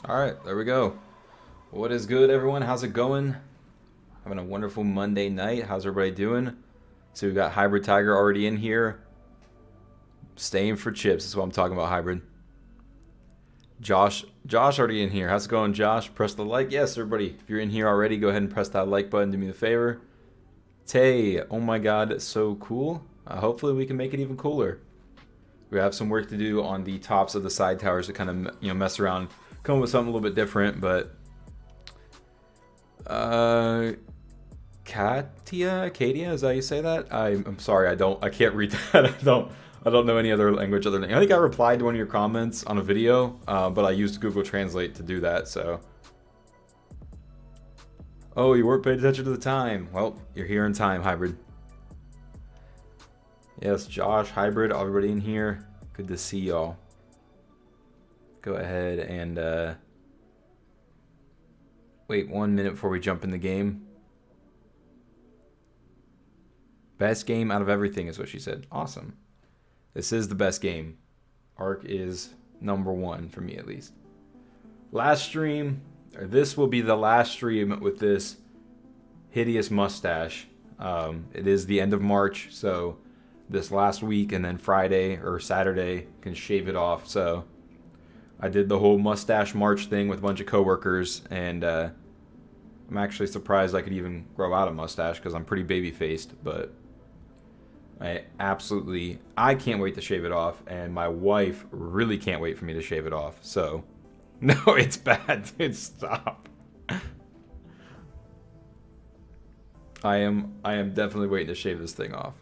Alright, there we go. What is good, everyone? How's it going? Having a wonderful Monday night. How's everybody doing? So we've got Hybrid Tiger already in here. Staying for chips. That's what I'm talking about, Hybrid. Josh already in here. How's it going, Josh? Press the like. Yes, everybody. If you're in here already, go ahead and press that like button. Do me the favor. Tay, oh my god, so cool. Hopefully we can make it even cooler. We have some work to do on the tops of the side towers to kind of, mess around, come up with something a little bit different, but Katia, is that how you say that? I'm sorry, I can't read that. I don't know any other language other than I think I replied to one of your comments on a video, but I used Google Translate to do that, so. Oh, you weren't paying attention to the time. Well, you're here in time, Hybrid. Yes, Josh, Hybrid, everybody in here. Good to see y'all. Go ahead and wait 1 minute before we jump in the game. Best game out of everything is what she said. Awesome. This is the best game. Ark is #1 for me, at least. Last stream, or this will be the last stream with this hideous mustache. It is the end of March, so this last week and then Friday or Saturday can shave it off. So I did the whole mustache March thing with a bunch of coworkers, and I'm actually surprised I could even grow out a mustache because I'm pretty baby-faced, but I can't wait to shave it off, and my wife really can't wait for me to shave it off. So, no, it's bad, dude, stop. I am definitely waiting to shave this thing off.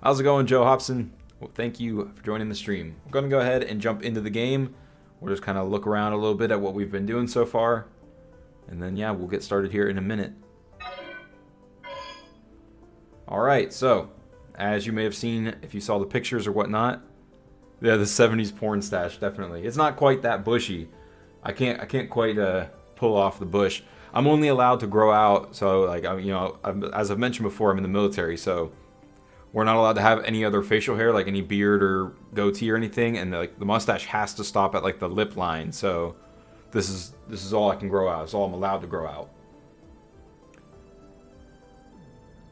How's it going, Joe Hobson? Well, thank you for joining the stream. I'm going to go ahead and jump into the game. We'll just kind of look around a little bit at what we've been doing so far. And then, yeah, we'll get started here in a minute. Alright, so, as you may have seen, if you saw the pictures or whatnot, yeah, the 70s porn stash, definitely. It's not quite that bushy. I can't quite pull off the bush. I'm only allowed to grow out, so, like, as I've mentioned before, I'm in the military, so we're not allowed to have any other facial hair, like any beard or goatee or anything, and the mustache has to stop at like the lip line. So this is all I can grow out. It's all I'm allowed to grow out.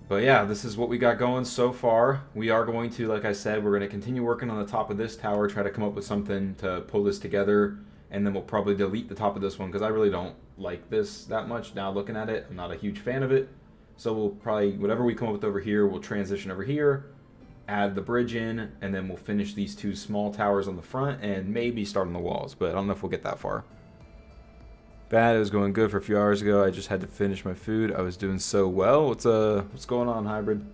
But yeah, this is what we got going so far. We are going to, like I said, we're going to continue working on the top of this tower, try to come up with something to pull this together, and then we'll probably delete the top of this one because I really don't like this that much now looking at it. I'm not a huge fan of it. So we'll probably, whatever we come up with over here, we'll transition over here, add the bridge in, and then we'll finish these two small towers on the front and maybe start on the walls, but I don't know if we'll get that far. Bad, it was going good for a few hours ago. I just had to finish my food. I was doing so well. What's going on, Hybrid?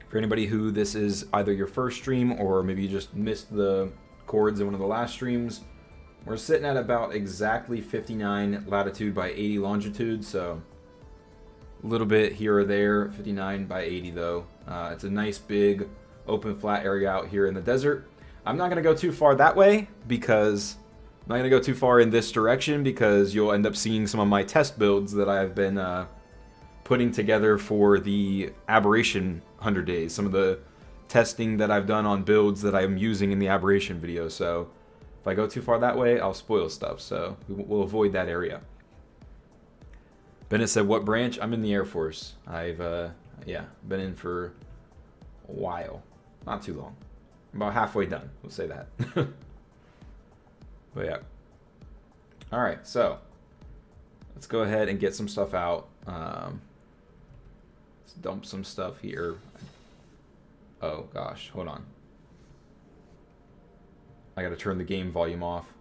For anybody who this is either your first stream or maybe you just missed the chords in one of the last streams, we're sitting at about exactly 59 latitude by 80 longitude, so a little bit here or there. 59 by 80 though. It's a nice big open flat area out here in the desert. I'm not going to go too far that way because I'm not going to go too far in this direction because you'll end up seeing some of my test builds that I've been putting together for the Aberration 100 days. Some of the testing that I've done on builds that I'm using in the Aberration video. So if I go too far that way, I'll spoil stuff. So we'll avoid that area. Bennett said, what branch? I'm in the Air Force. I've, been in for a while. Not too long. About halfway done. We'll say that. But yeah. Alright, so let's go ahead and get some stuff out. Let's dump some stuff here. Oh gosh, hold on. I gotta turn the game volume off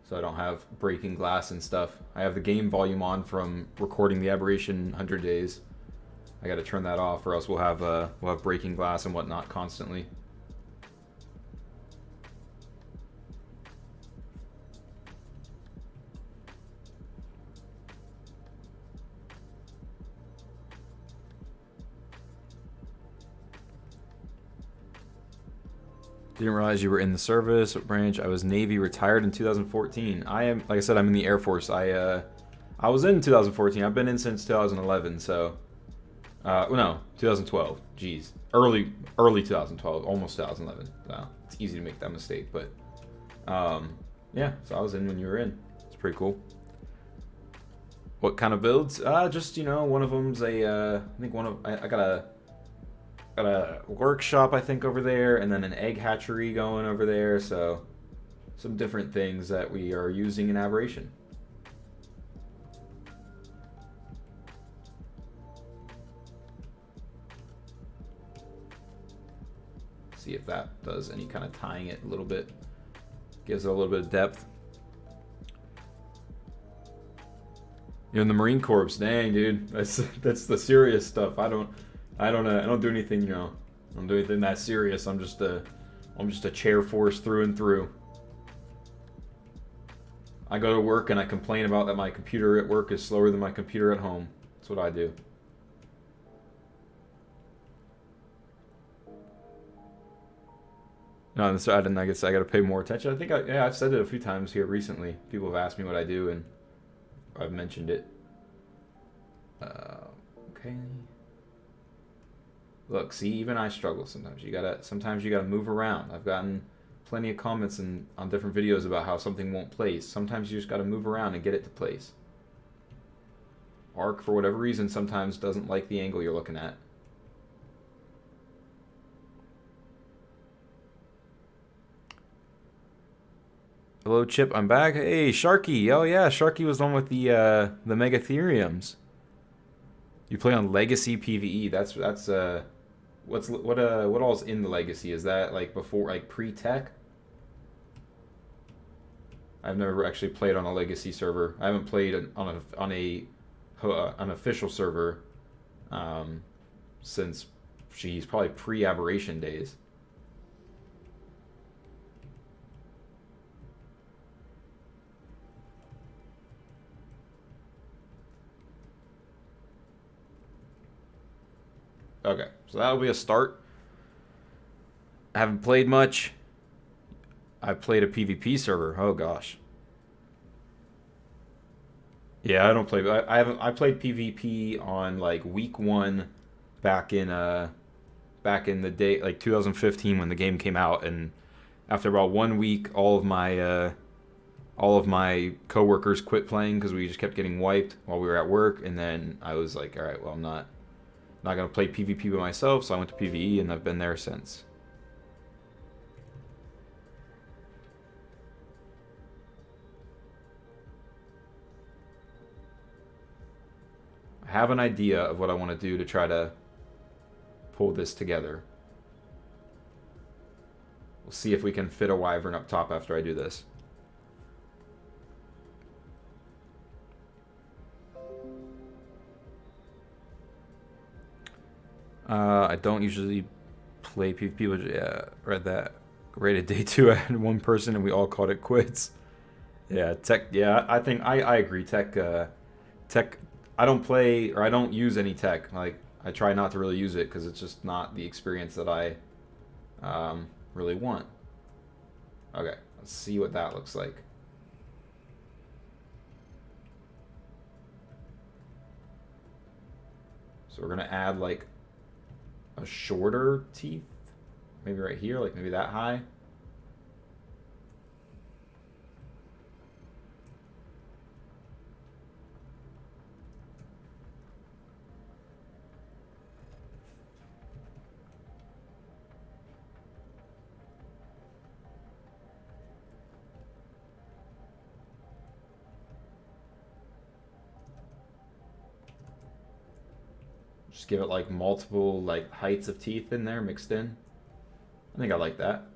so I don't have breaking glass and stuff. I have the game volume on from recording the Aberration 100 days. I gotta turn that off or else we'll have breaking glass and whatnot constantly. Didn't realize you were in the service. What branch? I was Navy, retired in 2014. I am, like I said, I'm in the Air Force. I was in 2014. I've been in since 2011, so No, 2012. Jeez, early 2012, almost 2011. So it's easy to make that mistake, but yeah. So I was in when you were in. It's pretty cool. What kind of builds? Just one of them's I think I got a workshop I think over there, and then an egg hatchery going over there. So some different things that we are using in Aberration. See if that does any kind of tying it a little bit. Gives it a little bit of depth. You're in the Marine Corps, dang dude. That's the serious stuff. I don't do anything, I don't do anything that serious. I'm just a chair force through and through. I go to work and I complain about that my computer at work is slower than my computer at home. That's what I do. No, I guess I got to pay more attention. I think I've said it a few times here recently. People have asked me what I do, and I've mentioned it. Okay. Look, see, even I struggle sometimes. Sometimes you gotta move around. I've gotten plenty of comments on different videos about how something won't place. Sometimes you just gotta move around and get it to place. Arc, for whatever reason, sometimes doesn't like the angle you're looking at. Hello, Chip. I'm back. Hey, Sharky. Oh yeah, Sharky was the one with the Megatheriums. You play on Legacy PvE. That's what all's in the Legacy? Is that like before, like pre-tech? I've never actually played on a Legacy server. I haven't played on an official server since probably pre-Aberration days. Okay, so that'll be a start. I haven't played much. I played a PvP server. Oh gosh. Yeah, I don't play. I haven't. I played PvP on like week 1, back in the day, like 2015 when the game came out, and after about 1 week, all of my coworkers quit playing because we just kept getting wiped while we were at work, and then I was like, all right, well, I'm not gonna play PvP by myself, so I went to PvE, and I've been there since. I have an idea of what I want to do to try to pull this together. We'll see if we can fit a wyvern up top after I do this. I don't usually play PvP, but yeah, read that. Rated day 2, I had one person and we all called it quits. Yeah, tech. Yeah, I think I agree. Tech. I don't play or I don't use any tech. Like I try not to really use it because it's just not the experience that I really want. Okay, let's see what that looks like. So we're gonna add like a shorter teeth, maybe right here, like maybe that high. Just give it like multiple like heights of teeth in there mixed in. I think I like that.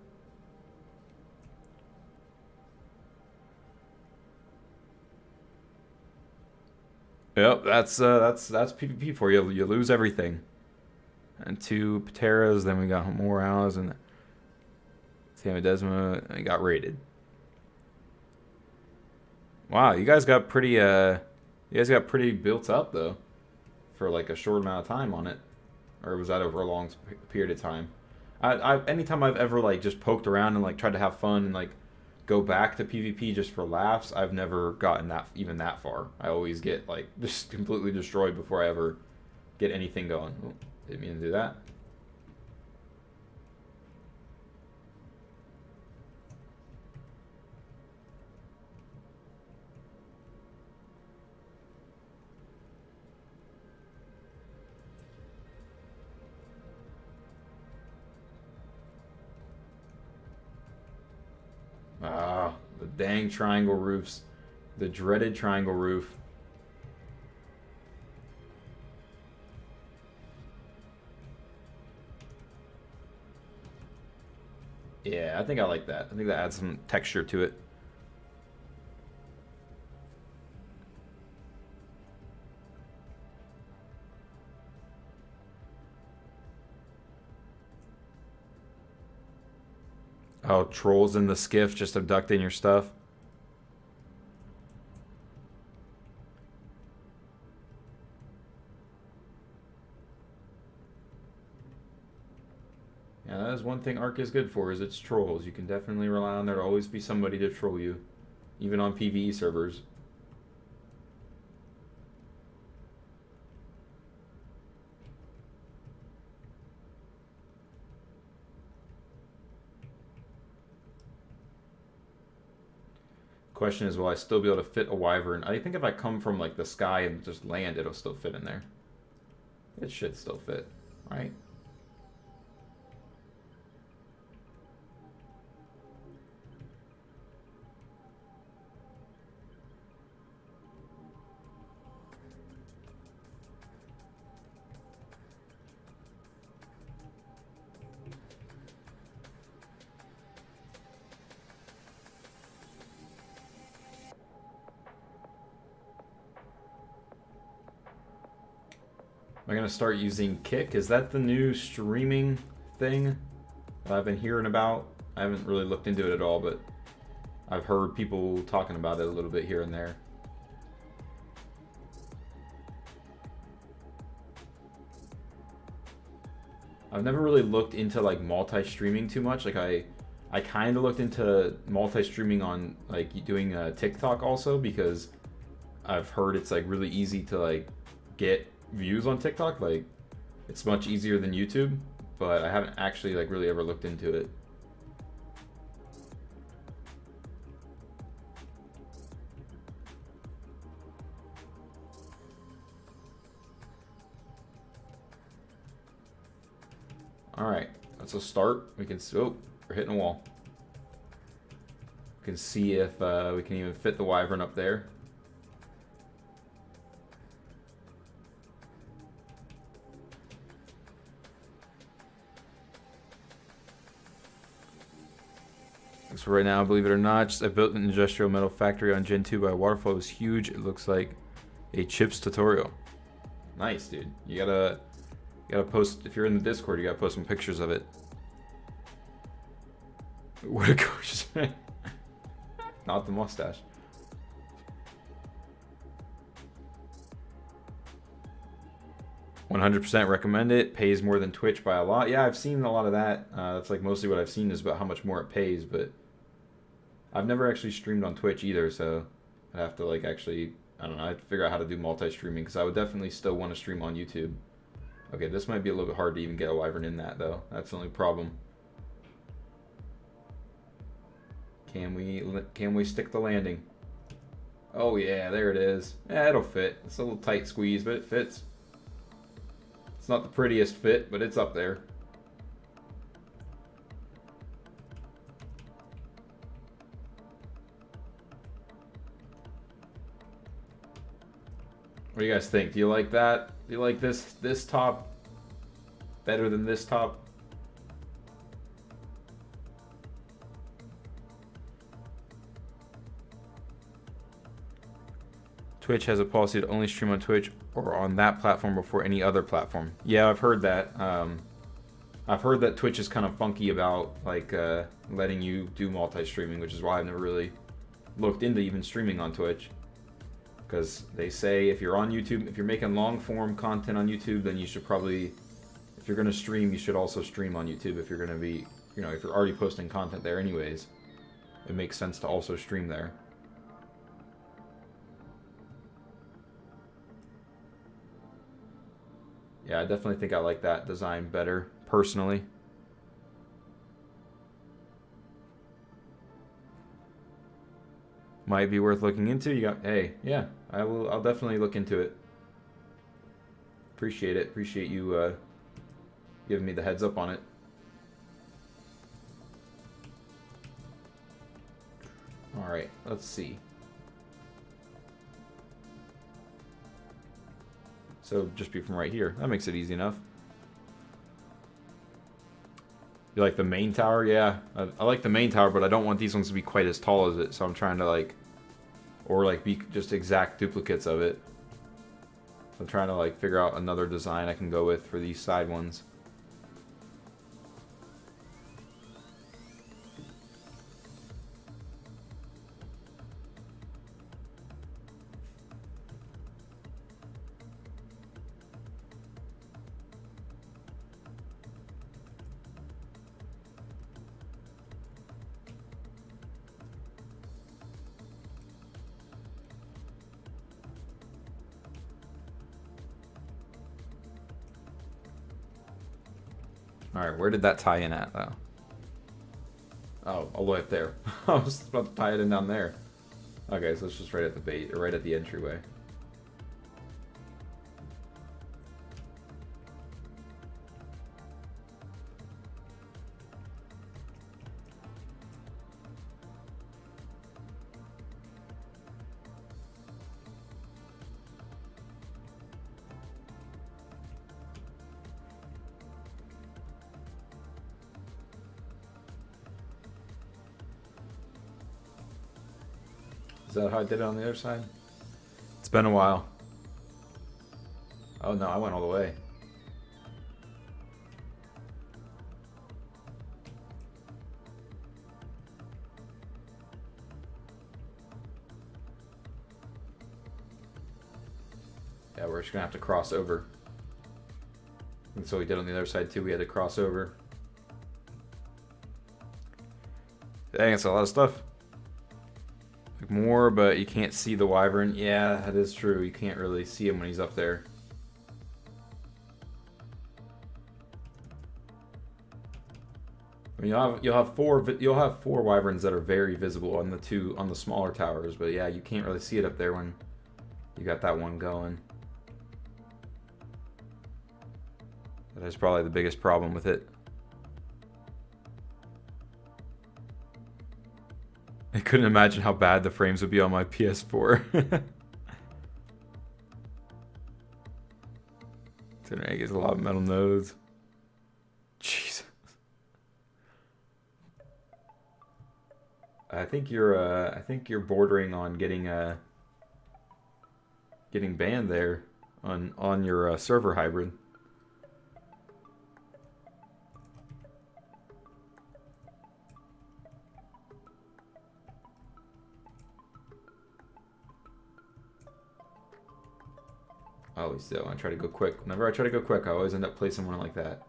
Yep, that's PvP for you. You lose everything. And 2 Pateras, then we got Morals and Tamadesma, and got raided. Wow, you guys got pretty built up though, for like a short amount of time on it, or was that over a long period of time? Anytime I've ever like just poked around and like tried to have fun and like go back to PvP just for laughs, I've never gotten even that far. I always get like just completely destroyed before I ever get anything going. Oh, didn't mean to do that. Ah, the dang triangle roofs. The dreaded triangle roof. Yeah, I think I like that. I think that adds some texture to it. Oh, trolls in the skiff just abducting your stuff. Yeah, that is one thing Ark is good for, is its trolls. You can definitely rely on there to always be somebody to troll you, even on PvE servers. Question is, will I still be able to fit a wyvern? I think if I come from like the sky and just land, it'll still fit in there. It should still fit, right? Am I gonna start using Kick? Is that the new streaming thing that I've been hearing about? I haven't really looked into it at all, but I've heard people talking about it a little bit here and there. I've never really looked into like multi-streaming too much. Like I kind of looked into multi-streaming on like doing TikTok also, because I've heard it's like really easy to like get views on TikTok. Like it's much easier than YouTube, but I haven't actually like really ever looked into it. All right, that's a start. We can, oh, we're hitting a wall. We can see if we can even fit the wyvern up there. So right now, believe it or not, I built an industrial metal factory on Gen 2 by waterfall. It was huge. It looks like a chips tutorial. Nice, dude. You gotta post, if you're in the Discord, you gotta post some pictures of it. What a gorgeous man. Not the mustache. %, recommend it. Pays more than Twitch by a lot. Yeah, I've seen a lot of that. That's like mostly what I've seen is about how much more it pays, but I've never actually streamed on Twitch either, so I'd have to like actually, I don't know, I'd figure out how to do multi-streaming, because I would definitely still want to stream on YouTube. Okay, this might be a little bit hard to even get a wyvern in that though. That's the only problem. Can we stick the landing? Oh yeah, there it is. Yeah, it'll fit. It's a little tight squeeze, but it fits. It's not the prettiest fit, but it's up there. What do you guys think? Do you like that? Do you like this top better than this top? Twitch has a policy to only stream on Twitch or on that platform before any other platform. Yeah, I've heard that. I've heard that Twitch is kind of funky about like letting you do multi-streaming, which is why I've never really looked into even streaming on Twitch. Because they say if you're on YouTube, if you're making long form content on YouTube, then you should probably, if you're going to stream, you should also stream on YouTube. If you're going to be, you know, if you're already posting content there anyways, it makes sense to also stream there. Yeah, I definitely think I like that design better, personally. Might be worth looking into. You got, hey, yeah, I'll definitely look into it. Appreciate it. Appreciate you giving me the heads up on it. All right, let's see. So just be from right here. That makes it easy enough. You like the main tower? Yeah, I like the main tower, but I don't want these ones to be quite as tall as it. So I'm trying to like, or like be just exact duplicates of it. I'm trying to like figure out another design I can go with for these side ones. Alright, where did that tie in at, though? Oh, all the way up there. I was about to tie it in down there. Okay, so it's just right at the bait, or right at the entryway. Is that how I did it on the other side? It's been a while. Oh no, I went all the way. Yeah, we're just gonna have to cross over. And so we did on the other side too, we had to cross over. Dang, it's a lot of stuff. Like more, but you can't see the Wyvern. Yeah, that is true. You can't really see him when he's up there. I mean, you'll have four Wyverns that are very visible on the smaller towers, but yeah, you can't really see it up there when you got that one going. That is probably the biggest problem with it. I couldn't imagine how bad the frames would be on my PS4. Today gets a lot of metal nodes. Jesus. I think you're bordering on getting banned there on your server hybrid. I always do. I try to go quick. Whenever I try to go quick, I always end up placing one like that.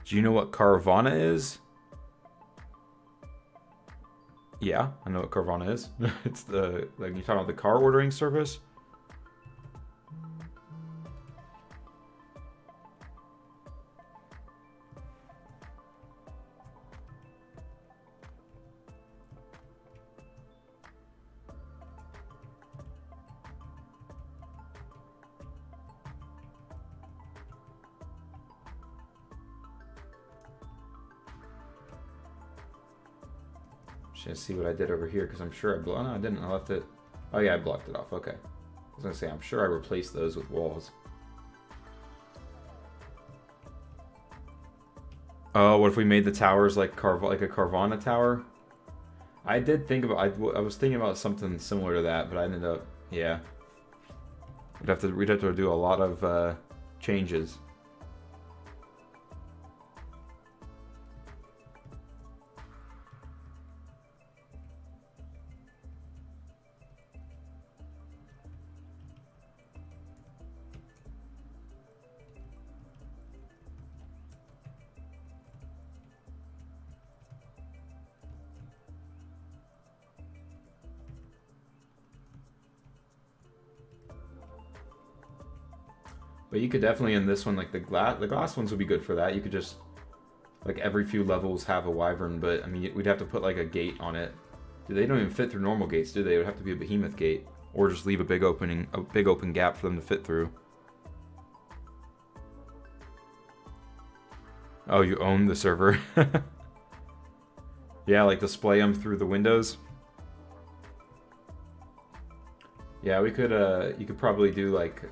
Do you know what Carvana is? Yeah, I know what Carvana is. It's the, like, you're talking about the car ordering service? Just see what I did over here, because I'm sure I blocked. Oh, no, I didn't. I left it. Oh yeah, I blocked it off. Okay. I was gonna say, I'm sure I replaced those with walls. Oh, what if we made the towers like a Carvana tower? I did think about. I was thinking about something similar to that, but I ended up. Yeah. We'd have to do a lot of changes. But you could definitely in this one, like the glass ones would be good for that. You could just like every few levels have a wyvern, but I mean we'd have to put like a gate on it. They don't even fit through normal gates, do they? It would have to be a behemoth gate, or just leave a big open gap for them to fit through. Oh, you own the server. Yeah, like display them through the windows. Yeah, we could. You could probably do like.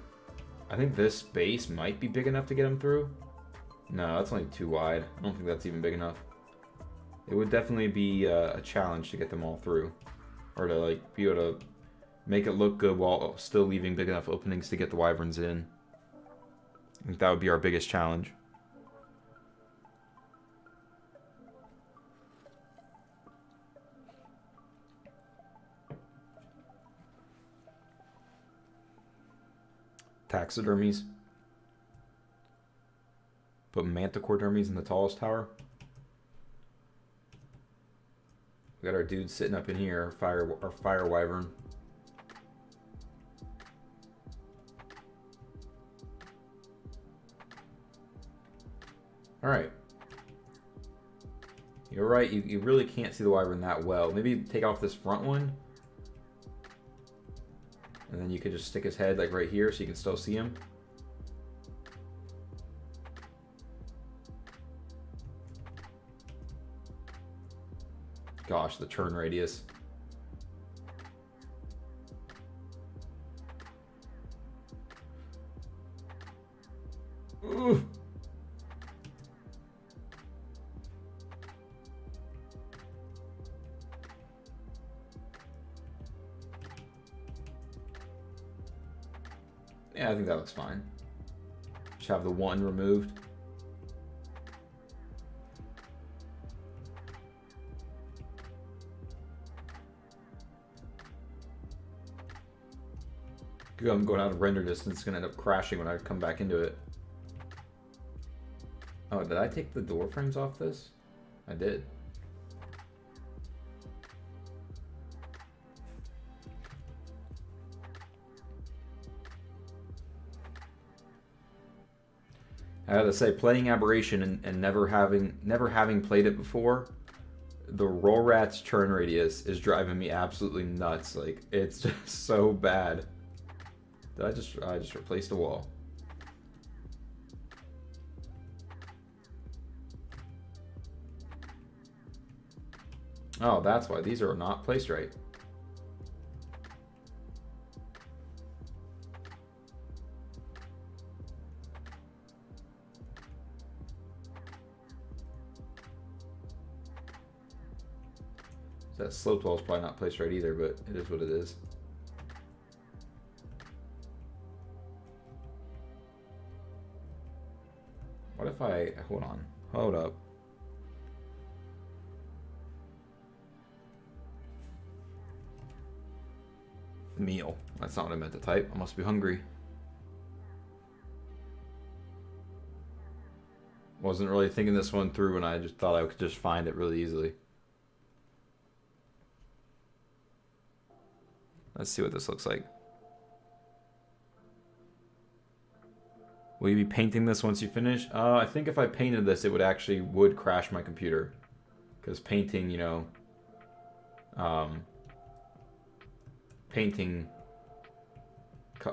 I think this space might be big enough to get them through. No, that's only too wide. I don't think that's even big enough. It would definitely be a challenge to get them all through, or to like be able to make it look good while still leaving big enough openings to get the wyverns in. I think that would be our biggest challenge. Taxidermies. Put manticore dermies in the tallest tower. We got our dude sitting up in here, our fire wyvern. All right. You're right. You really can't see the wyvern that well. Maybe take off this front one, and then you could just stick his head like right here, so you can still see him. Gosh, the turn radius. Ooh. Yeah, I think that looks fine. Just have the one removed. I'm going out of render distance. It's going to end up crashing when I come back into it. Oh, did I take the door frames off this? I did. I gotta say, playing Aberration and never having played it before, the Roll Rat's turn radius is driving me absolutely nuts. Like, it's just so bad. I just replaced a wall. Oh, that's why these are not placed right. That sloped wall is probably not placed right either, but it is what it is. What if I... Hold on. Hold up. Meal. That's not what I meant to type. I must be hungry. Wasn't really thinking this one through, and I just thought I could just find it really easily. Let's see what this looks like. Will you be painting this once you finish? I think if I painted this, it would crash my computer. Because painting, you know... painting...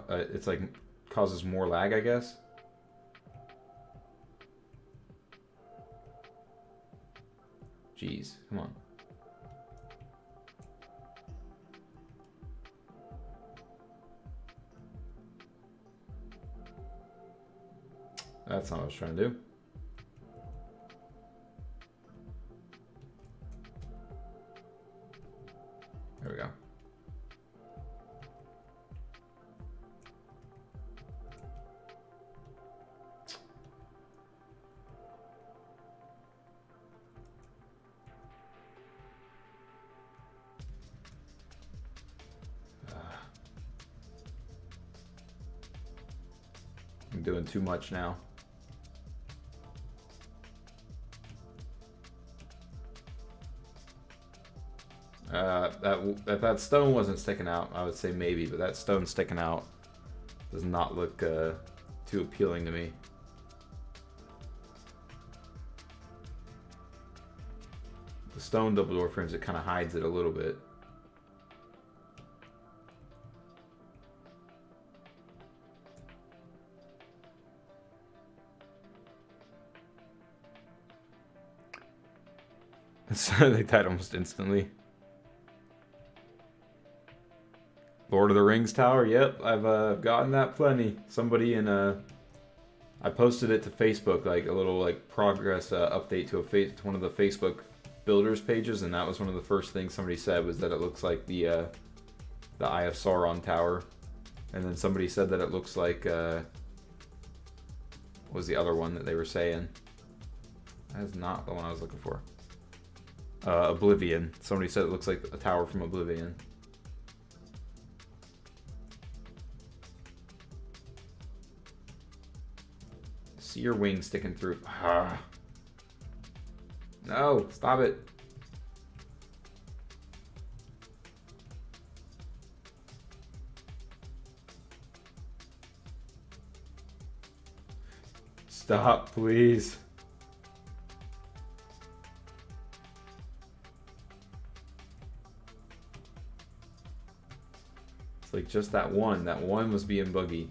it's like... causes more lag, I guess. Jeez, come on. That's not what I was trying to do. There we go. I'm doing too much now. If that stone wasn't sticking out, I would say maybe, but that stone sticking out does not look too appealing to me. The stone double door frames, it kind of hides it a little bit. So they died almost instantly. Lord of the Rings tower, yep, I've gotten that plenty. Somebody in I posted it to Facebook, like a little like progress update to one of the Facebook builders pages, and that was one of the first things somebody said was that it looks like the Eye of Sauron tower, and then somebody said that it looks like what was the other one that they were saying? That is not the one I was looking for. Oblivion. Somebody said it looks like a tower from Oblivion. See your wings sticking through. Ah. No, stop it. Stop, please. It's like just that one. That one was being buggy.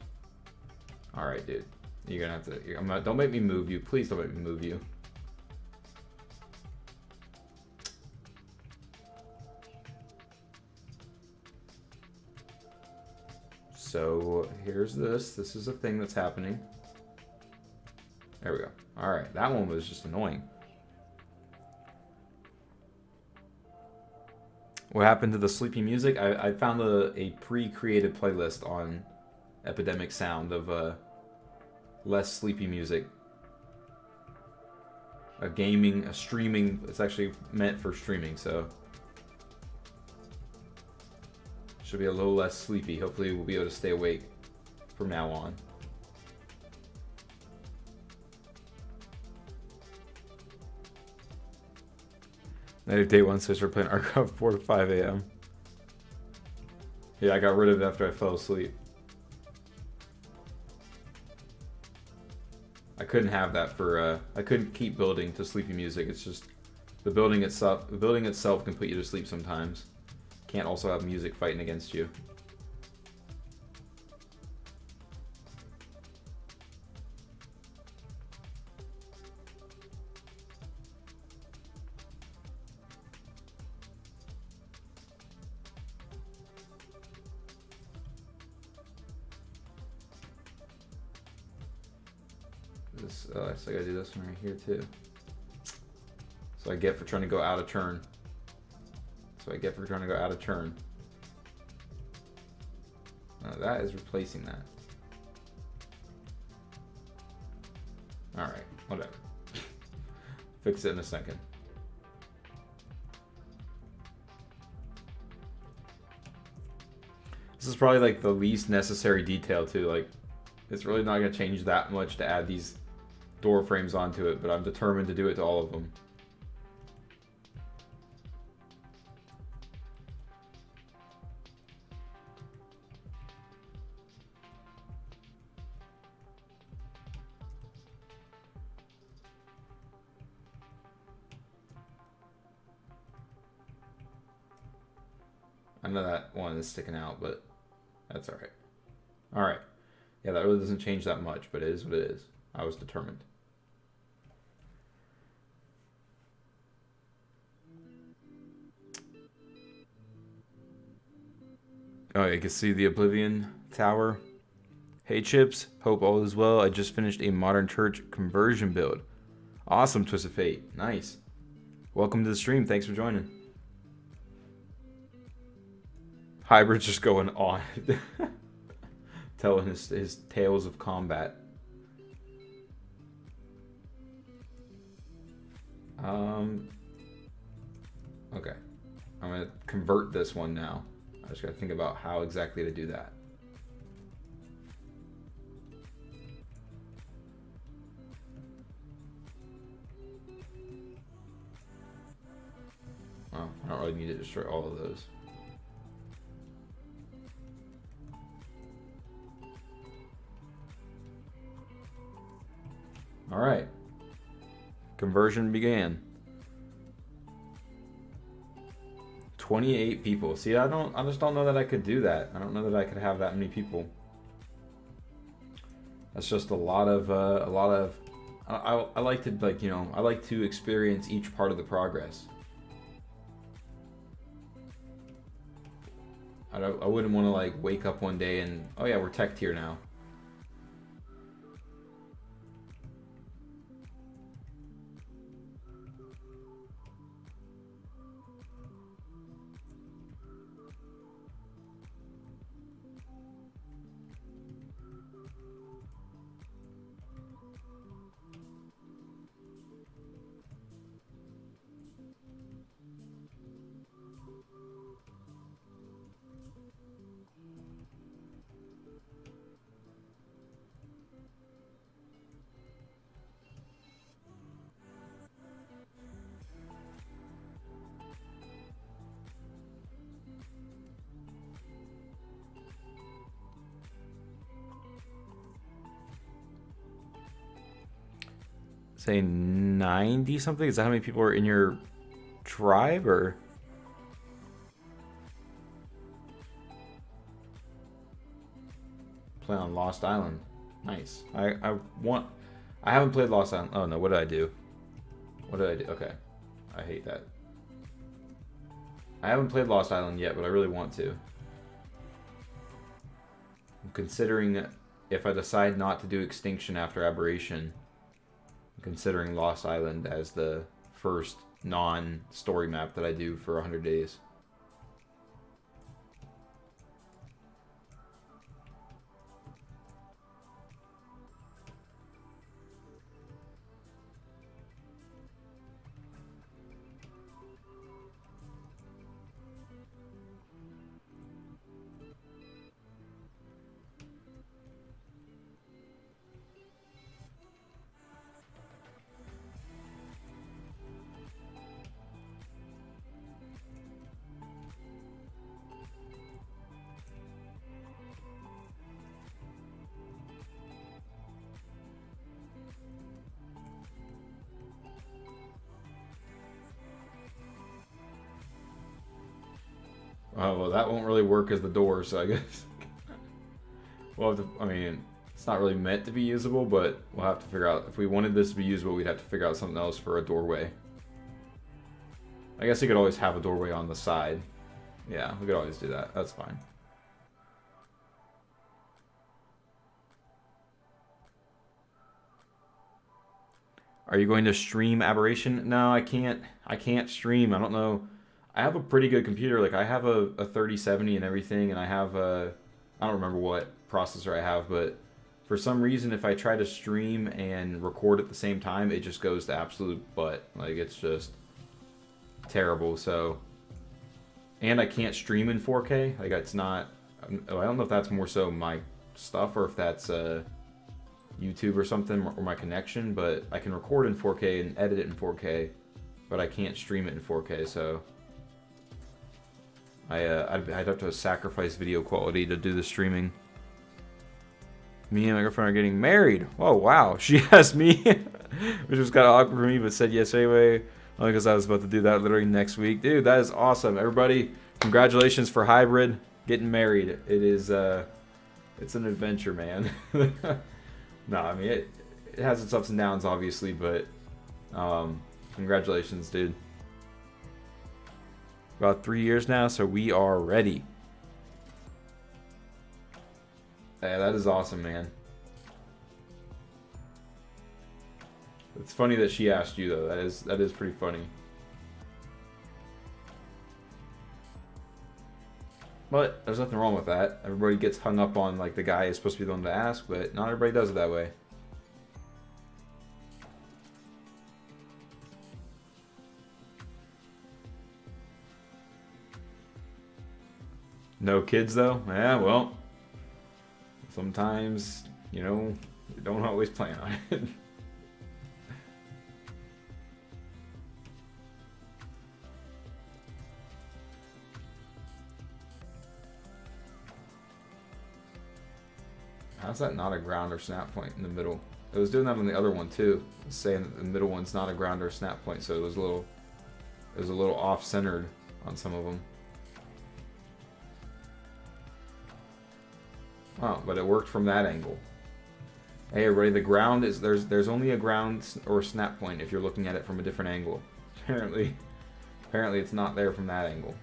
Alright, dude. You're gonna have to... don't make me move you. Please don't make me move you. So, here's this. This is a thing that's happening. There we go. Alright, that one was just annoying. What happened to the sleepy music? I found a pre-created playlist on Epidemic Sound of less sleepy music. A streaming, it's actually meant for streaming, so should be a little less sleepy. Hopefully we'll be able to stay awake from now on. Night of Day 1 says we're playing Archive 4 to 5 a.m. Yeah, I got rid of it after I fell asleep. I couldn't have that for, I couldn't keep building to sleepy music. It's just, the building itself can put you to sleep sometimes. Can't also have music fighting against you. So I gotta do this one right here too. So I get for trying to go out of turn. That is replacing that. Alright, whatever. Fix it in a second. This is probably like the least necessary detail too. Like, it's really not gonna change that much to add these door frames onto it, but I'm determined to do it to all of them. I know that one is sticking out, but that's alright. Alright. Yeah, that really doesn't change that much, but it is what it is. I was determined. Oh, you can see the Oblivion Tower. Hey Chips, hope all is well. I just finished a modern church conversion build. Awesome, Twisted Fate. Nice. Welcome to the stream. Thanks for joining. Hybrid's just going on. Telling his tales of combat. Okay. I'm going to convert this one now. I just got to think about how exactly to do that. I don't really need to destroy all of those. Alright. Conversion began. 28 people. See, I just don't know that I could do that. I don't know that I could have that many people. That's just a lot of I like to, like, you know, I like to experience each part of the progress. I wouldn't want to, like, wake up one day and, oh yeah, we're tech tier now. Say 90 something? Is that how many people are in your tribe, or? Play on Lost Island. Nice. I haven't played Lost Island. Oh no, what did I do? What did I do? Okay. I hate that. I haven't played Lost Island yet, but I really want to. I'm considering, if I decide not to do Extinction after Aberration, considering Lost Island as the first non-story map that I do for 100 days. Oh, well, that won't really work as the door, so I guess we'll have to, I mean, it's not really meant to be usable, but we'll have to figure out, if we wanted this to be usable, we'd have to figure out something else for a doorway. I guess you could always have a doorway on the side. Yeah, we could always do that. That's fine. Are you going to stream Aberration? No, I can't. I can't stream. I don't know. I have a pretty good computer. Like, I have a 3070 and everything, and I have a, I don't remember what processor I have, but for some reason, if I try to stream and record at the same time, it just goes to absolute butt. Like, it's just terrible. So, and I can't stream in 4K. Like, it's not, I don't know if that's more so my stuff or if that's YouTube or something, or my connection, but I can record in 4K and edit it in 4K, but I can't stream it in 4K, so I'd have to sacrifice video quality to do the streaming. Me and my girlfriend are getting married. Oh, wow. She asked me, which was kind of awkward for me, but said yes anyway, only because I was about to do that literally next week. Dude, that is awesome. Everybody, congratulations for Hybrid getting married. It is, it's an adventure, man. No, I mean, it has its ups and downs, obviously, but congratulations, dude. About 3 years now, so we are ready. Yeah, that is awesome, man. It's funny that she asked you, though. That is pretty funny. But there's nothing wrong with that. Everybody gets hung up on, like, the guy is supposed to be the one to ask, but not everybody does it that way. No kids, though? Yeah, well, sometimes, you know, you don't always plan on it. How's that not a ground or snap point in the middle? It was doing that on the other one too. It's saying that the middle one's not a ground or snap point, so it was a little off-centered on some of them. Oh, but it worked from that angle. Hey everybody, the ground is there's only a ground or snap point if you're looking at it from a different angle. Apparently it's not there from that angle.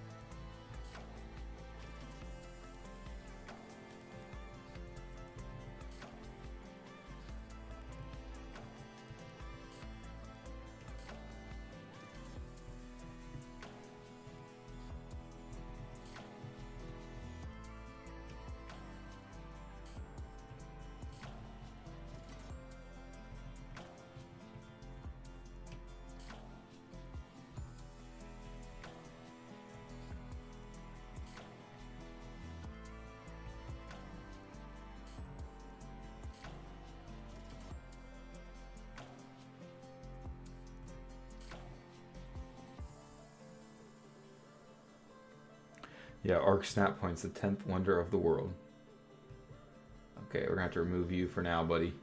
Yeah, arc snap point's the 10th wonder of the world. Okay, we're gonna have to remove you for now, buddy.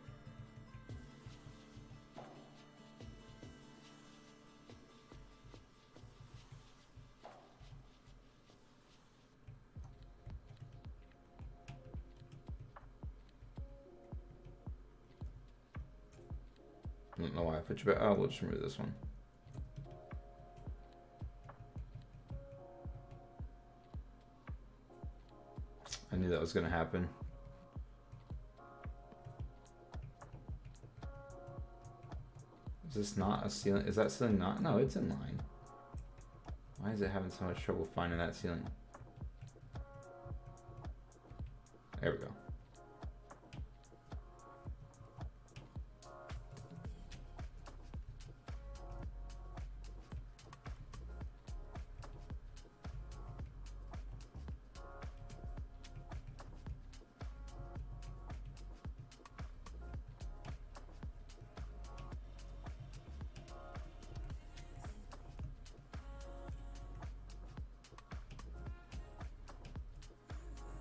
I don't know why I put you back. Oh, we'll just remove this one. I knew that was going to happen. Is this not a ceiling? Is that ceiling not? No, it's in line. Why is it having so much trouble finding that ceiling? There we go.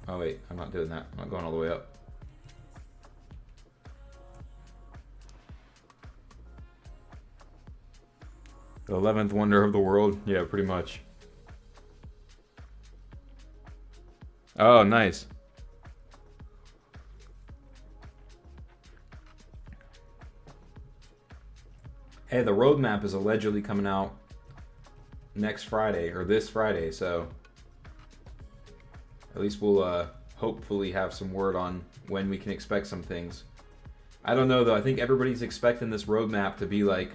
Oh wait, I'm not doing that. I'm not going all the way up. The 11th wonder of the world? Yeah, pretty much. Oh, nice. Hey, the roadmap is allegedly coming out next Friday, or this Friday, so at least we'll hopefully have some word on when we can expect some things. I don't know though, I think everybody's expecting this roadmap to be like,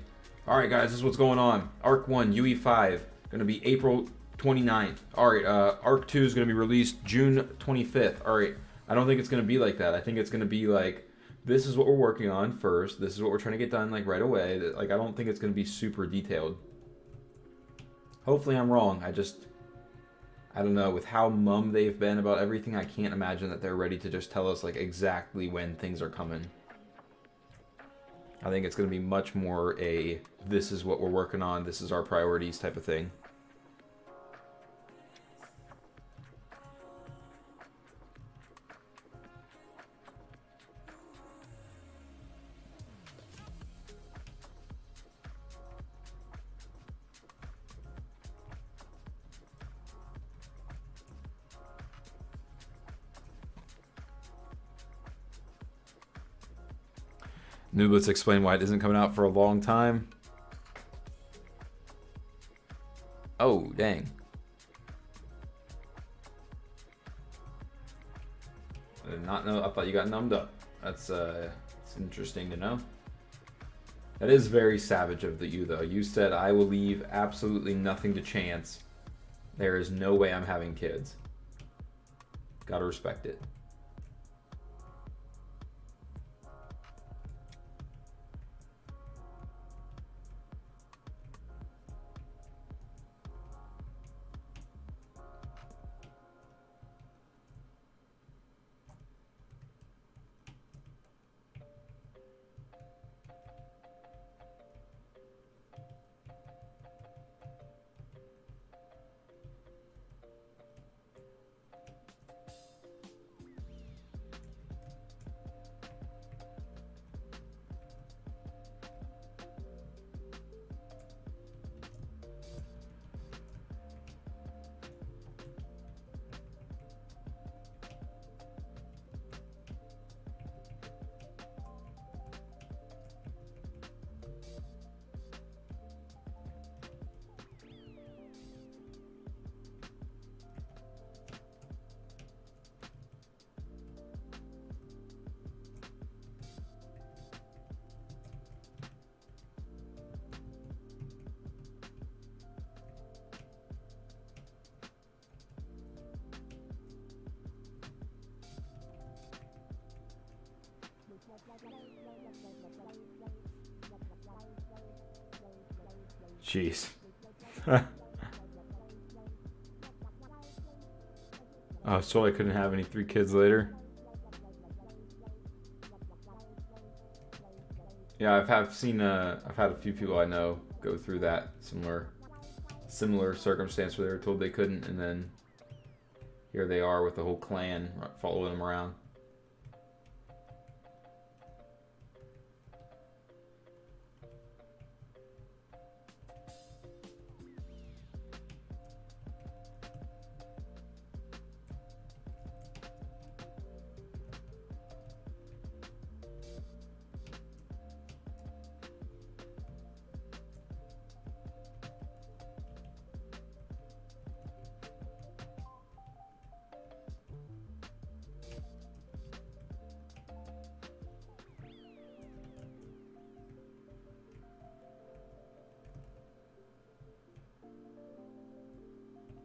alright guys, this is what's going on. Arc 1, UE5, gonna be April 29th. Alright, Arc 2 is gonna be released June 25th. Alright, I don't think it's gonna be like that. I think it's gonna be like, this is what we're working on first, this is what we're trying to get done like right away. Like, I don't think it's gonna be super detailed. Hopefully I'm wrong. I don't know, with how mum they've been about everything, I can't imagine that they're ready to just tell us like exactly when things are coming. I think it's going to be much more a, this is what we're working on, this is our priorities type of thing. Nooblets explain why it isn't coming out for a long time. Oh, dang. I did not know. I thought you got numbed up. That's interesting to know. That is very savage of you, though. You said, I will leave absolutely nothing to chance. There is no way I'm having kids. Gotta respect it. Jeez. Oh, so I couldn't have any 3 kids later. Yeah, I've had a few people I know go through that similar circumstance where they were told they couldn't, and then here they are with the whole clan following them around.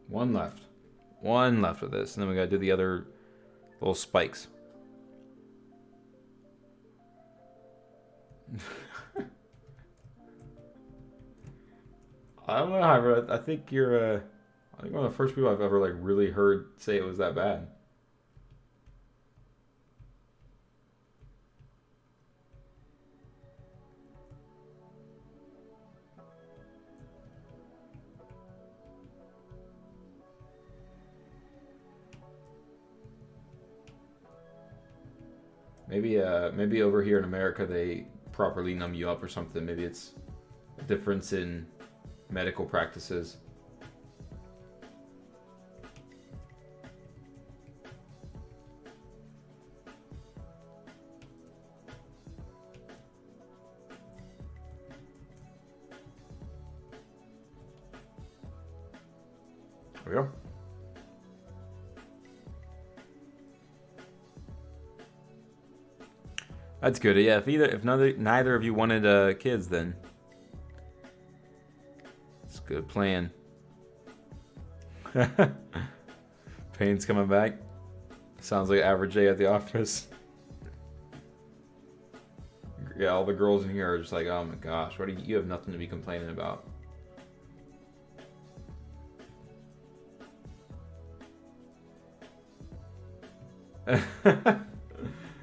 One left. One left of this. And then we gotta do the other little spikes. I don't know, Hyber. I think you're I think one of the first people I've ever like really heard say it was that bad. Maybe over here in America they properly numb you up or something. Maybe it's a difference in medical practices. There we go. That's good. Yeah, if neither of you wanted kids, then it's a good plan. Payne's coming back. Sounds like average day at the office. Yeah, all the girls in here are just like, oh my gosh, you have nothing to be complaining about.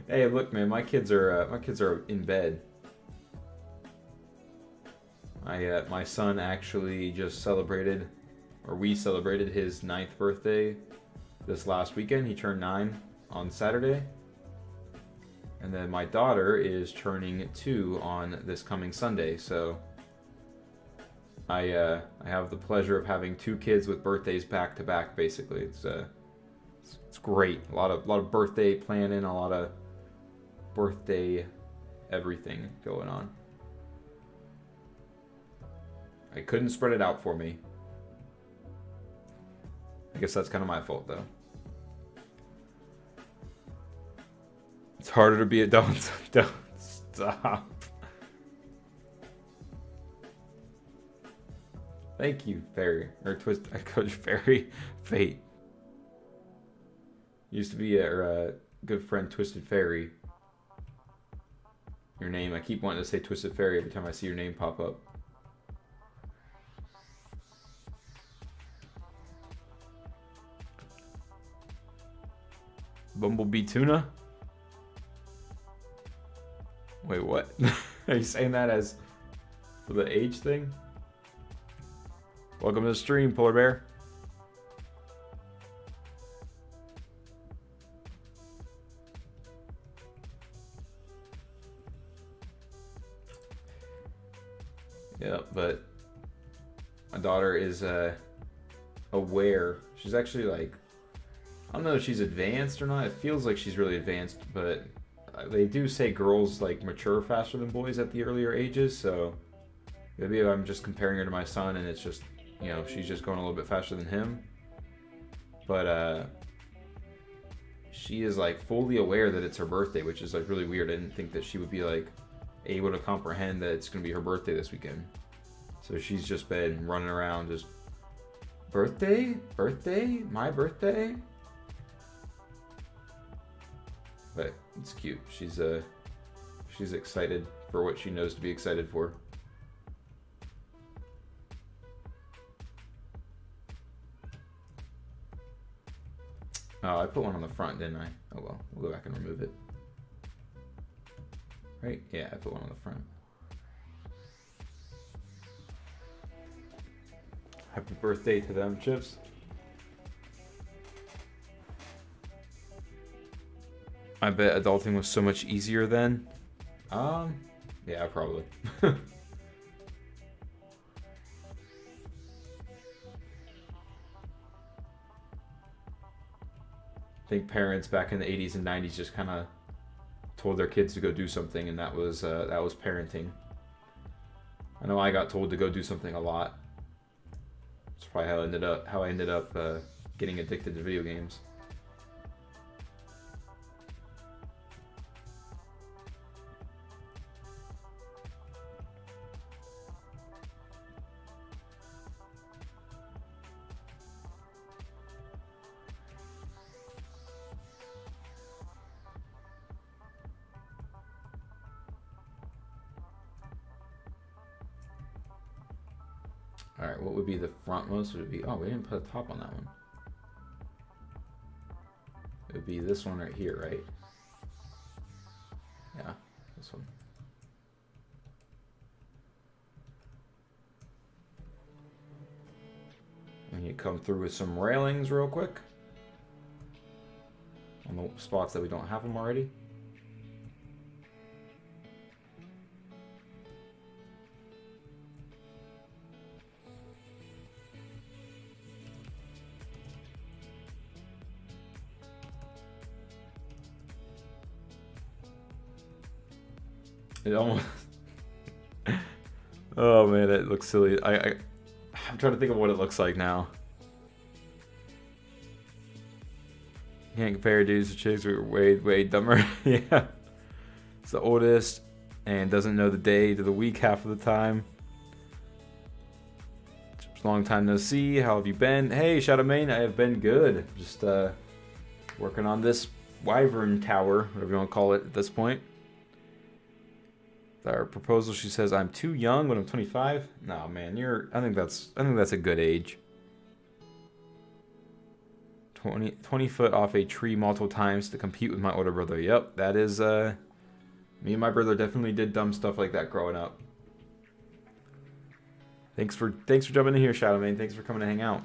Hey, look, man, my kids are in bed. My son actually just celebrated, or we celebrated his 9th birthday this last weekend. He turned 9 on Saturday. And then my daughter is turning 2 on this coming Sunday. So I have the pleasure of having 2 kids with birthdays back to back. Basically, it's great. A lot of birthday planning, a lot of birthday everything going on. I couldn't spread it out for me. I guess that's kind of my fault, though. It's harder to be a don't stop. Thank you, Fairy, or Coach Fairy Fate. Used to be our good friend Twisted Fairy. Your name, I keep wanting to say Twisted Fairy every time I see your name pop up. Bumblebee Tuna? Wait, what? Are you saying that as for the age thing? Welcome to the stream, Polar Bear. Yeah, but my daughter is aware. She's actually like, I don't know if she's advanced or not. It feels like she's really advanced, but they do say girls like mature faster than boys at the earlier ages. So maybe I'm just comparing her to my son, and it's just, you know, she's just going a little bit faster than him. But she is like fully aware that it's her birthday, which is like really weird. I didn't think that she would be like able to comprehend that it's gonna be her birthday this weekend. So she's just been running around just, birthday, my birthday. But it's cute. She's excited for what she knows to be excited for. Oh, I put one on the front, didn't I? Oh well, we'll go back and remove it. Right? Yeah, I put one on the front. Happy birthday to them, Chips. I bet adulting was so much easier then. Yeah, probably. I think parents back in the 80s and 90s just kind of told their kids to go do something, and that was parenting. I know I got told to go do something a lot. That's probably how I ended up getting addicted to video games. All right, what would be the frontmost? Would it be? Oh, we didn't put a top on that one. It would be this one right here, right? Yeah, this one. And you come through with some railings real quick on the spots that we don't have them already. It almost. Oh man, it looks silly. I'm trying to think of what it looks like now. Can't compare dudes to chicks. We were way dumber. Yeah, it's the oldest and doesn't know the day to the week half of the time. Long time no see. How have you been? Hey, Shadow Main, I have been good. Just working on this Wyvern Tower, whatever you want to call it at this point. Our proposal, she says, I'm too young when I'm 25. No, man, I think that's a good age. 20 foot off a tree multiple times to compete with my older brother. Yep, that is me and my brother definitely did dumb stuff like that growing up. Thanks for jumping in here, Shadowmane. Thanks for coming to hang out.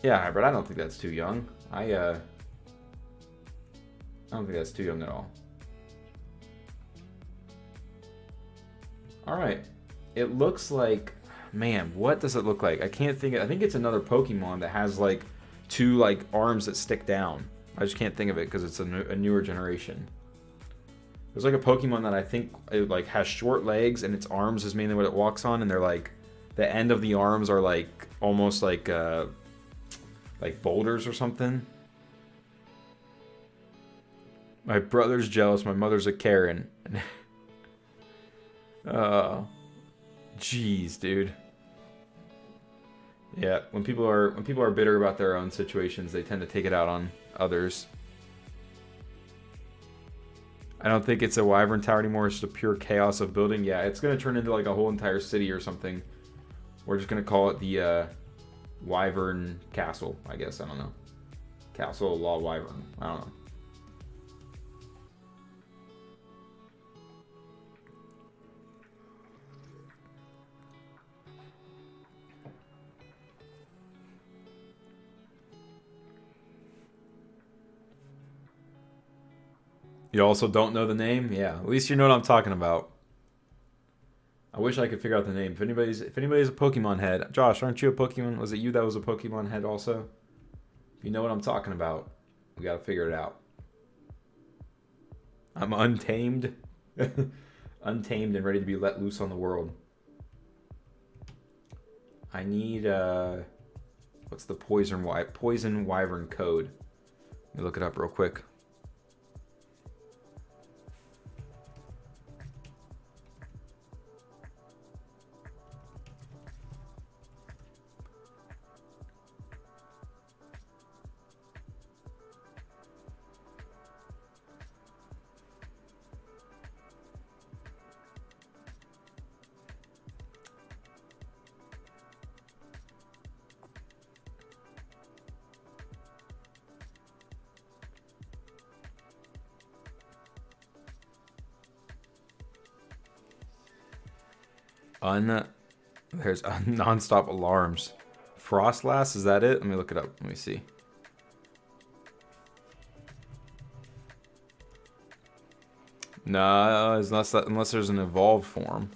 Yeah, Hybrid, I don't think that's too young. I don't think that's too young at all. Alright. It looks like... Man, what does it look like? I can't think... I think it's another Pokemon that has, like, two, like, arms that stick down. I just can't think of it because it's a newer generation. There's, like, a Pokemon that I think, it, like, has short legs and its arms is mainly what it walks on. And they're, like... The end of the arms are, like, almost like boulders or something. My brother's jealous. My mother's a Karen. Oh, jeez, dude. Yeah, when people are bitter about their own situations, they tend to take it out on others. I don't think it's a Wyvern Tower anymore. It's just a pure chaos of building. Yeah, it's gonna turn into like a whole entire city or something. We're just gonna call it the Wyvern Castle, I guess. I don't know. Castle Law Wyvern. I don't know. You also don't know the name? Yeah, at least you know what I'm talking about. I wish I could figure out the name. If anybody's a Pokemon head, Josh, aren't you a Pokemon? Was it you that was a Pokemon head also? If you know what I'm talking about, we gotta figure it out. I'm untamed. Untamed and ready to be let loose on the world. I need what's the poison wyvern code? Let me look it up real quick. There's non-stop alarms. Frostlass, is that it? Let me look it up. Let me see. No, unless there's an evolved form.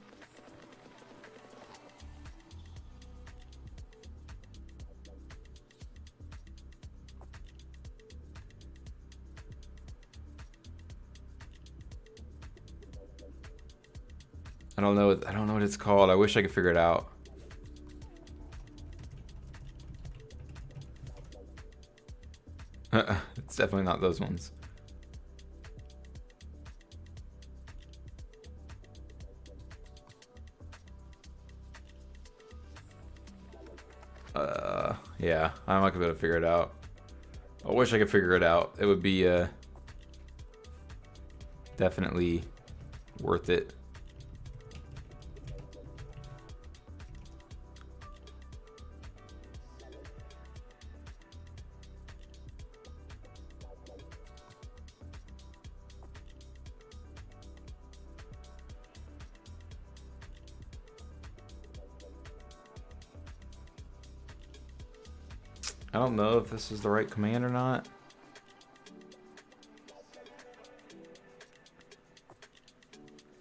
I don't know what it's called. I wish I could figure it out. It's definitely not those ones. Yeah, I'm not gonna be able to figure it out. I wish I could figure it out. It would be definitely worth it. I don't know if this is the right command or not.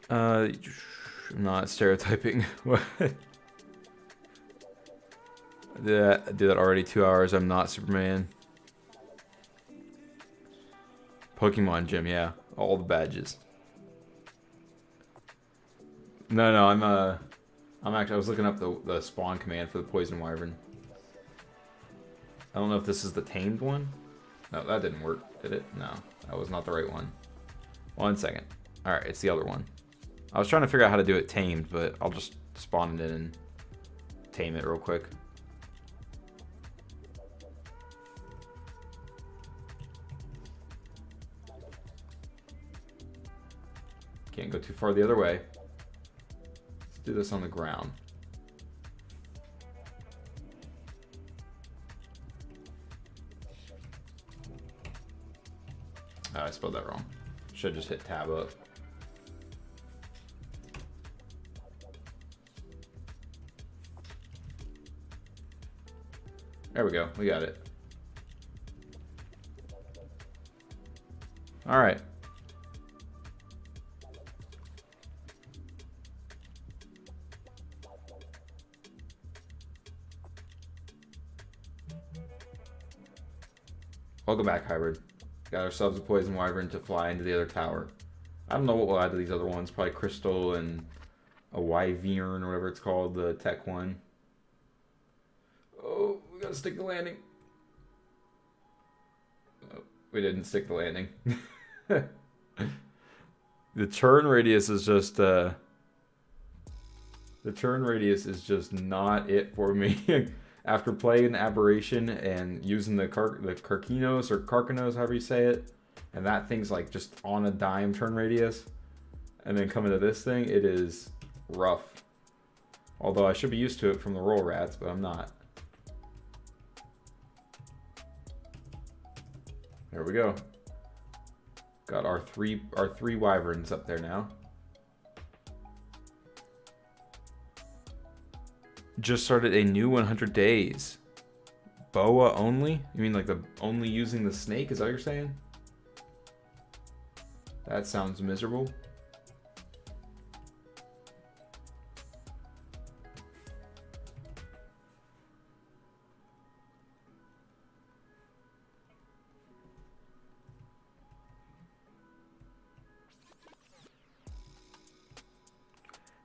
I'm not stereotyping. Yeah, I did that already. 2 hours. I'm not Superman. Pokemon Gym, yeah. All the badges. No, I'm actually, I was looking up the spawn command for the Poison Wyvern. I don't know if this is the tamed one. No, that didn't work, did it? No, that was not the right one. 1 second. Alright, it's the other one. I was trying to figure out how to do it tamed, but I'll just spawn it in and tame it real quick. Can't go too far the other way. Let's do this on the ground. Oh, I spelled that wrong. Should just hit tab up. There we go. We got it. All right. Welcome back, Hybrid. Got ourselves a Poison Wyvern to fly into the other tower. I don't know what we'll add to these other ones. Probably Crystal and a Wyvern or whatever it's called, the tech one. Oh, we gotta stick the landing. Oh, we didn't stick the landing. The turn radius is just the turn radius is just not it for me. After playing Aberration and using the Karkinos or Karkanos, however you say it, and that thing's like just on a dime turn radius, and then coming to this thing, it is rough. Although I should be used to it from the roll rats, but I'm not. There we go. Got our three wyverns up there now. Just started a new 100 days. Boa only? You mean like the only using the snake? Is that what you're saying? That sounds miserable.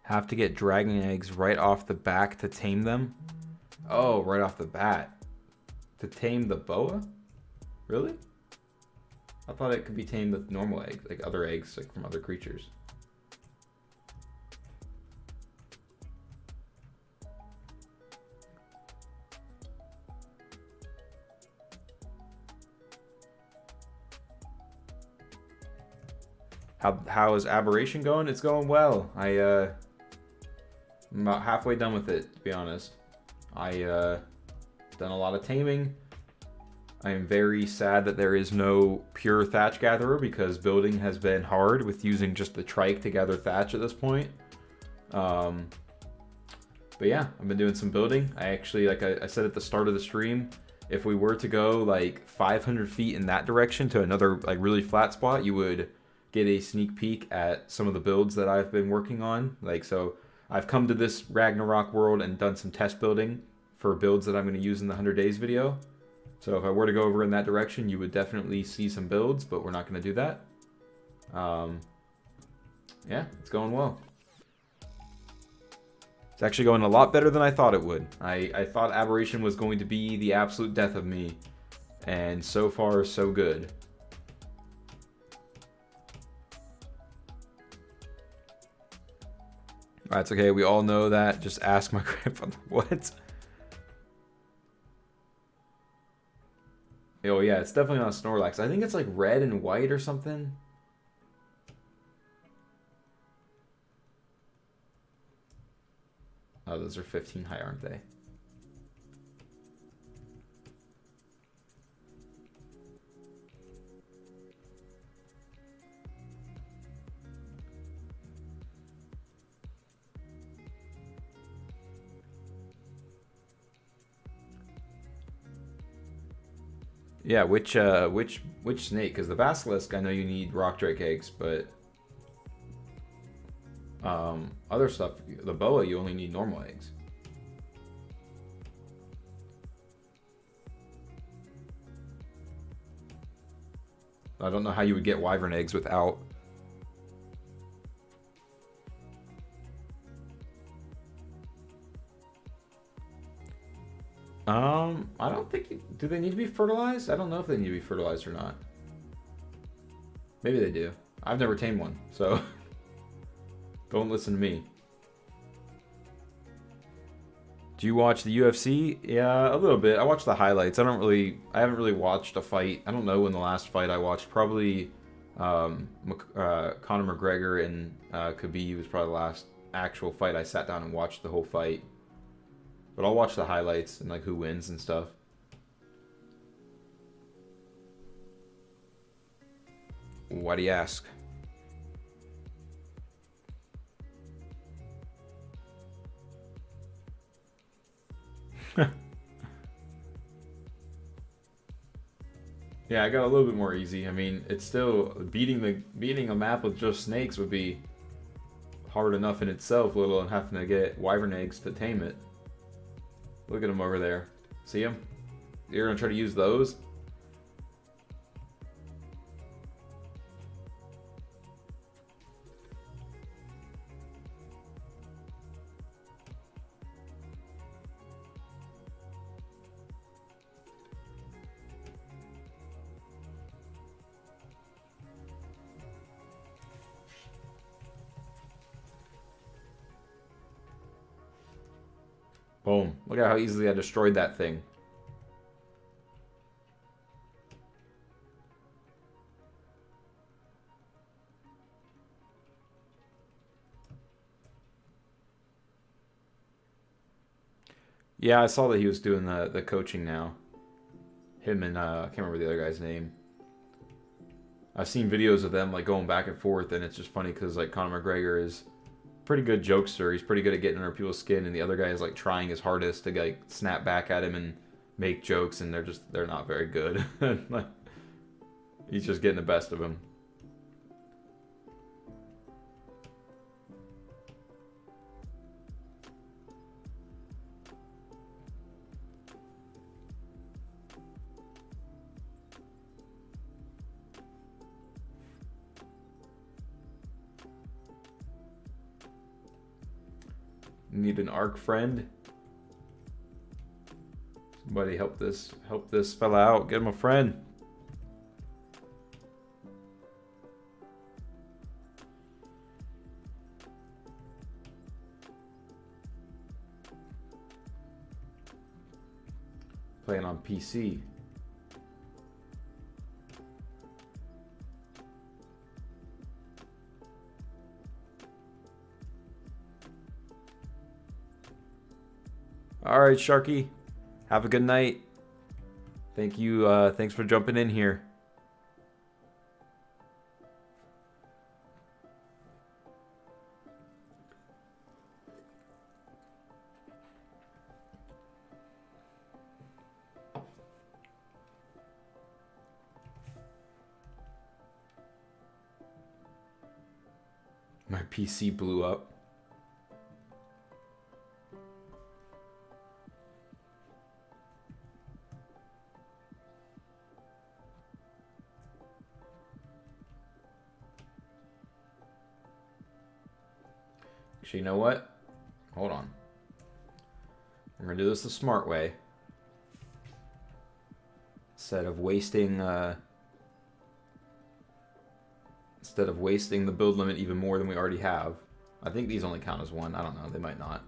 Have to get dragon eggs right off the back to tame them? Oh, right off the bat. To tame the boa? Really? I thought it could be tamed with normal eggs, like other eggs, like from other creatures. How is Aberration going? It's going well. I'm about halfway done with it, to be honest. Done a lot of taming. I am very sad that there is no pure thatch gatherer because building has been hard with using just the trike to gather thatch at this point. But yeah, I've been doing some building. I actually, like I said at the start of the stream, if we were to go like 500 feet in that direction to another like really flat spot, you would get a sneak peek at some of the builds that I've been working on. Like, so I've come to this Ragnarok world and done some test building for builds that I'm going to use in the 100 days video. So if I were to go over in that direction, you would definitely see some builds, but we're not going to do that. Yeah, it's going well. It's actually going a lot better than I thought it would. I thought Aberration was going to be the absolute death of me, and so far, so good. That's okay, we all know that. Just ask my grandfather. What? Oh yeah, it's definitely not Snorlax. I think it's like red and white or something. Oh, those are 15 high, aren't they? Yeah, which snake? Because the Basilisk, I know you need Rock Drake eggs, but other stuff, the Boa, you only need normal eggs. I don't know how you would get Wyvern eggs without. I don't think. Do they need to be fertilized? I don't know if they need to be fertilized or not. Maybe they do. I've never tamed one, so don't listen to me. Do you watch the UFC? Yeah, a little bit. I watch the highlights. I haven't really watched a fight. I don't know when the last fight I watched. Probably Conor McGregor and Khabib was probably the last actual fight I sat down and watched the whole fight. But I'll watch the highlights and like who wins and stuff. Why do you ask? Yeah, I got a little bit more easy. I mean, it's still beating a map with just snakes would be hard enough in itself, let alone having to get wyvern eggs to tame it. Look at them over there. See them? You're gonna try to use those? Boom. Look at how easily I destroyed that thing. Yeah, I saw that he was doing the coaching now. Him and I can't remember the other guy's name. I've seen videos of them like going back and forth, and it's just funny because like Conor McGregor is pretty good jokester. He's pretty good at getting under people's skin, and the other guy is like trying his hardest to like snap back at him and make jokes, and they're not very good. Like, he's just getting the best of him. Need an arc friend. Somebody help this fella out. Get him a friend. Playing on PC. All right, Sharky. Have a good night. Thank you. Thanks for jumping in here. PC blew up. Actually, you know what? Hold on. We're gonna do this the smart way. Instead of wasting the build limit even more than we already have. I think these only count as one. I don't know. They might not.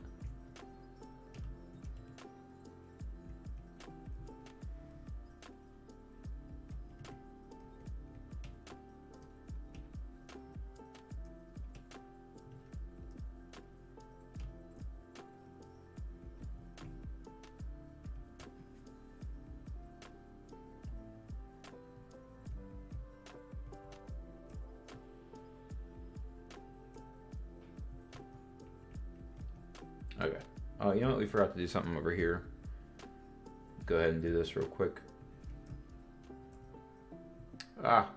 Okay. Oh, you know what? We forgot to do something over here. Go ahead and do this real quick. Ah.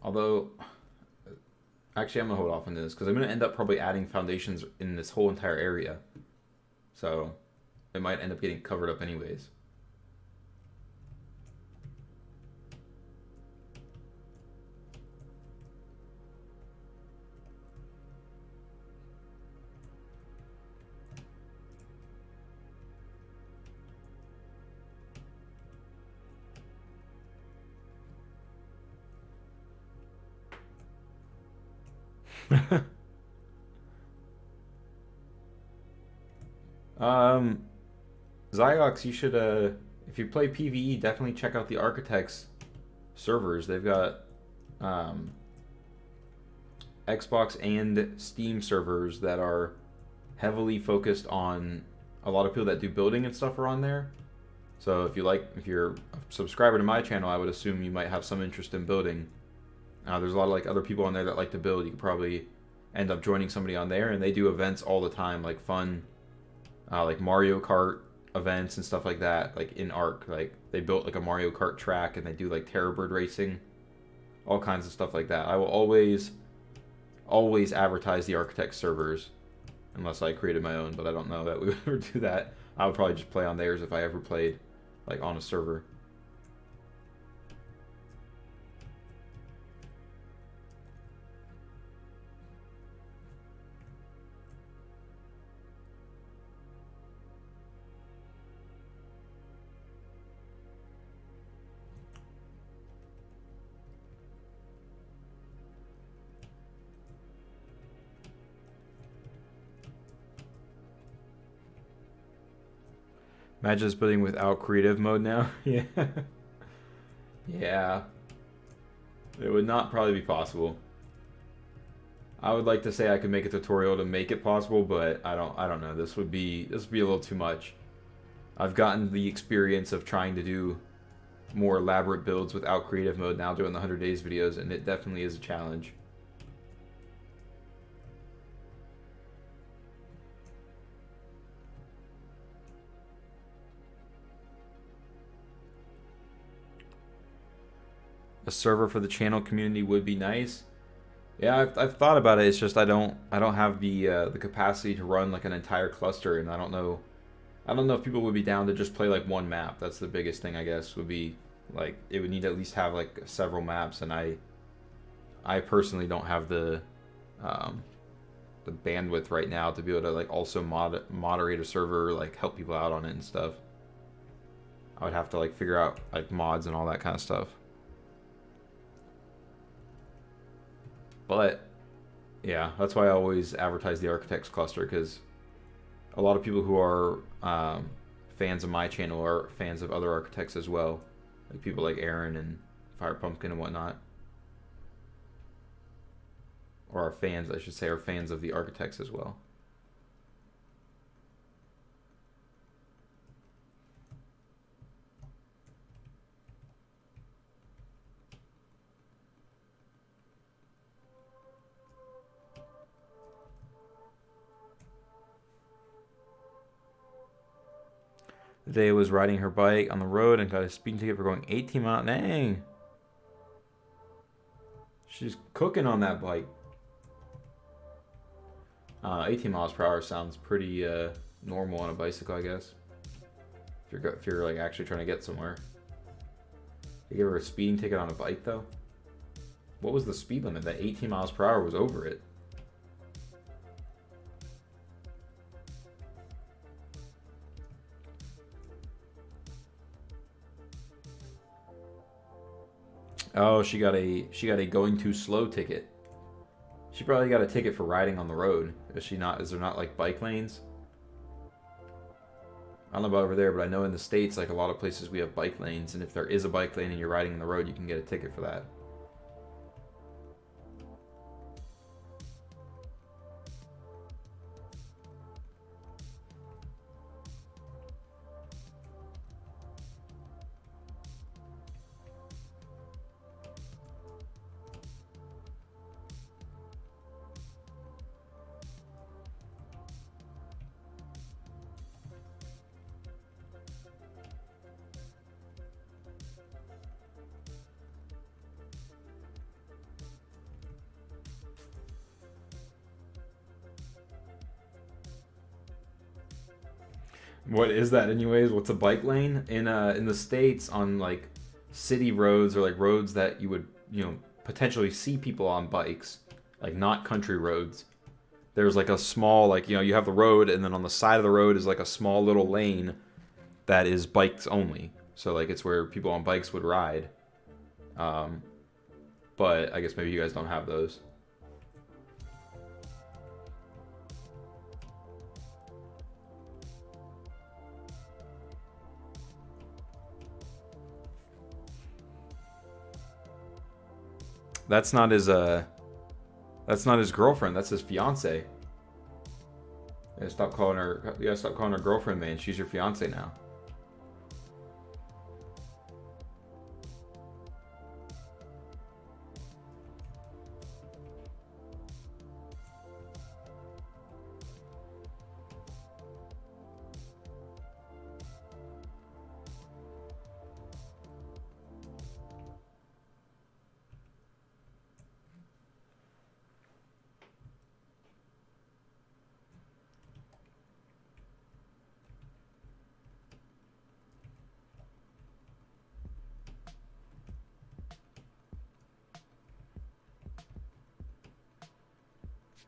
Although, actually, I'm going to hold off on this because I'm going to end up probably adding foundations in this whole entire area. So, it might end up getting covered up anyways. um, Xyox, you should, if you play PvE, definitely check out the Architects servers. They've got Xbox and Steam servers that are heavily focused on a lot of people that do building and stuff are on there. So if you're a subscriber to my channel, I would assume you might have some interest in building. There's a lot of like other people on there that like to build. You could probably end up joining somebody on there, and they do events all the time, like fun, like Mario Kart events and stuff like that. Like in Ark, like they built like a Mario Kart track, and they do like Terror Bird racing, all kinds of stuff like that. I will always advertise the Architect servers, unless I created my own, but I don't know that we would ever do that. I would probably just play on theirs if I ever played like on a server. Imagine just building without creative mode now. Yeah. Yeah. It would not probably be possible. I would like to say I could make a tutorial to make it possible, but I don't know. This would be a little too much. I've gotten the experience of trying to do more elaborate builds without creative mode now doing the 100 days videos, and it definitely is a challenge. A server for the channel community would be nice. Yeah, I've thought about it. It's just I don't have the capacity to run like an entire cluster, and I don't know if people would be down to just play like one map. That's the biggest thing, I guess, would be like it would need to at least have like several maps, and I personally don't have the bandwidth right now to be able to like also moderate a server, like help people out on it and stuff. I would have to like figure out like mods and all that kind of stuff. But yeah, that's why I always advertise the Architects cluster, because a lot of people who are fans of my channel are fans of other architects as well, like people like Aaron and Fire Pumpkin and whatnot, or are fans, I should say, are fans of the Architects as well. Today was riding her bike on the road and got a speeding ticket for going 18 miles. Dang. She's cooking on that bike. 18 miles per hour sounds pretty normal on a bicycle, I guess. If you're like actually trying to get somewhere. You give her a speeding ticket on a bike though? What was the speed limit? That 18 miles per hour was over it. Oh, she got a going too slow ticket. She probably got a ticket for riding on the road. Is there not like bike lanes? I don't know about over there, but I know in the States, like a lot of places we have bike lanes, and if there is a bike lane and you're riding on the road, you can get a ticket for that. What is that anyways? What's a bike lane? In the States on like city roads or like roads that you would, potentially see people on bikes, like not country roads. There's like a small like, you have the road and then on the side of the road is like a small little lane that is bikes only. So like it's where people on bikes would ride. But I guess maybe you guys don't have those. That's not his girlfriend. That's his fiance. You gotta stop calling her girlfriend, man. She's your fiance now.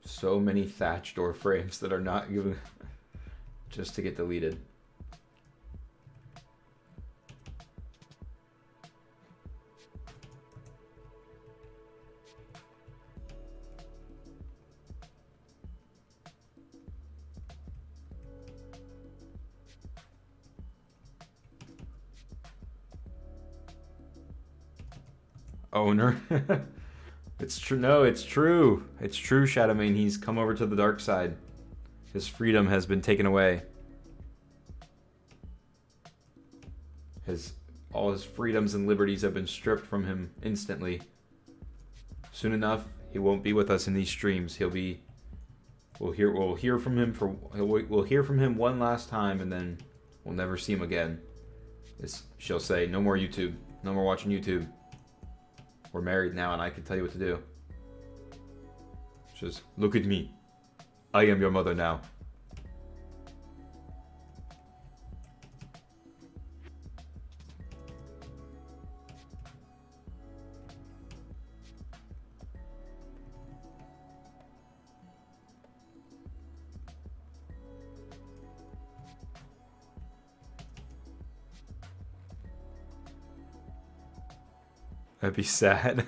So many thatch door frames that are not given just to get deleted. Owner. It's true. No, it's true. It's true, Shadowmane. He's come over to the dark side. His freedom has been taken away. All his freedoms and liberties have been stripped from him instantly. Soon enough, he won't be with us in these streams. We'll hear from him one last time, and then we'll never see him again. She'll say, "No more YouTube. No more watching YouTube. We're married now, and I can tell you what to do. Just look at me. I am your mother now." That'd be sad.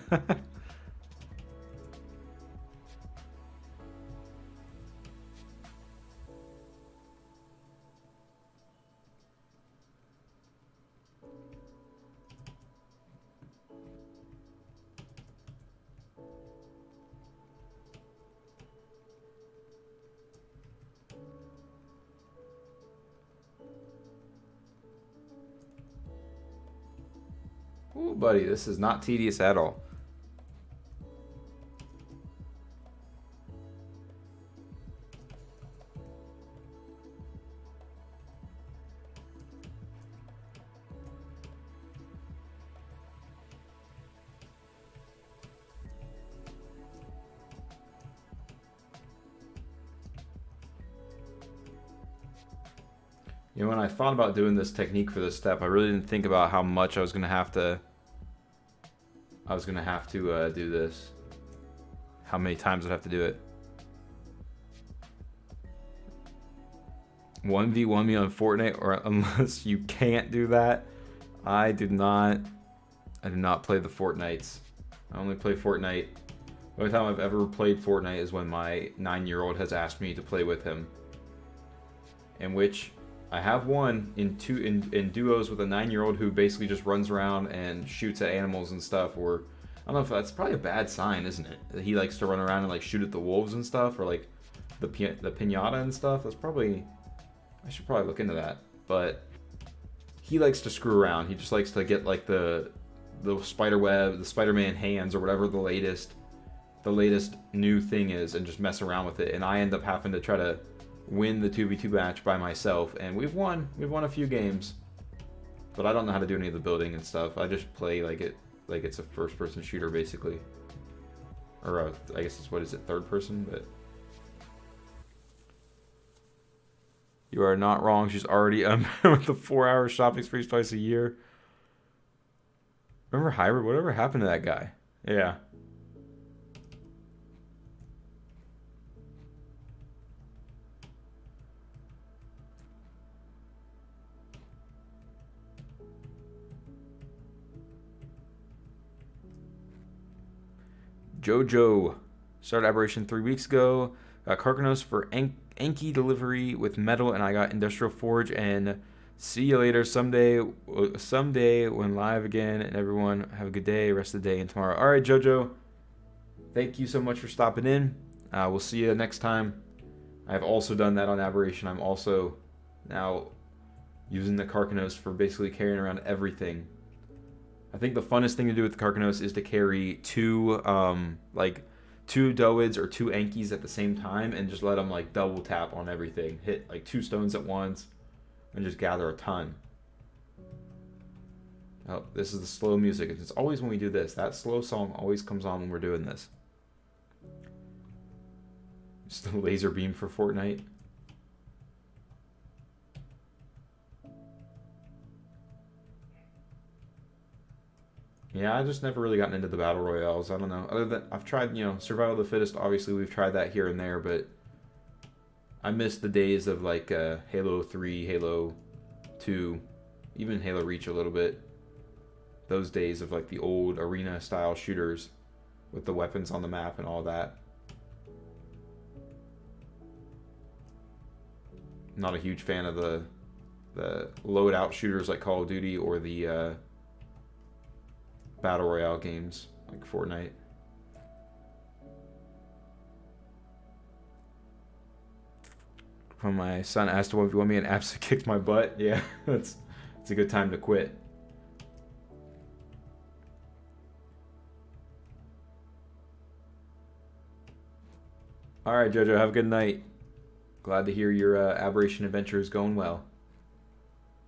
Ooh, buddy, this is not tedious at all. You know, when I thought about doing this technique for this step, I really didn't think about how much I was gonna have to do this. How many times I'd have to do it. 1v1 me on Fortnite, or unless you can't do that. I do not play the Fortnites. I only play Fortnite. The only time I've ever played Fortnite is when my 9-year-old has asked me to play with him. In which I have won in duos with a 9-year-old who basically just runs around and shoots at animals and stuff. Or I don't know if that's probably a bad sign, isn't it? That he likes to run around and like shoot at the wolves and stuff, or like the piñata and stuff. That's probably, I should probably look into that. But he likes to screw around. He just likes to get like the spider web, the Spider-Man hands, or whatever the latest new thing is, and just mess around with it. And I end up having to try to win the 2v2 match by myself, and we've won a few games, but I don't know how to do any of the building and stuff. I just play like it's a first-person shooter basically, or I guess it's, what is it, third person? But you are not wrong. She's already with the 4-hour shopping spree twice a year. Remember Hybrid? Whatever happened to that guy? Yeah. Jojo started Aberration 3 weeks ago. Got Karkanos for Enki delivery with metal, and I got Industrial Forge. And see you later someday when live again. And everyone have a good day, rest of the day, and tomorrow. All right, Jojo. Thank you so much for stopping in. We'll see you next time. I've also done that on Aberration. I'm also now using the Karkanos for basically carrying around everything. I think the funnest thing to do with the Karkanos is to carry two Doids or two Enkis at the same time, and just let them like double tap on everything. Hit like 2 stones at once and just gather a ton. Oh, this is the slow music. It's always when we do this. That slow song always comes on when we're doing this. Just a laser beam for Fortnite. Yeah, I just never really gotten into the battle royales. I don't know. Other than I've tried, Survival of the Fittest. Obviously, we've tried that here and there, but I miss the days of like Halo 3, Halo 2, even Halo Reach a little bit. Those days of like the old arena style shooters with the weapons on the map and all that. Not a huge fan of the loadout shooters like Call of Duty or the battle royale games like Fortnite. When my son asked to 1v1 me and absolutely kicked my butt, yeah, it's a good time to quit. All right, Jojo, have a good night. Glad to hear your Aberration adventure is going well.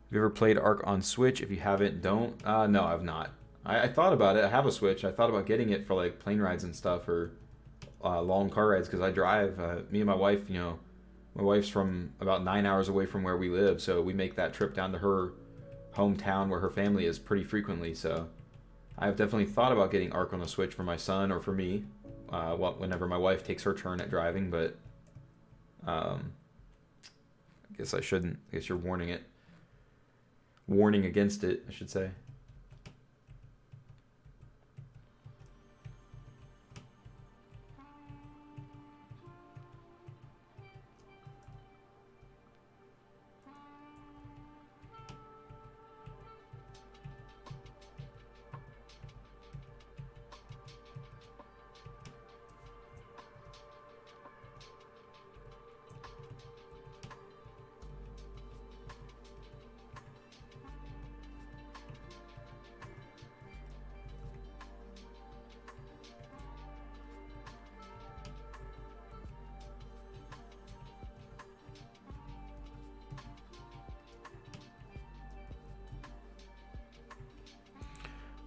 Have you ever played Ark on Switch? If you haven't, don't. No, I've not. I thought about it. I have a Switch. I thought about getting it for like plane rides and stuff, or long car rides, because I drive. Me and my wife, my wife's from about 9 hours away from where we live, so we make that trip down to her hometown where her family is pretty frequently. So I've definitely thought about getting Ark on the Switch for my son or for me, whenever my wife takes her turn at driving. But I guess I shouldn't. I guess you're warning against it, I should say.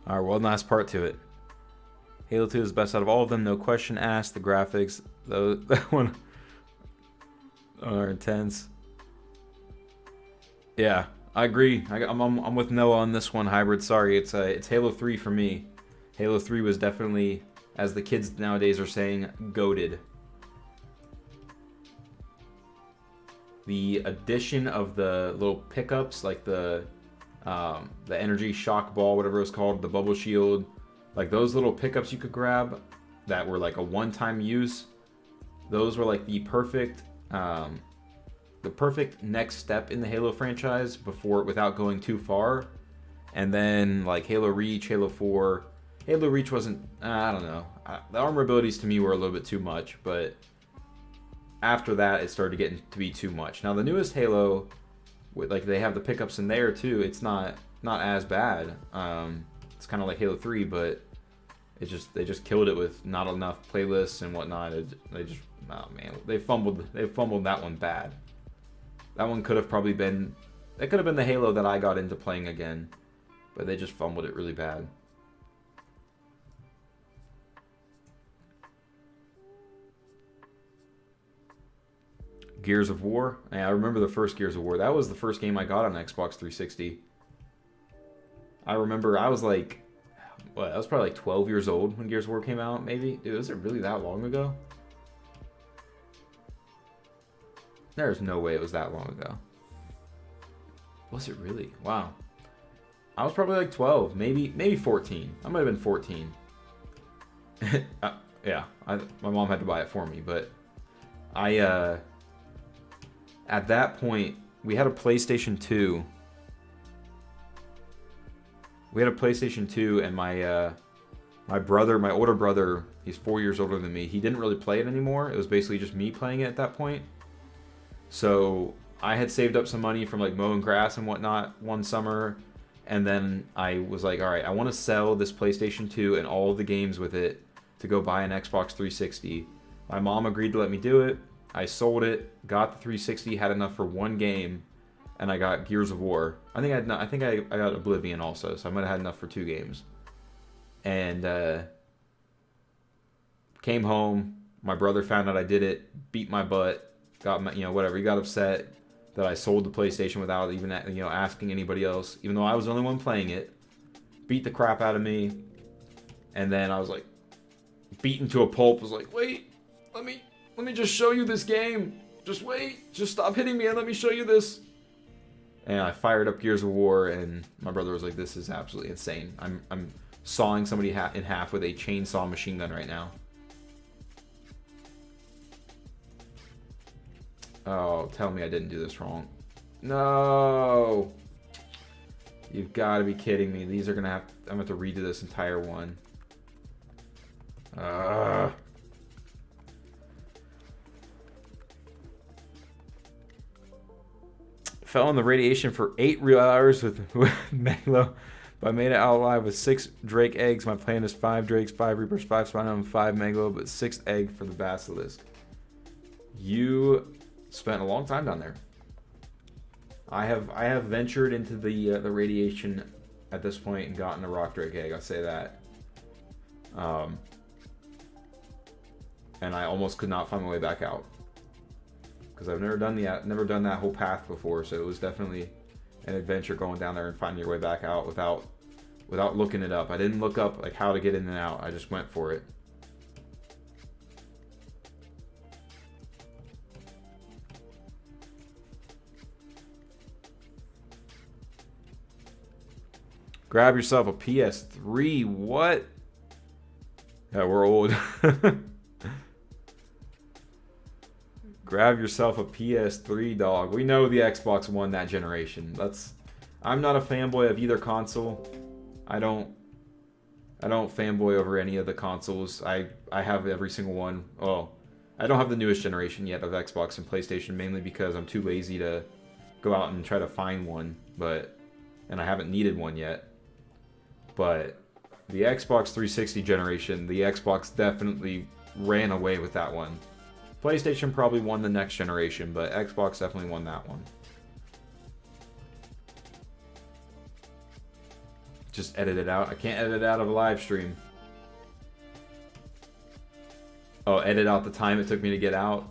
All right, one last part to it. Halo 2 is the best out of all of them, no question asked. The graphics, that one are intense. Yeah, I agree. I'm with Noah on this one. Hybrid. Sorry, it's Halo 3 for me. Halo 3 was definitely, as the kids nowadays are saying, goated. The addition of the little pickups, like the energy shock ball, whatever it was called, the bubble shield, like those little pickups you could grab that were like a one-time use. Those were like the perfect next step in the Halo franchise without going too far. And then like Halo Reach, Halo 4. Halo Reach wasn't, I don't know. The armor abilities to me were a little bit too much, but after that it started getting to be too much. Now the newest Halo, with like they have the pickups in there too. It's not as bad. It's kind of like Halo 3, but they just killed it with not enough playlists and whatnot. Oh man, they fumbled that one bad. That one could have probably been, it could have been the Halo that I got into playing again, but they just fumbled it really bad. Gears of War. Yeah, I remember the first Gears of War. That was the first game I got on Xbox 360. I remember I was like, what? I was probably like 12 years old when Gears of War came out, maybe. Dude, was it really that long ago? There's no way it was that long ago. Was it really? Wow. I was probably like 12, maybe 14. I might have been 14. Yeah, my mom had to buy it for me, but at that point, we had a PlayStation 2. And my brother, my older brother, he's 4 years older than me. He didn't really play it anymore. It was basically just me playing it at that point. So I had saved up some money from like mowing grass and whatnot one summer, and then I was like, all right, I want to sell this PlayStation 2 and all of the games with it to go buy an Xbox 360. My mom agreed to let me do it. I sold it, got the 360, had enough for one game, and I got Gears of War. I think I got Oblivion also, so I might have had enough for 2 games. And came home. My brother found out I did it, beat my butt, got my, whatever. He got upset that I sold the PlayStation without even asking anybody else, even though I was the only one playing it. Beat the crap out of me, and then I was like beaten to a pulp. Was like, wait, let me just show you this game. Just wait. Just stop hitting me and let me show you this. And I fired up Gears of War, and my brother was like, this is absolutely insane. I'm sawing somebody in half with a chainsaw machine gun right now. Oh, tell me I didn't do this wrong. No. You've got to be kidding me. These are going to have... I'm going to have to redo this entire one. Fell in the radiation for 8 real hours with Megalo, but I made it out alive with 6 Drake eggs. My plan is 5 Drakes, 5 Reapers, 5 Spino, and 5 Megalo, but 6th egg for the Basilisk. You spent a long time down there. I have ventured into the radiation at this point and gotten a Rock Drake egg. I'll say that. And I almost could not find my way back out, because I've never done that whole path before. So it was definitely an adventure going down there and finding your way back out without looking it up. I didn't look up like how to get in and out. I just went for it. Grab yourself a PS3. What? Yeah, we're old. Grab yourself a PS3, dog. We know the Xbox won that generation. I'm not a fanboy of either console. I don't fanboy over any of the consoles. I have every single one. Well, I don't have the newest generation yet of Xbox and PlayStation, mainly because I'm too lazy to go out and try to find one. And I haven't needed one yet. But the Xbox 360 generation, the Xbox definitely ran away with that one. PlayStation probably won the next generation, but Xbox definitely won that one. Just edit it out. I can't edit it out of a live stream. Oh, edit out the time it took me to get out.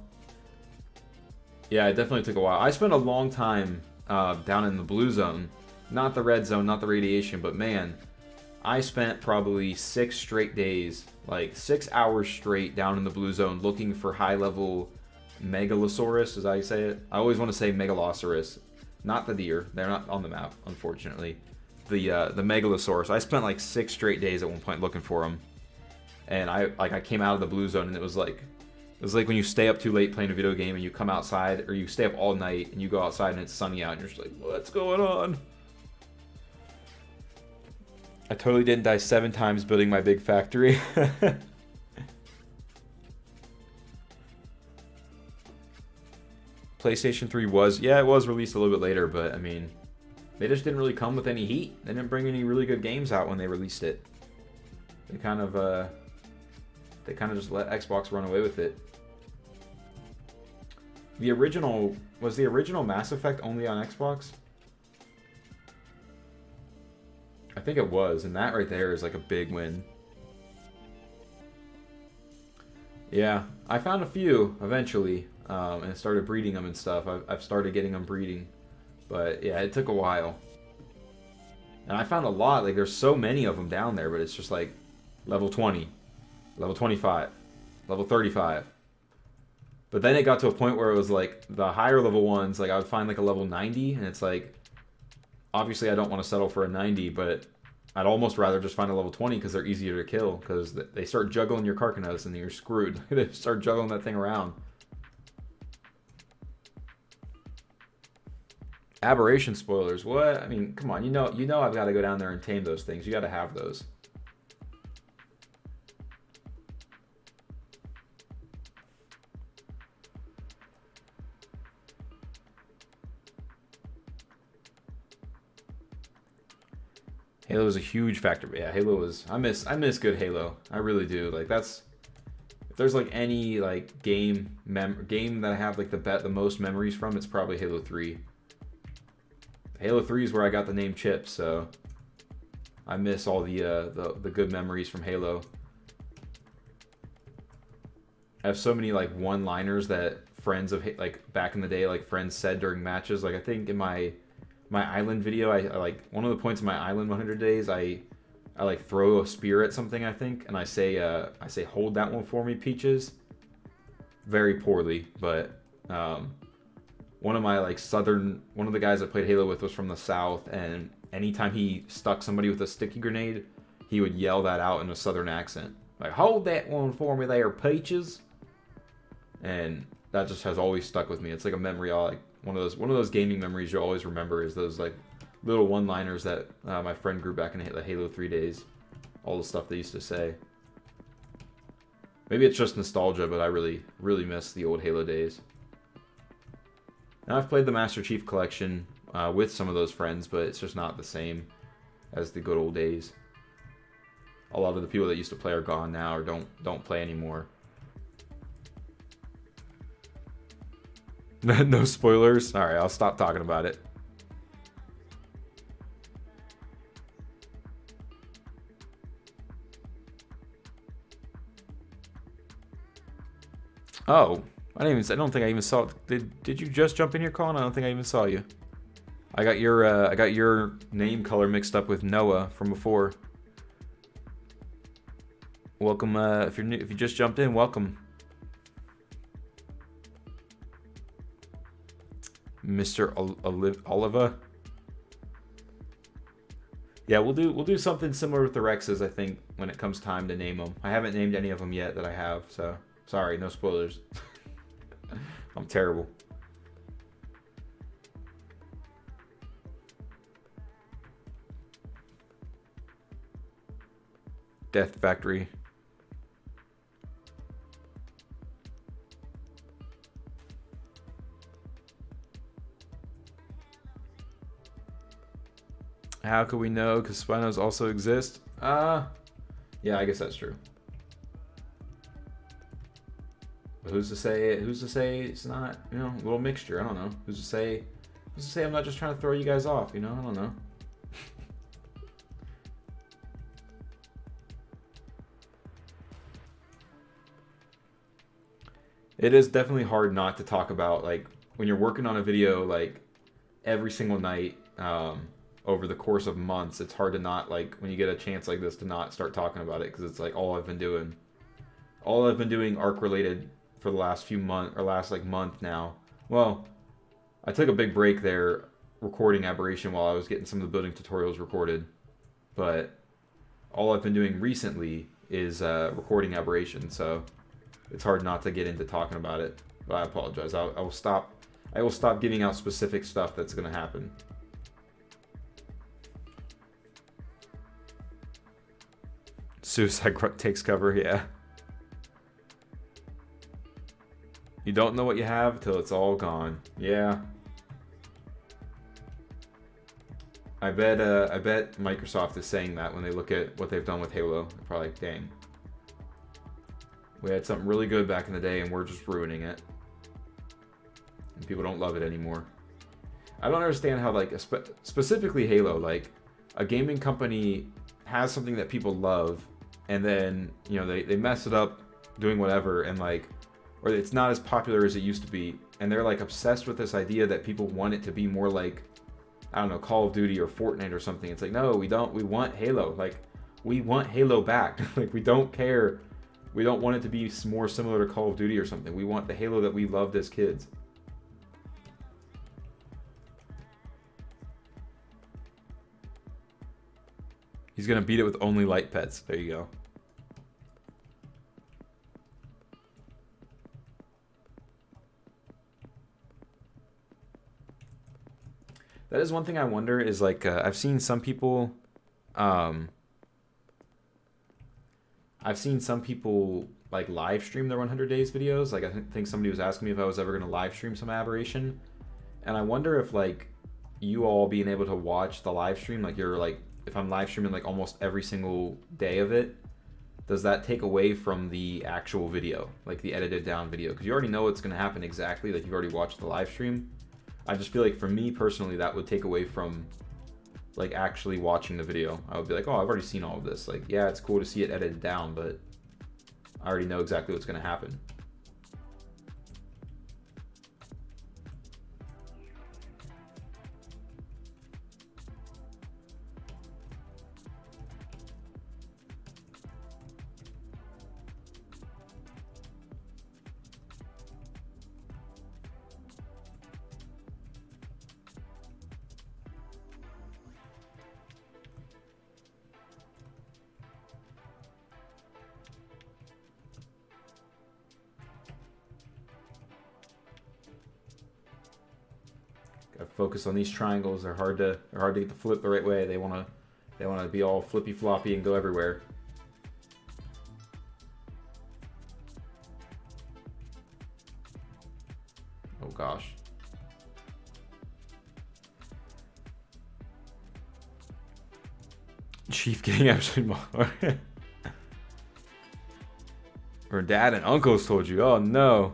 Yeah, it definitely took a while. I spent a long time down in the blue zone. Not the red zone, not the radiation, but man, I spent probably 6 straight days, like 6 hours straight down in the blue zone looking for high-level Megalosaurus, as I say it. I always want to say Megalosaurus, not the deer. They're not on the map, unfortunately. The Megalosaurus. I spent like 6 straight days at one point looking for them, and I came out of the blue zone and it was like when you stay up too late playing a video game and you come outside, or you stay up all night and you go outside and it's sunny out and you're just like, what's going on? I totally didn't die 7 times building my big factory. PlayStation 3 was released a little bit later, but I mean, they just didn't really come with any heat. They didn't bring any really good games out when they released it. They kind of just let Xbox run away with it. Was the original Mass Effect only on Xbox? I think it was, and that right there is like a big win. Yeah, I found a few eventually, and started breeding them and stuff. I've started getting them breeding, but yeah, it took a while. And I found a lot, like there's so many of them down there, but it's just like level 20, level 25, level 35. But then it got to a point where it was like the higher level ones, like I would find like a level 90, and it's like, obviously I don't want to settle for a 90, but I'd almost rather just find a level 20 because they're easier to kill, because they start juggling your Carcanos and you're screwed. They start juggling that thing around. Aberration spoilers, what? I mean, come on, you know I've got to go down there and tame those things. You got to have those. Halo was a huge factor. Yeah, Halo was. I miss good Halo. I really do. Like that's. If there's like any like game that I have like the most memories from, it's probably Halo 3. Halo 3 is where I got the name Chip, so I miss all the good memories from Halo. I have so many like one-liners that friends of like back in the day, like friends said during matches. Like I think in my island video, I like one of the points in my island 100 days, I like throw a spear at something, I think, and I say hold that one for me, Peaches. Very poorly, but one of the guys I played Halo with was from the South, and anytime he stuck somebody with a sticky grenade, he would yell that out in a Southern accent, like hold that one for me there, Peaches. And that just has always stuck with me. It's like a memory. One of those gaming memories you'll always remember is those like little one-liners that my friend group back in the Halo 3 days. All the stuff they used to say. Maybe it's just nostalgia, but I really, really miss the old Halo days. Now I've played the Master Chief Collection with some of those friends, but it's just not the same as the good old days. A lot of the people that used to play are gone now, or don't play anymore. No spoilers? Alright, I'll stop talking about it. Oh, I don't think I even saw. Did you just jump in here, Colin? I don't think I even saw you. I got your name color mixed up with Noah from before. Welcome, if you just jumped in, welcome. Mr. Oliva. Yeah, we'll do something similar with the Rexes, I think, when it comes time to name them. I haven't named any of them yet that I have, so sorry, no spoilers. I'm terrible. Death Factory. How could we know? Because Spinos also exist? Yeah, I guess that's true. But who's to say it's not, a little mixture? I don't know. Who's to say I'm not just trying to throw you guys off, I don't know. It is definitely hard not to talk about, like, when you're working on a video, like, every single night over the course of months, it's hard to not, like, when you get a chance like this, to not start talking about it, because it's like all I've been doing. All I've been doing ARC related for the last few months, or last like month now. Well, I took a big break there recording Aberration while I was getting some of the building tutorials recorded, but all I've been doing recently is recording Aberration, so it's hard not to get into talking about it. But I apologize. I will stop. I will stop giving out specific stuff that's going to happen. Suicide takes cover, yeah. You don't know what you have till it's all gone. Yeah. I bet Microsoft is saying that when they look at what they've done with Halo. They're probably like, dang. We had something really good back in the day and we're just ruining it. And people don't love it anymore. I don't understand how, like, specifically Halo, like, a gaming company has something that people love, and then, you know, they mess it up doing whatever, and, like, or it's not as popular as it used to be, and they're, like, obsessed with this idea that people want it to be more like, I don't know, Call of Duty or Fortnite or something. It's like, no, we don't. We want Halo. Like, we want Halo back. Like, we don't care. We don't want it to be more similar to Call of Duty or something. We want the Halo that we loved as kids. He's going to beat it with only light pets. There you go. That is one thing I wonder is, like, I've seen some people like live stream their 100 days videos. Like, I think somebody was asking me if I was ever going to live stream some Aberration, and I wonder if, like, you all being able to watch the live stream, like, you're like, if I'm live streaming like almost every single day of it, does that take away from the actual video, like the edited down video? Because you already know what's going to happen exactly, like you've already watched the live stream. I just feel like for me personally, that would take away from, like, actually watching the video. I would be like, oh, I've already seen all of this. Like, yeah, it's cool to see it edited down, but I already know exactly what's going to happen. Gotta focus on these triangles. They're hard to get the flip the right way. They wanna be all flippy floppy and go everywhere. Oh gosh. Chief getting absolutely mauled. Her dad and uncles told you. Oh no.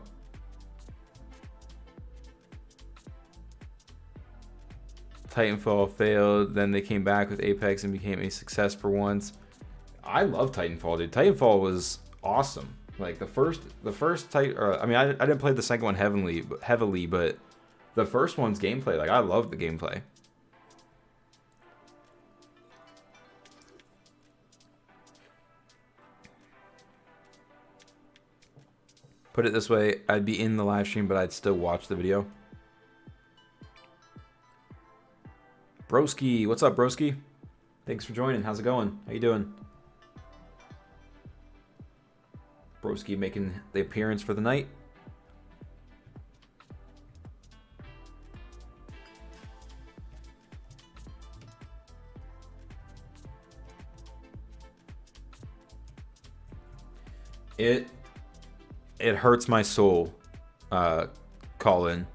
Titanfall failed, then they came back with Apex and became a success for once. I love Titanfall, dude. Titanfall was awesome. Like the first I mean, I didn't play the second one heavily, but the first one's gameplay, like, I loved the gameplay. Put it this way, I'd be in the live stream, but I'd still watch the video. Broski, what's up, Broski? Thanks for joining. How's it going? How you doing? Broski making the appearance for the night. It hurts my soul, Colin,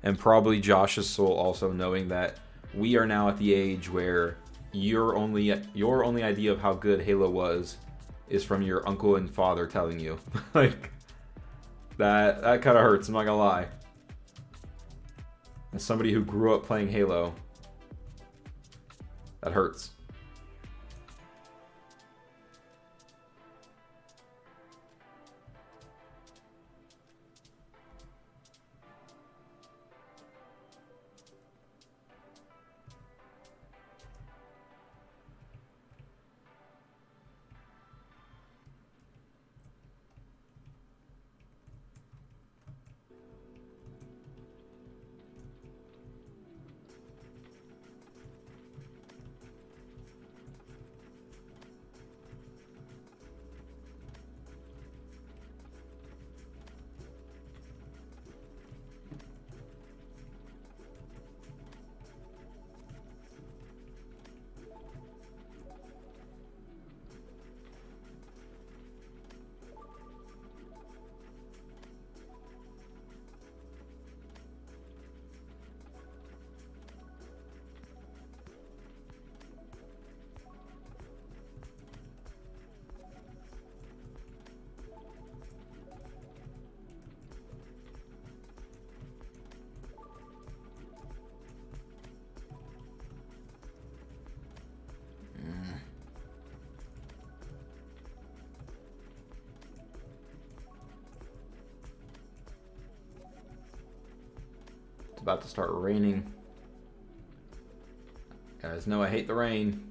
and probably Josh's soul also, knowing that we are now at the age where your only idea of how good Halo was is from your uncle and father telling you. Like, that kind of hurts, I'm not gonna lie. As somebody who grew up playing Halo, that hurts. about to start raining. You guys know I hate the rain.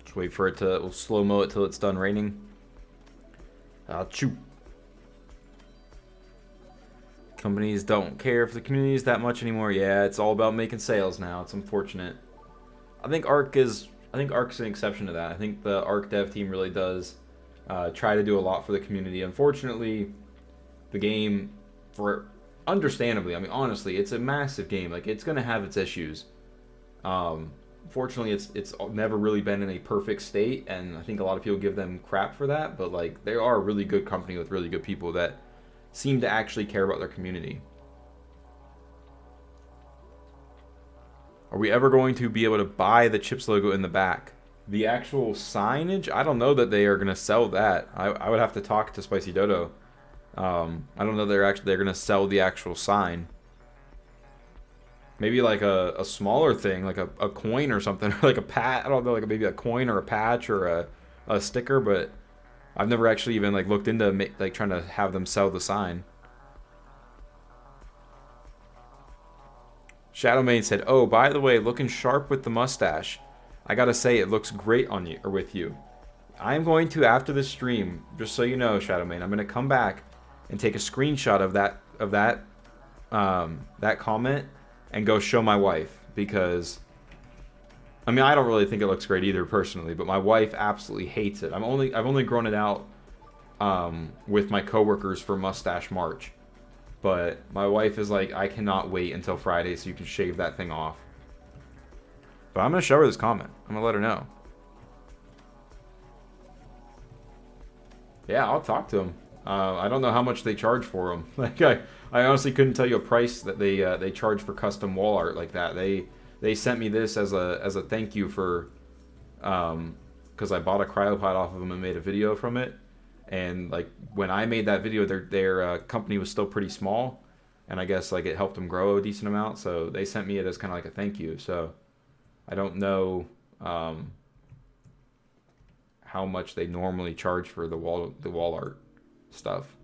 Just wait for it to, we'll slow-mo it till it's done raining. Achoo. Companies don't care for the communities that much anymore. Yeah, it's all about making sales now. It's unfortunate. I think Ark's an exception to that. I think the Ark dev team really does try to do a lot for the community. Unfortunately, the game, understandably, I mean, honestly, it's a massive game. Like, it's going to have its issues. Fortunately, it's never really been in a perfect state, and I think a lot of people give them crap for that. But like, they are a really good company with really good people that seem to actually care about their community. Are we ever going to be able to buy the Chips logo in the back? The actual signage? I don't know that they are going to sell that. I would have to talk to Spicy Dodo. I don't know they're going to sell the actual sign. Maybe like a smaller thing, like a coin or something, or like a pat. I don't know, like maybe a coin or a patch or a sticker, but I've never actually even like looked into like trying to have them sell the sign. Shadowmane said, "Oh, by the way, looking sharp with the mustache. I gotta say, it looks great on you or with you." I'm going to, after this stream, just so you know, Shadowmane, I'm gonna come back and take a screenshot of that comment and go show my wife, because I mean, I don't really think it looks great either personally, but my wife absolutely hates it. I've only grown it out with my coworkers for Mustache March. But my wife is like, I cannot wait until Friday so you can shave that thing off. But I'm going to show her this comment. I'm going to let her know. Yeah, I'll talk to them. I don't know how much they charge for them. Like, I honestly couldn't tell you a price that they charge for custom wall art like that. They sent me this as a thank you for, because I bought a cryopod off of them and made a video from it. And like when I made that video, their company was still pretty small, and I guess like it helped them grow a decent amount. So they sent me it as kind of like a thank you. So I don't know how much they normally charge for the wall art stuff.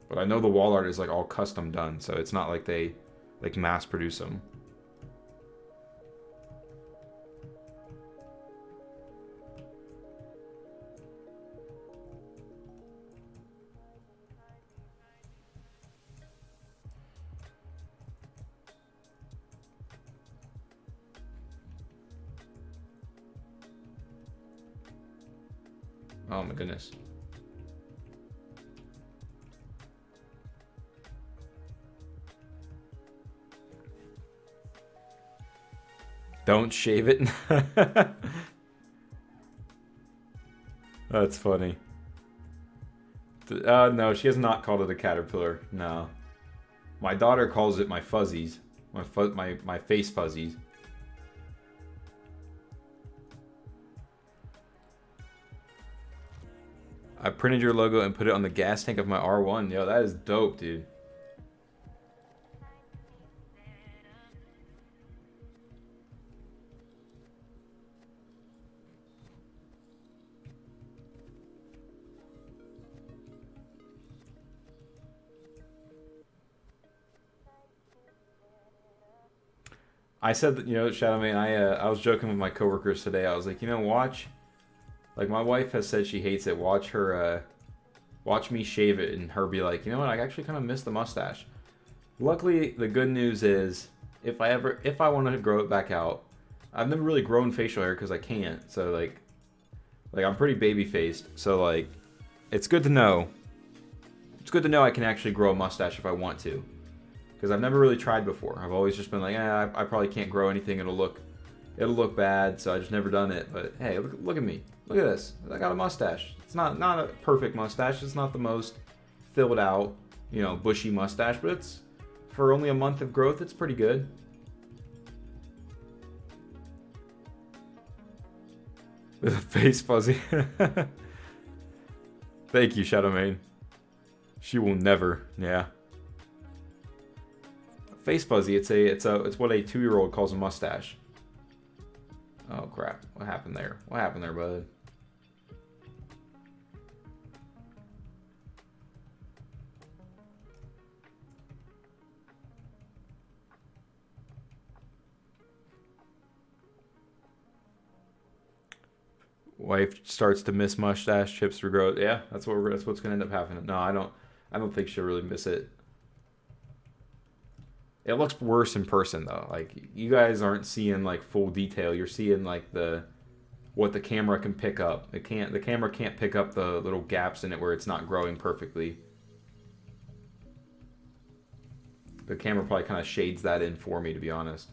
But I know the wall art is like all custom done, so it's not like they like mass produce them. Oh my goodness. Don't shave it. That's funny. No, she has not called it a caterpillar. No. My daughter calls it my fuzzies. My face fuzzies. I printed your logo and put it on the gas tank of my R1. Yo, that is dope, dude. I said that, you know, Shadowmane, I was joking with my coworkers today. I was like, you know, watch. Like, my wife has said she hates it. Watch her, watch me shave it and her be like, you know what, I actually kind of miss the mustache. Luckily, the good news is, if I want to grow it back out, I've never really grown facial hair because I can't. So, like I'm pretty baby-faced. So, like, it's good to know. It's good to know I can actually grow a mustache if I want to. Because I've never really tried before. I've always just been like, I probably can't grow anything. It'll look bad. So I just never done it. But hey, look at me. Look at this. I got a mustache. It's not a perfect mustache. It's not the most filled out, you know, bushy mustache. But it's, for only a month of growth, it's pretty good. With a face fuzzy. Thank you, Shadowmane. She will never. Yeah. Face fuzzy. It's what a 2-year-old calls a mustache. Oh crap! What happened there? What happened there, bud? Wife starts to miss mustache chips for growth. Yeah, that's what's gonna end up happening. No, I don't think she'll really miss it. It looks worse in person though. Like you guys aren't seeing like full detail. You're seeing like the what the camera can pick up. The camera can't pick up the little gaps in it where it's not growing perfectly. The camera probably kind of shades that in for me, to be honest.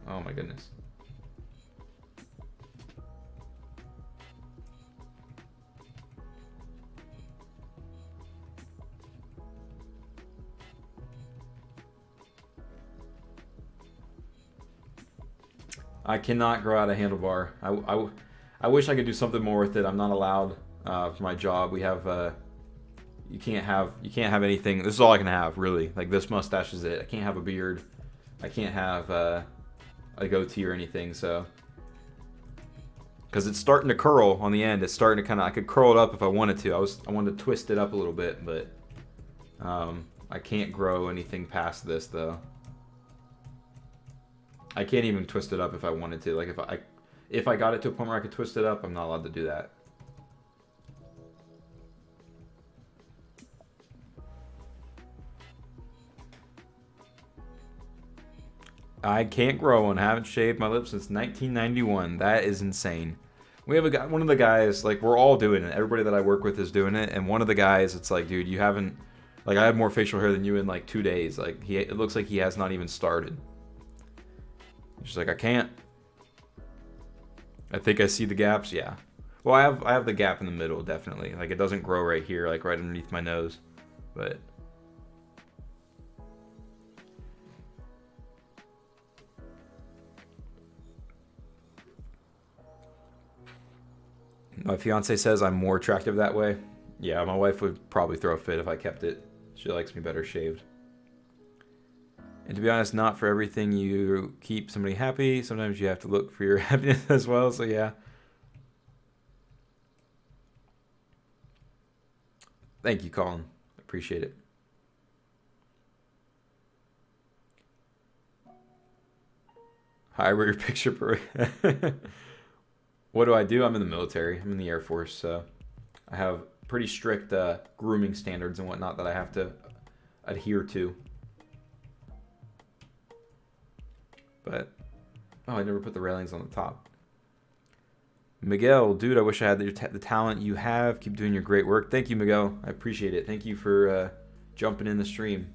Oh my goodness. I cannot grow out a handlebar. I wish I could do something more with it. I'm not allowed for my job. We have you can't have anything. This is all I can have really. Like this mustache is it. I can't have a beard. I can't have a goatee or anything. So because it's starting to curl on the end. It's starting to kind of. I could curl it up if I wanted to. I wanted to twist it up a little bit, but I can't grow anything past this though. I can't even twist it up if I wanted to. Like if I got it to a point where I could twist it up, I'm not allowed to do that. I can't grow one. Haven't shaved my lips since 1991. That is insane. We have a guy, one of the guys, like we're all doing it. Everybody that I work with is doing it, and one of the guys, it's like, dude, you haven't, like I have more facial hair than you in like 2 days. Like it looks like he has not even started. She's like, I can't. I think I see the gaps. Yeah. Well, I have the gap in the middle, definitely. Like it doesn't grow right here, like right underneath my nose, but. My fiance says I'm more attractive that way. Yeah, my wife would probably throw a fit if I kept it. She likes me better shaved. And to be honest, not for everything you keep somebody happy. Sometimes you have to look for your happiness as well. So yeah. Thank you, Colin. Appreciate it. Hi, wear your picture parade. What do I do? I'm in the military. I'm in the Air Force, so I have pretty strict grooming standards and whatnot that I have to adhere to. But, oh, I never put the railings on the top. Miguel, dude, I wish I had the talent you have. Keep doing your great work. Thank you, Miguel. I appreciate it. Thank you for jumping in the stream.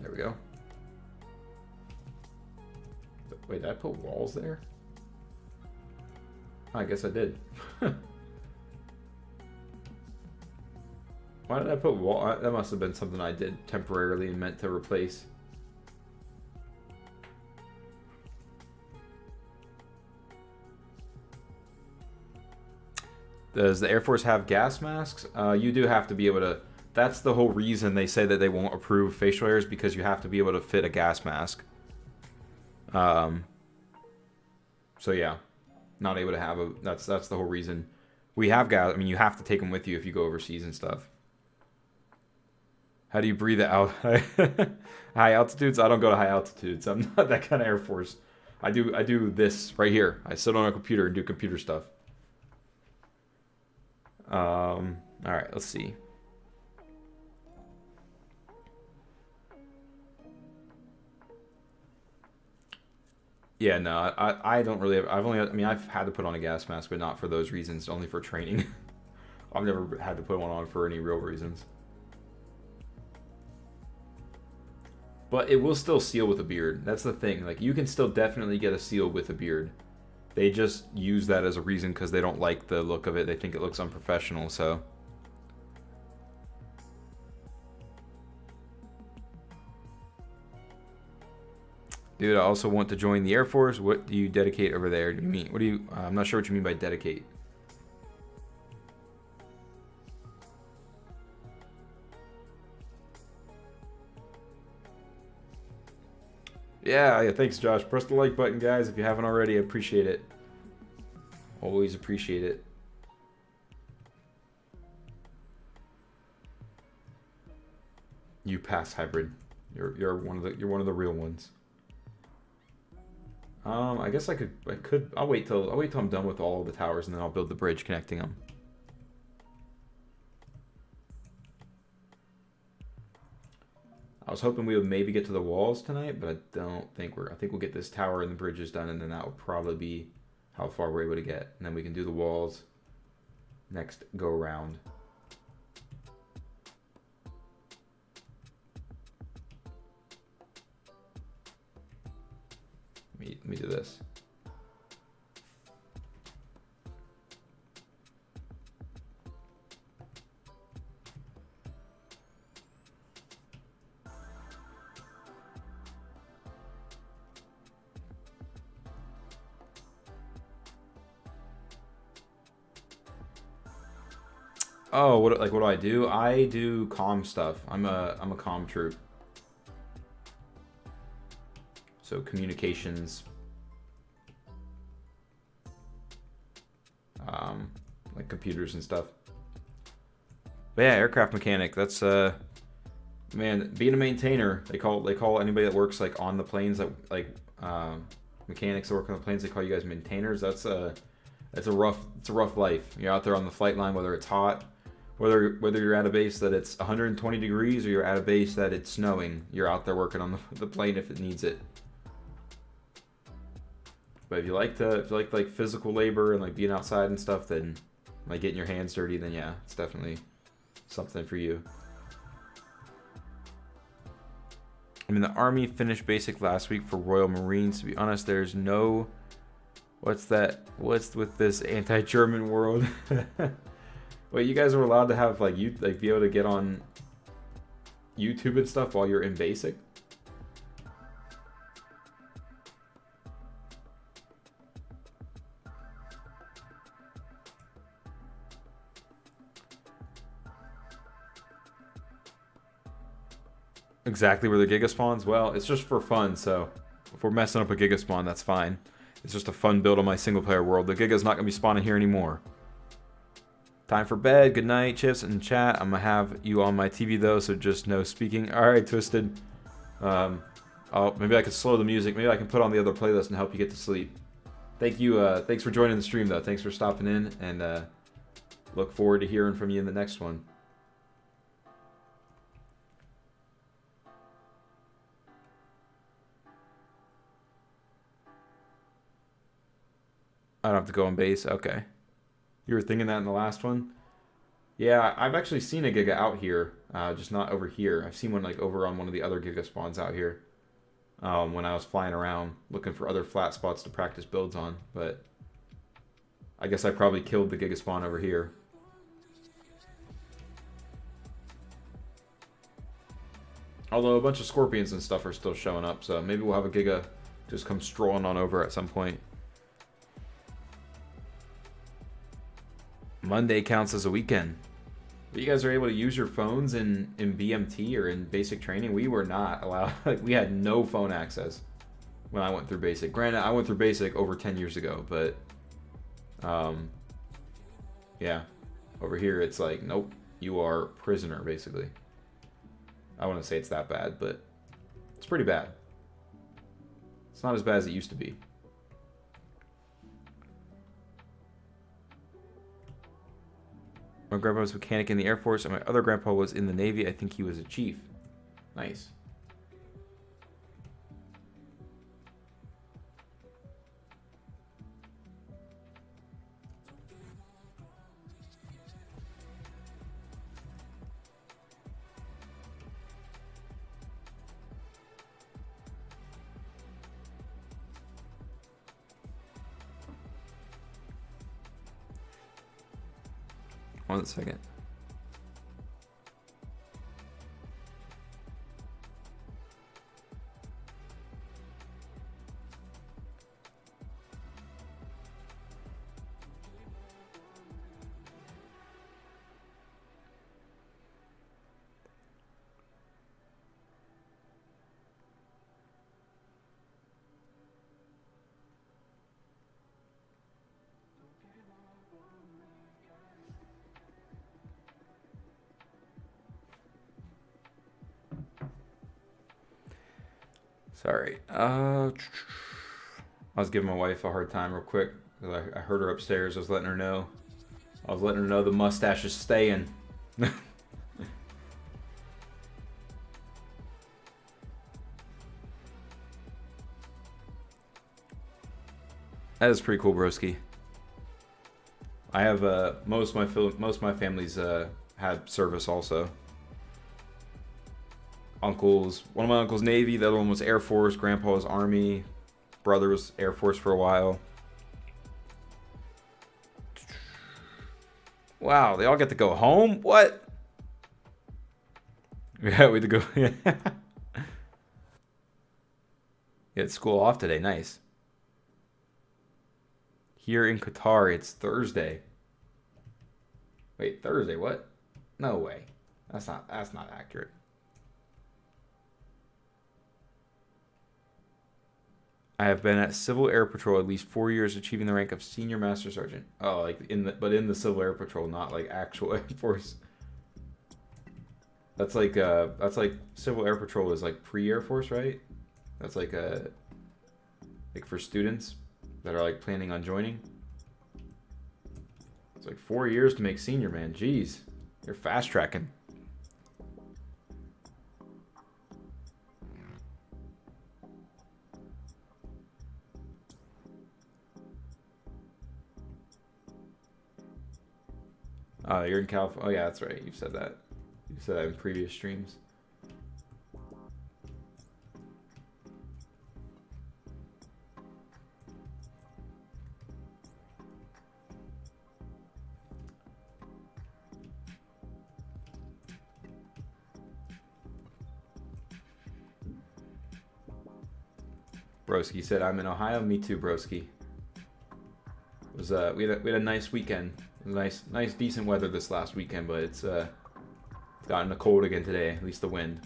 There we go. Wait, did I put walls there? I guess I did. Why did I put wall? That must have been something I did temporarily and meant to replace. Does the Air Force have gas masks? You do have to be able to. That's the whole reason they say that they won't approve facial hairs, because you have to be able to fit a gas mask. So yeah, not able to have a. That's the whole reason. We have gas. I mean, you have to take them with you if you go overseas and stuff. How do you breathe out? High altitudes? I don't go to high altitudes. I'm not that kind of Air Force. I do this right here. I sit on a computer and do computer stuff. All right, let's see. Yeah, no, I don't really. I've had to put on a gas mask, but not for those reasons. Only for training. I've never had to put one on for any real reasons. But it will still seal with a beard. That's the thing. Like, you can still definitely get a seal with a beard. They just use that as a reason because they don't like the look of it. They think it looks unprofessional, so. Dude, I also want to join the Air Force. What do you dedicate over there? Do you mean? What do you? I'm not sure what you mean by dedicate. Yeah, thanks, Josh. Press the like button, guys, if you haven't already. I appreciate it. Always appreciate it. You pass hybrid. You're one of the real ones. I guess I could. I'll wait till I'm done with all of the towers, and then I'll build the bridge connecting them. I was hoping we would maybe get to the walls tonight, but I don't think I think we'll get this tower and the bridges done, and then that will probably be how far we're able to get. And then we can do the walls next go around. Let me do this. Oh, what do I do? I do comm stuff. I'm a comm troop. So communications, like computers and stuff. But yeah, aircraft mechanic. That's man, being a maintainer. They call anybody that works like on the planes, like mechanics that work on the planes. They call you guys maintainers. That's a rough life. You're out there on the flight line, whether it's hot, whether you're at a base that it's 120 degrees or you're at a base that it's snowing. You're out there working on the plane if it needs it. But if you like like physical labor and like being outside and stuff, then like getting your hands dirty, then yeah, it's definitely something for you. I mean, the Army finished basic last week for Royal Marines. To be honest, there's no... What's with this anti-German world? Wait, you guys were allowed to have like be able to get on YouTube and stuff while you're in basic? Exactly where the Giga spawns? Well, it's just for fun, so if we're messing up a Giga spawn, that's fine. It's just a fun build on my single player world. The Giga's not going to be spawning here anymore. Time for bed. Good night, Chips and chat. I'm going to have you on my TV though, so just no speaking. Alright, Twisted. Maybe I could slow the music. Maybe I can put on the other playlist and help you get to sleep. Thank you. Thanks for joining the stream though. Thanks for stopping in, and look forward to hearing from you in the next one. I don't have to go on base. Okay. You were thinking that in the last one? Yeah, I've actually seen a Giga out here, just not over here. I've seen one like over on one of the other Giga spawns out here when I was flying around looking for other flat spots to practice builds on, but I guess I probably killed the Giga spawn over here. Although a bunch of scorpions and stuff are still showing up, so maybe we'll have a Giga just come strolling on over at some point. Monday counts as a weekend. But you guys are able to use your phones in BMT or in basic training. We were not allowed. Like, we had no phone access when I went through basic. Granted, I went through basic over 10 years ago, but yeah, over here it's like, nope, you are prisoner basically. I wouldn't say it's that bad, but it's pretty bad. It's not as bad as it used to be. My grandpa was a mechanic in the Air Force, and my other grandpa was in the Navy. I think he was a chief. Nice. 1 second. Sorry. I was giving my wife a hard time real quick. I heard her upstairs. I was letting her know. The mustache is staying. That is pretty cool, broski. I have most of my family's had service also. One of my uncles Navy, the other one was Air Force, Grandpa was Army, brother was Air Force for a while. Wow, they all get to go home? What? Yeah, we had to go. Yeah, it's school off today. Nice. Here in Qatar, it's Thursday. Wait, Thursday? What? No way. That's not accurate. I have been at Civil Air Patrol at least 4 years, achieving the rank of Senior Master Sergeant. Oh, like in the Civil Air Patrol, not like actual Air Force. That's like Civil Air Patrol is like pre-Air Force, right? That's like for students that are like planning on joining. It's like 4 years to make senior, man. Jeez, you're fast tracking. You're in California. Oh yeah, that's right. You've said that. You've said that in previous streams. Broski said, "I'm in Ohio." Me too, Broski. It was we had a nice weekend. Nice, decent weather this last weekend, but it's gotten cold again today. At least the wind.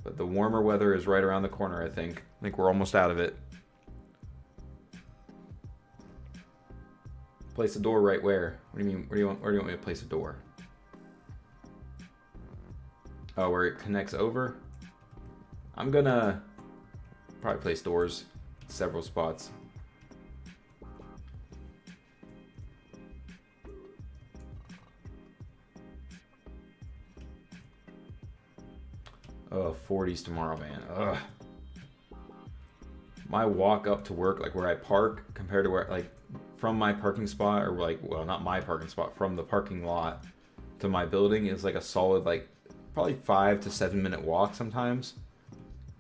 But the warmer weather is right around the corner. I think we're almost out of it. Place a door right where? What do you mean? Where do you want me to place a door? Oh, where it connects over? I'm gonna probably place doors several spots. Oh, 40s tomorrow, man. Ugh. My walk up to work, like where I park, compared to where, like, from my parking spot, or like, well, not my parking spot, from the parking lot to my building is like a solid, like, probably 5 to 7 minute walk sometimes.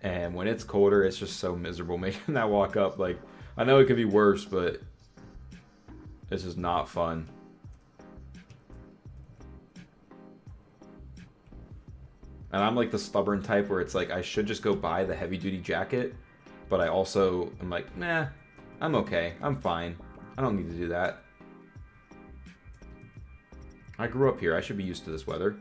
And when it's colder, it's just so miserable making that walk up. Like, I know it could be worse, but it's just not fun. And I'm like the stubborn type where it's like I should just go buy the heavy duty jacket, but I also am like, nah, I'm okay. I'm fine. I don't need to do that. I grew up here. I should be used to this weather.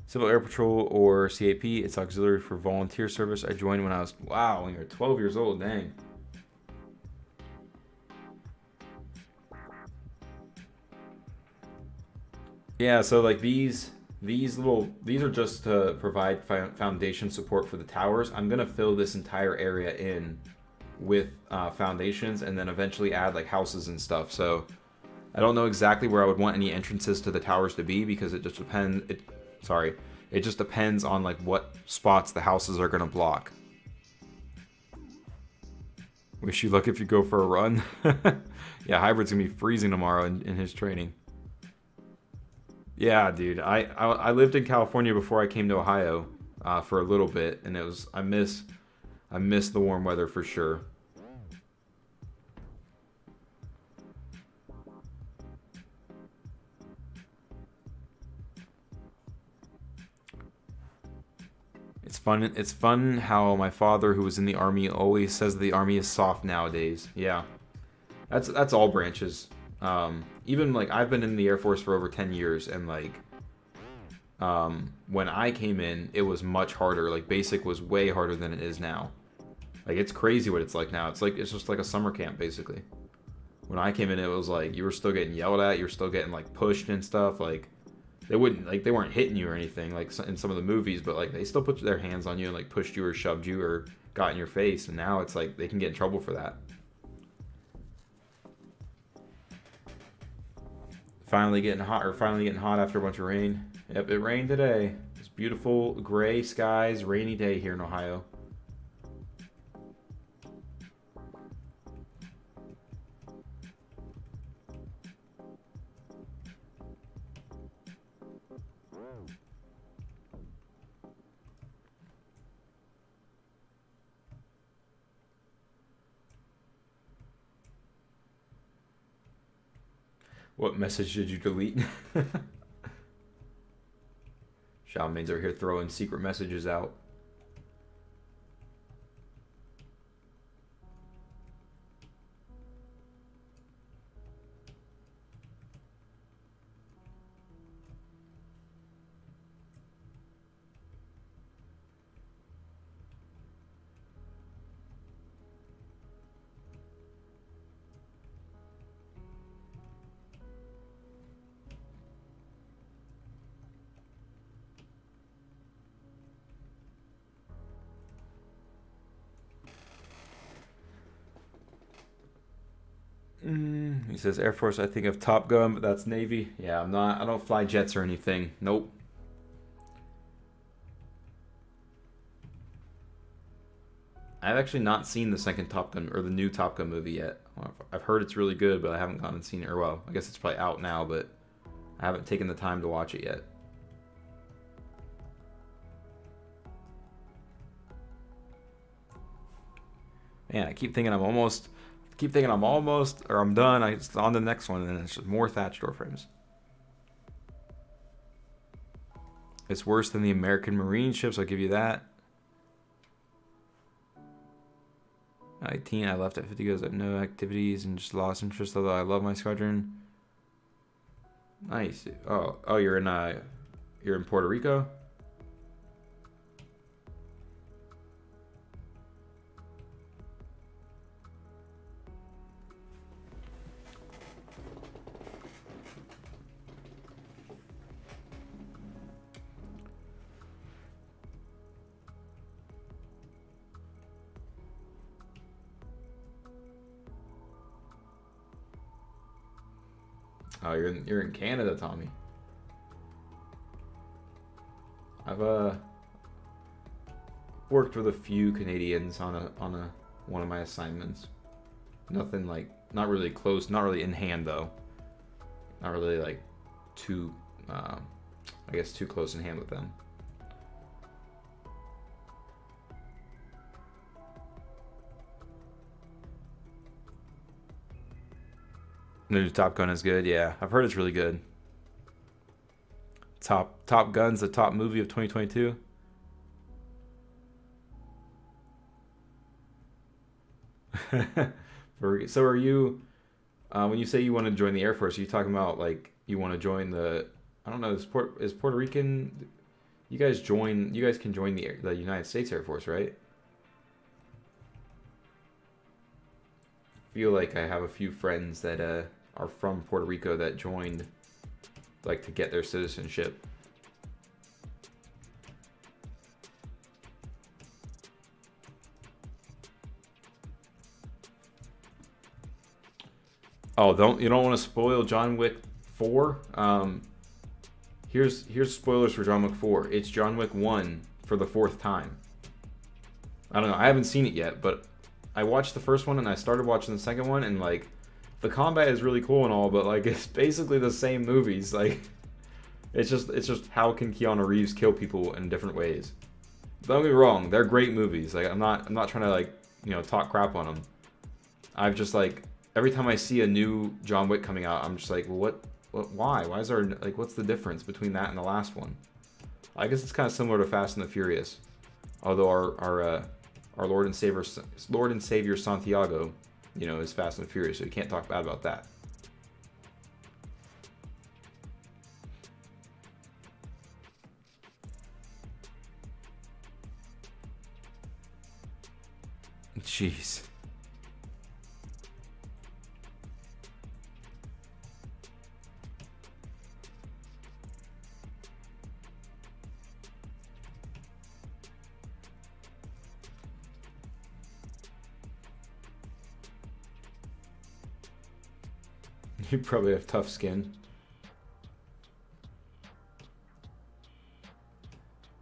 Civil Air Patrol or CAP, it's auxiliary for volunteer service. I joined when I was, wow, when you were 12 years old, dang. Yeah, so like these are just to provide foundation support for the towers. I'm gonna fill this entire area in with foundations and then eventually add like houses and stuff. So I don't know exactly where I would want any entrances to the towers to be because it just depends. It just depends on like what spots the houses are gonna block. Wish you luck if you go for a run. Yeah, Hybrid's gonna be freezing tomorrow in his training. Yeah, dude. I lived in California before I came to Ohio for a little bit, and it was I miss the warm weather for sure. It's fun. It's fun how my father, who was in the army, always says the army is soft nowadays. Yeah, that's all branches. Even like I've been in the Air Force for over 10 years, and like when I came in, it was much harder. Like basic was way harder than it is now. Like it's crazy what it's like now. It's just like a summer camp basically. When I came in, it was like you were still getting yelled at, you were still getting like pushed and stuff. Like they weren't hitting you or anything like in some of the movies, but like they still put their hands on you and like pushed you or shoved you or got in your face. And now it's like they can get in trouble for that. Finally getting hot after a bunch of rain. Yep, it rained today. It's beautiful gray skies, rainy day here in Ohio. What message did you delete? Xiaomi's over here throwing secret messages out. He says Air Force. I think of Top Gun, but that's Navy. Yeah, I'm not. I don't fly jets or anything. Nope. I've actually not seen the second Top Gun or the new Top Gun movie yet. I've heard it's really good, but I haven't gone and seen it. Or well, I guess it's probably out now, but I haven't taken the time to watch it yet. Man, I keep thinking I'm almost, or I'm done. It's on the next one, and then it's just more thatched door frames. It's worse than the American Marine ships. I'll give you that. 19. I left at 50 goes. I have no activities and just lost interest. Although I love my squadron. Nice. Oh, you're in Puerto Rico. Oh, you're in Canada, Tommy. I've worked with a few Canadians on one of my assignments. Nothing like not really close, not really in hand though. Not really like too I guess too close in hand with them. The new Top Gun is good. Yeah, I've heard it's really good. Top Gun's the top movie of 2022. So are you? When you say you want to join the Air Force, are you talking about like you want to join the? I don't know. Is Puerto Rican? You guys join. You guys can join the United States Air Force, right? Feel like I have a few friends that are from Puerto Rico that joined, like to get their citizenship. Oh, you don't want to spoil John Wick 4? Here's spoilers for John Wick 4. It's John Wick 1 for the fourth time. I don't know. I haven't seen it yet, but I watched the first one and I started watching the second one, and like the combat is really cool and all, but like it's basically the same movies. Like It's just how can Keanu Reeves kill people in different ways. Don't get me wrong, they're great movies. Like I'm not trying to like talk crap on them. I've just like every time I see a new John Wick coming out, I'm just like, well, why is there like what's the difference between that and the last one? I guess it's kind of similar to Fast and the Furious, although our Lord and Savior Santiago, is Fast and Furious, so you can't talk bad about that. Jeez. You probably have tough skin.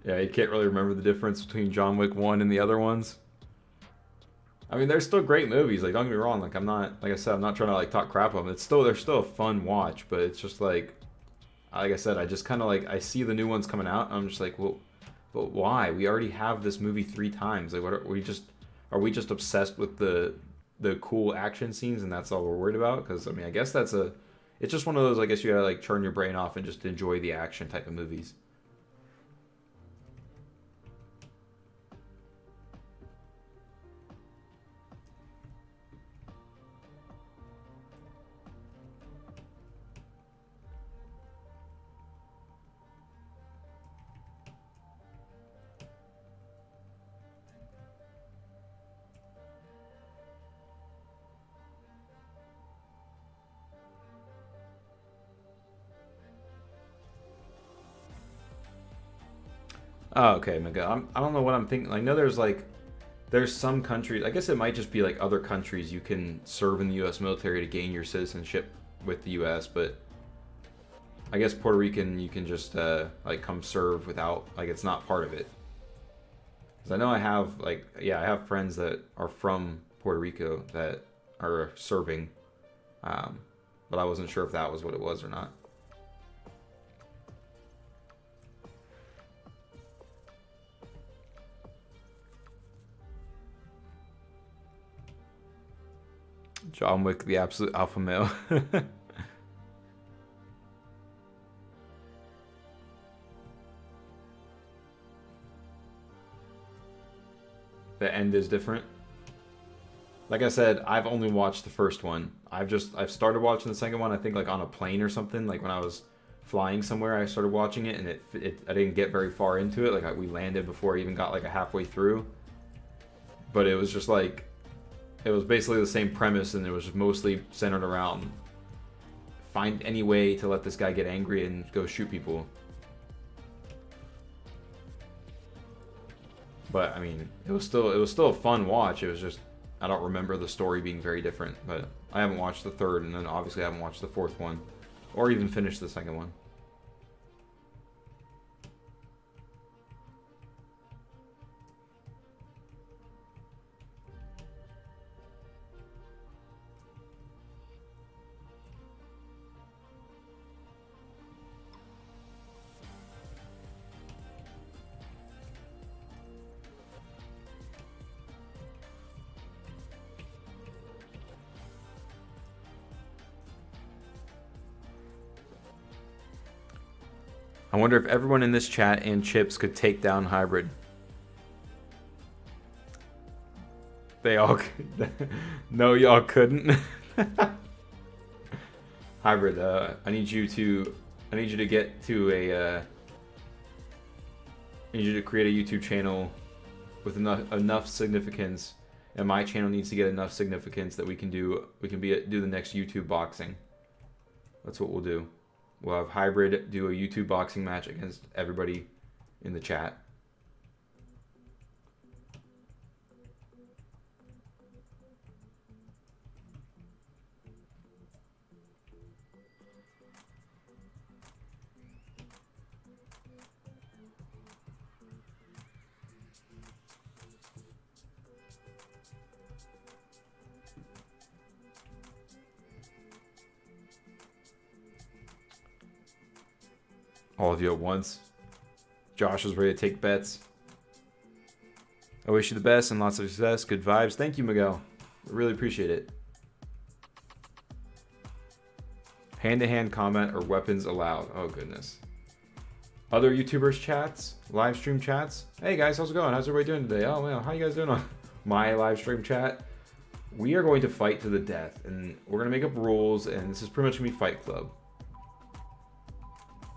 Yeah, you can't really remember the difference between John Wick 1 and the other ones. I mean, they're still great movies. Like, don't get me wrong. Like, like I said, I'm not trying to like talk crap on them. They're still a fun watch. But it's just like I said, I just kind of like I see the new ones coming out. And I'm just like, well, but why? We already have this movie 3 times. Like, what are we just obsessed with the cool action scenes and that's all we're worried about? Because I mean, I guess it's just one of those. I guess you gotta like turn your brain off and just enjoy the action type of movies. Oh, okay, Miguel. I don't know what I'm thinking. I know there's some countries. I guess it might just be like other countries you can serve in the U.S. military to gain your citizenship with the U.S. But I guess Puerto Rican you can just like come serve without like it's not part of it. Because I know I have I have friends that are from Puerto Rico that are serving, um, but I wasn't sure if that was what it was or not. John Wick, the absolute alpha male. The end is different. Like I said, I've only watched the first one. I've started watching the second one. I think like on a plane or something. Like when I was flying somewhere, I started watching it, and I didn't get very far into it. Like we landed before I even got like a halfway through. But it was just like it was basically the same premise, and it was mostly centered around find any way to let this guy get angry and go shoot people. But I mean, it was still a fun watch. It was just I don't remember the story being very different. But I haven't watched the third, and then obviously I haven't watched the fourth one, or even finished the second one. I wonder if everyone in this chat and Chips could take down Hybrid. They all could. No, y'all couldn't. Hybrid, I need you to get to I need you to create a YouTube channel with enough significance, and my channel needs to get enough significance that we can do the next YouTube boxing. That's what we'll do. We'll have Hybrid do a YouTube boxing match against everybody in the chat. All of you at once. Josh is ready to take bets. I wish you the best and lots of success. Good vibes. Thank you, Miguel. I really appreciate it. Hand-to-hand combat or weapons allowed. Oh, goodness. Other YouTubers chats? Live stream chats? Hey, guys. How's it going? How's everybody doing today? Oh, man. How you guys doing on my live stream chat? We are going to fight to the death. And we're going to make up rules. And this is pretty much going to be Fight Club.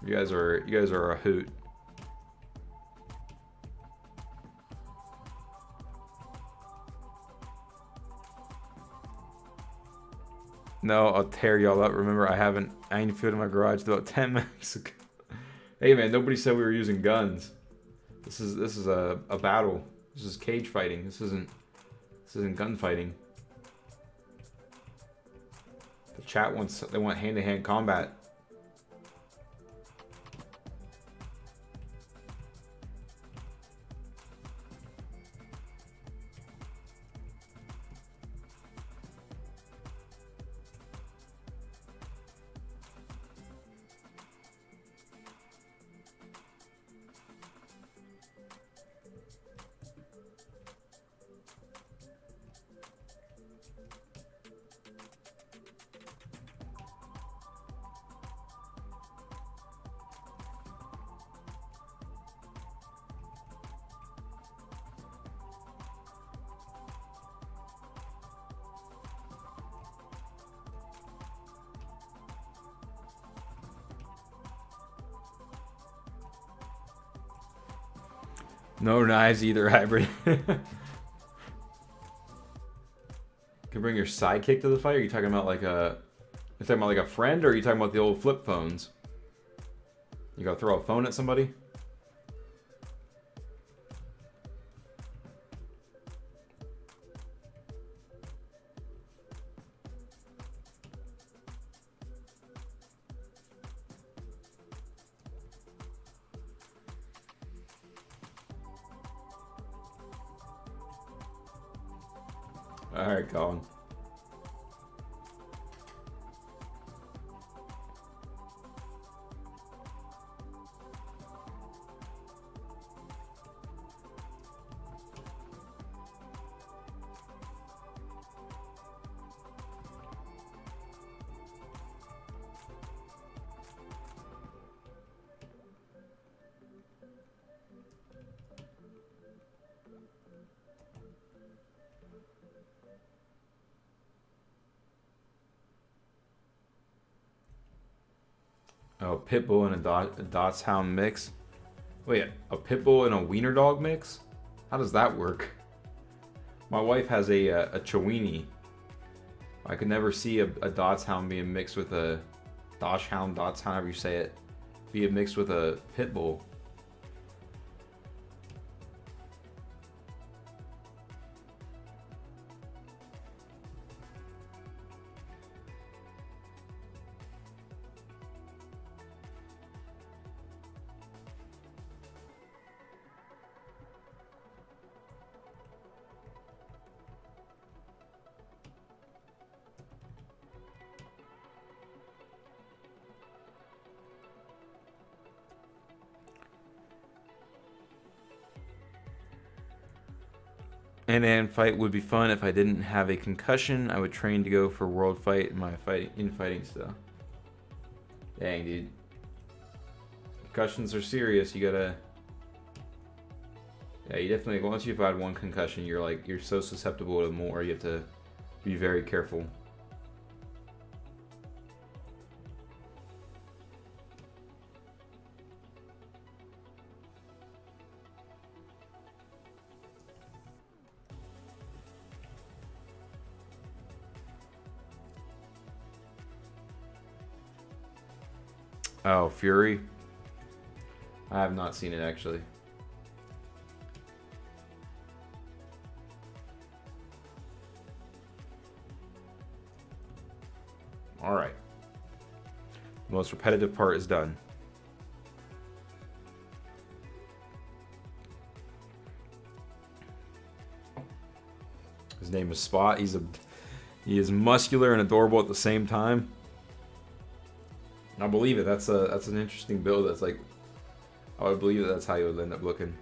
You guys are a hoot. No, I'll tear y'all up. Remember, I ain't food in my garage about 10 minutes ago. Hey man, nobody said we were using guns. This is a battle. This is cage fighting. This isn't gunfighting. The chat they want hand-to-hand combat. No knives either, hybrid. Can bring your sidekick to the fight? Or are you talking about like a friend, or are you talking about the old flip phones? You gotta throw a phone at somebody? Alright, Colin. Oh, Pitbull and a Dachshund mix? Wait, a Pitbull and a Wiener Dog mix? How does that work? My wife has a Chiweenie. I could never see a Dachshund being mixed with a Dachshund, however you say it, being mixed with a Pitbull. Hand-to-hand fight would be fun if I didn't have a concussion. I would train to go for world fight in my fighting stuff. Dang, dude. Concussions are serious. You gotta. Yeah, you definitely. Once you've had one concussion, you're so susceptible to more. You have to be very careful. Oh, Fury? I have not seen it, actually. Alright. The most repetitive part is done. His name is Spot. He is muscular and adorable at the same time. I believe it. That's an interesting build. That's like, I would believe that that's how you would end up looking.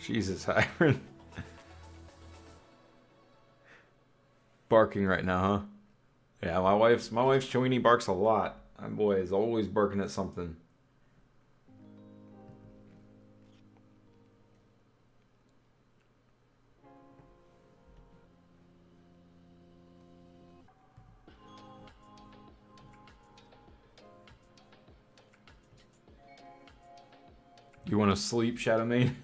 Jesus, Hiram. Barking right now, huh? Yeah, my wife's Chewini barks a lot. My boy is always barking at something. You want to sleep, Shadowmane?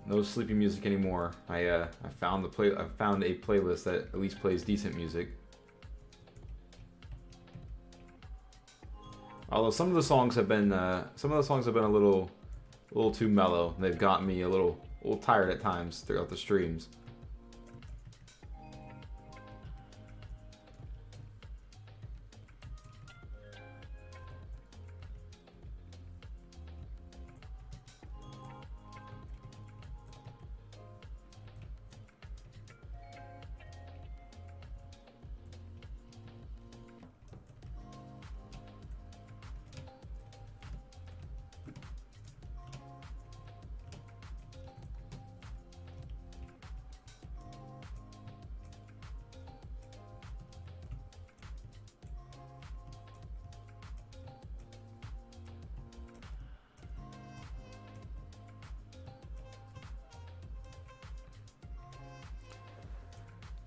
No sleepy music anymore. I found I found a playlist that at least plays decent music. Although some of the songs have been a little too mellow. They've got me a little tired at times throughout the streams.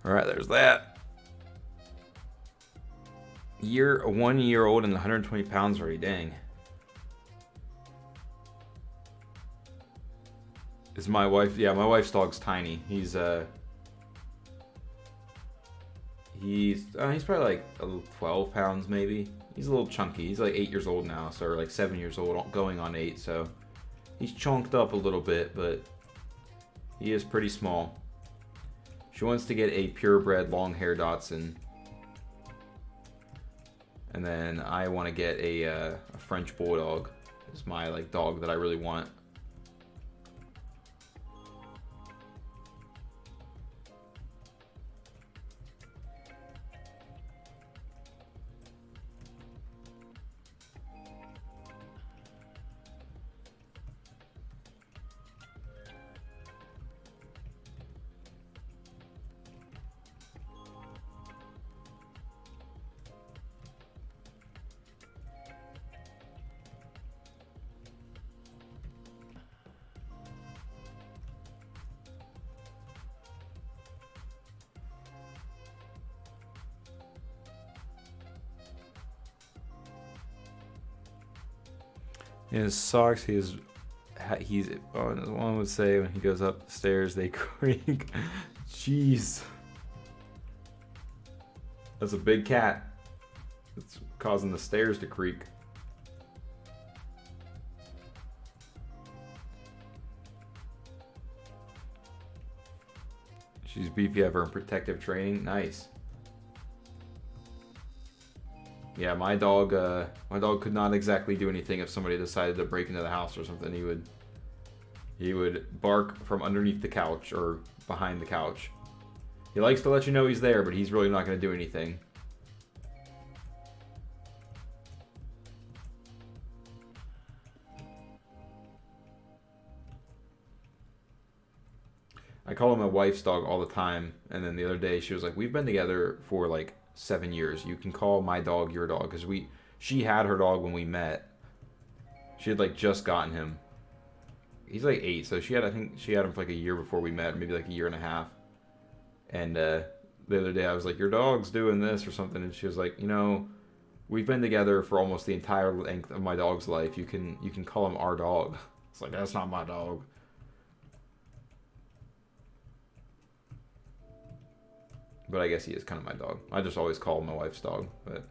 Alright, there's that. 1 year old and 120 pounds already, dang. Is my wife, yeah, my wife's dog's tiny. He's probably like 12 pounds maybe. He's a little chunky. He's like 8 years old now, so or like 7 years old, going on 8, so he's chunked up a little bit, but he is pretty small. She wants to get a purebred long hair Dachshund. And then I want to get a French Bulldog. It's my like dog that I really want. In his socks, he's one would say when he goes up the stairs they creak. Jeez. That's a big cat. It's causing the stairs to creak. She's beefy ever in protective training. Nice. Yeah, my dog could not exactly do anything if somebody decided to break into the house or something. He would bark from underneath the couch or behind the couch. He likes to let you know he's there, but he's really not going to do anything. I call him my wife's dog all the time, and then the other day she was like, "We've been together for like 7 years. You can call my dog your dog," because she had her dog when we met. She had like just gotten him. He's like 8, so I think she had him for like a year before we met, maybe like a year and a half. And the other day I was like, "Your dog's doing this or something," and she was like, "We've been together for almost the entire length of my dog's life. You can call him our dog." It's like, that's not my dog. But I guess he is kind of my dog. I just always call him my wife's dog, but.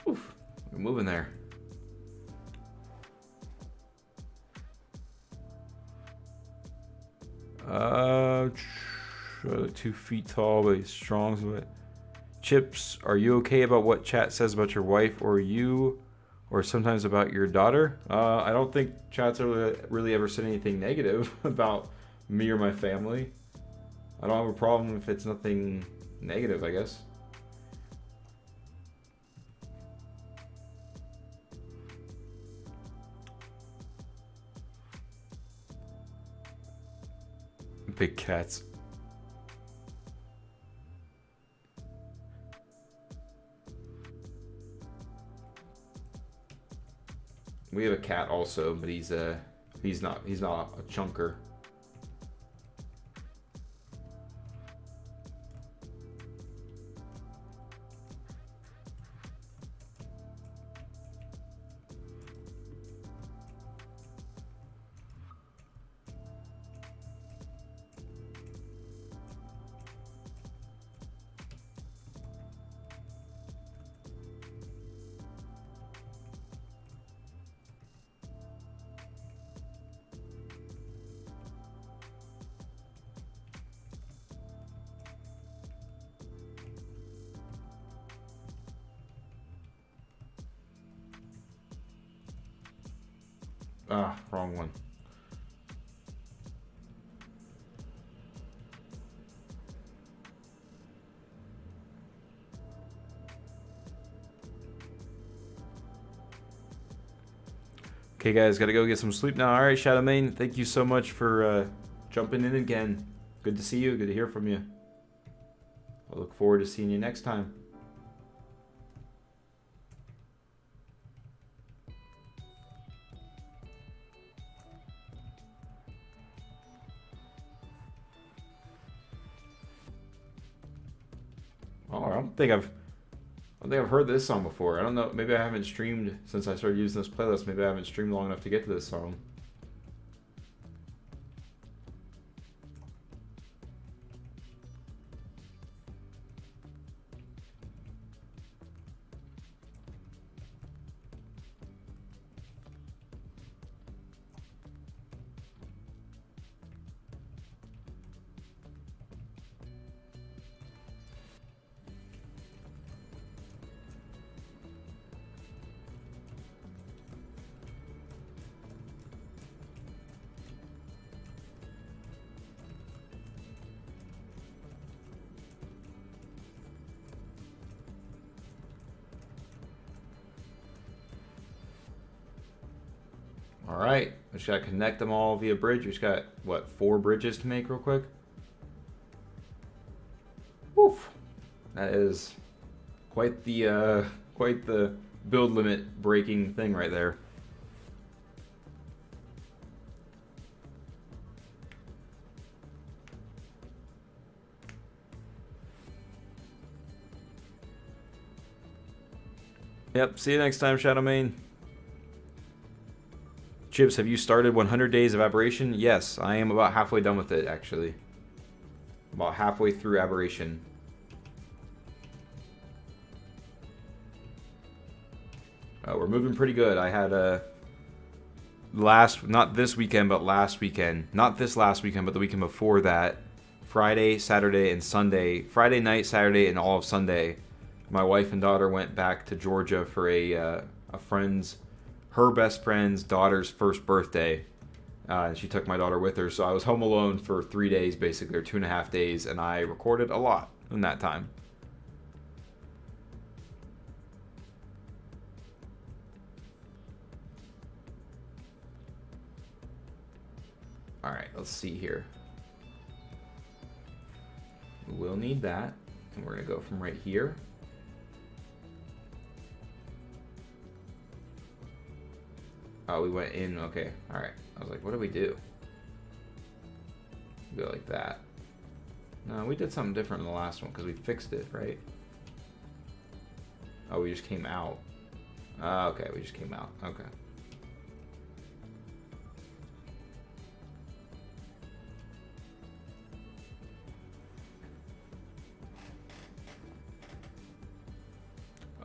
Oof, we're moving there. Uh, 2 feet tall, but he's strong. So Chips, are you okay about what chat says about your wife or you, or sometimes about your daughter? I don't think chat's really ever said anything negative about me or my family. I don't have a problem if it's nothing negative, I guess. Big cats. We have a cat also, but he's not a chunker. Ah, wrong one. Okay, guys, gotta go get some sleep now. All right, Shadowmane, thank you so much for jumping in again. Good to see you. Good to hear from you. I look forward to seeing you next time. Oh, I don't think I've heard this song before. I don't know. Maybe I haven't streamed since I started using this playlist. Maybe I haven't streamed long enough to get to this song. All right, we just gotta connect them all via bridge. We just got, what, 4 bridges to make real quick? Woof. That is quite the build limit breaking thing right there. Yep, see you next time, Shadowmane. Chips, have you started 100 Days of Aberration? Yes, I am about halfway done with it, actually. About halfway through Aberration. We're moving pretty good. I had a not this weekend, but last weekend. Not this last weekend, but the weekend before that. Friday, Saturday, and Sunday. Friday night, Saturday, and all of Sunday. My wife and daughter went back to Georgia for a friend's, her best friend's daughter's first birthday. And she took my daughter with her, so I was home alone for 3 days, basically, or 2.5 days, and I recorded a lot in that time. Alright, let's see here. We'll need that, and we're going to go from right here. Oh, we went in, okay, alright. I was like, what do we do? Go like that. No, we did something different in the last one because we fixed it, right? Oh, we just came out. Okay, we just came out. Okay.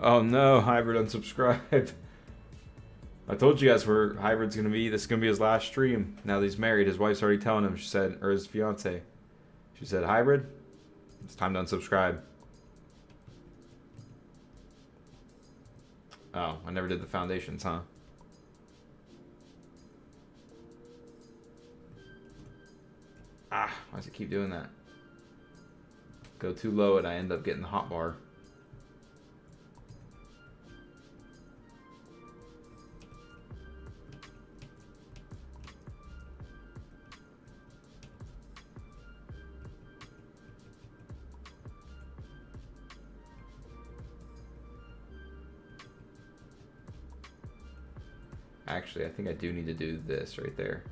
Oh no, Hybrid unsubscribed. I told you guys where Hybrid's gonna be. This is gonna be his last stream. Now that he's married, his wife's already telling him. She said, or his fiance. She said, Hybrid, it's time to unsubscribe. Oh, I never did the foundations, huh? Ah, why does it keep doing that? Go too low and I end up getting the hotbar. Actually, I think I do need to do this right there.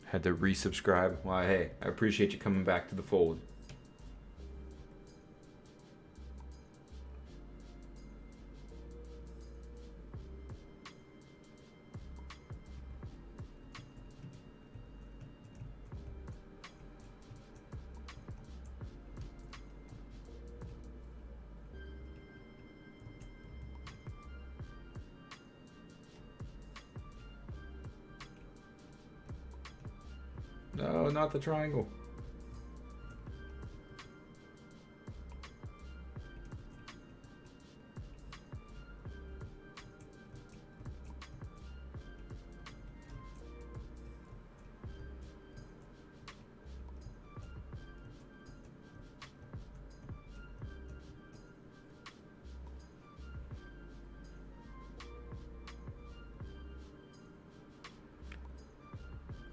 Had to resubscribe. Why, hey, I appreciate you coming back to the fold. No, not the triangle.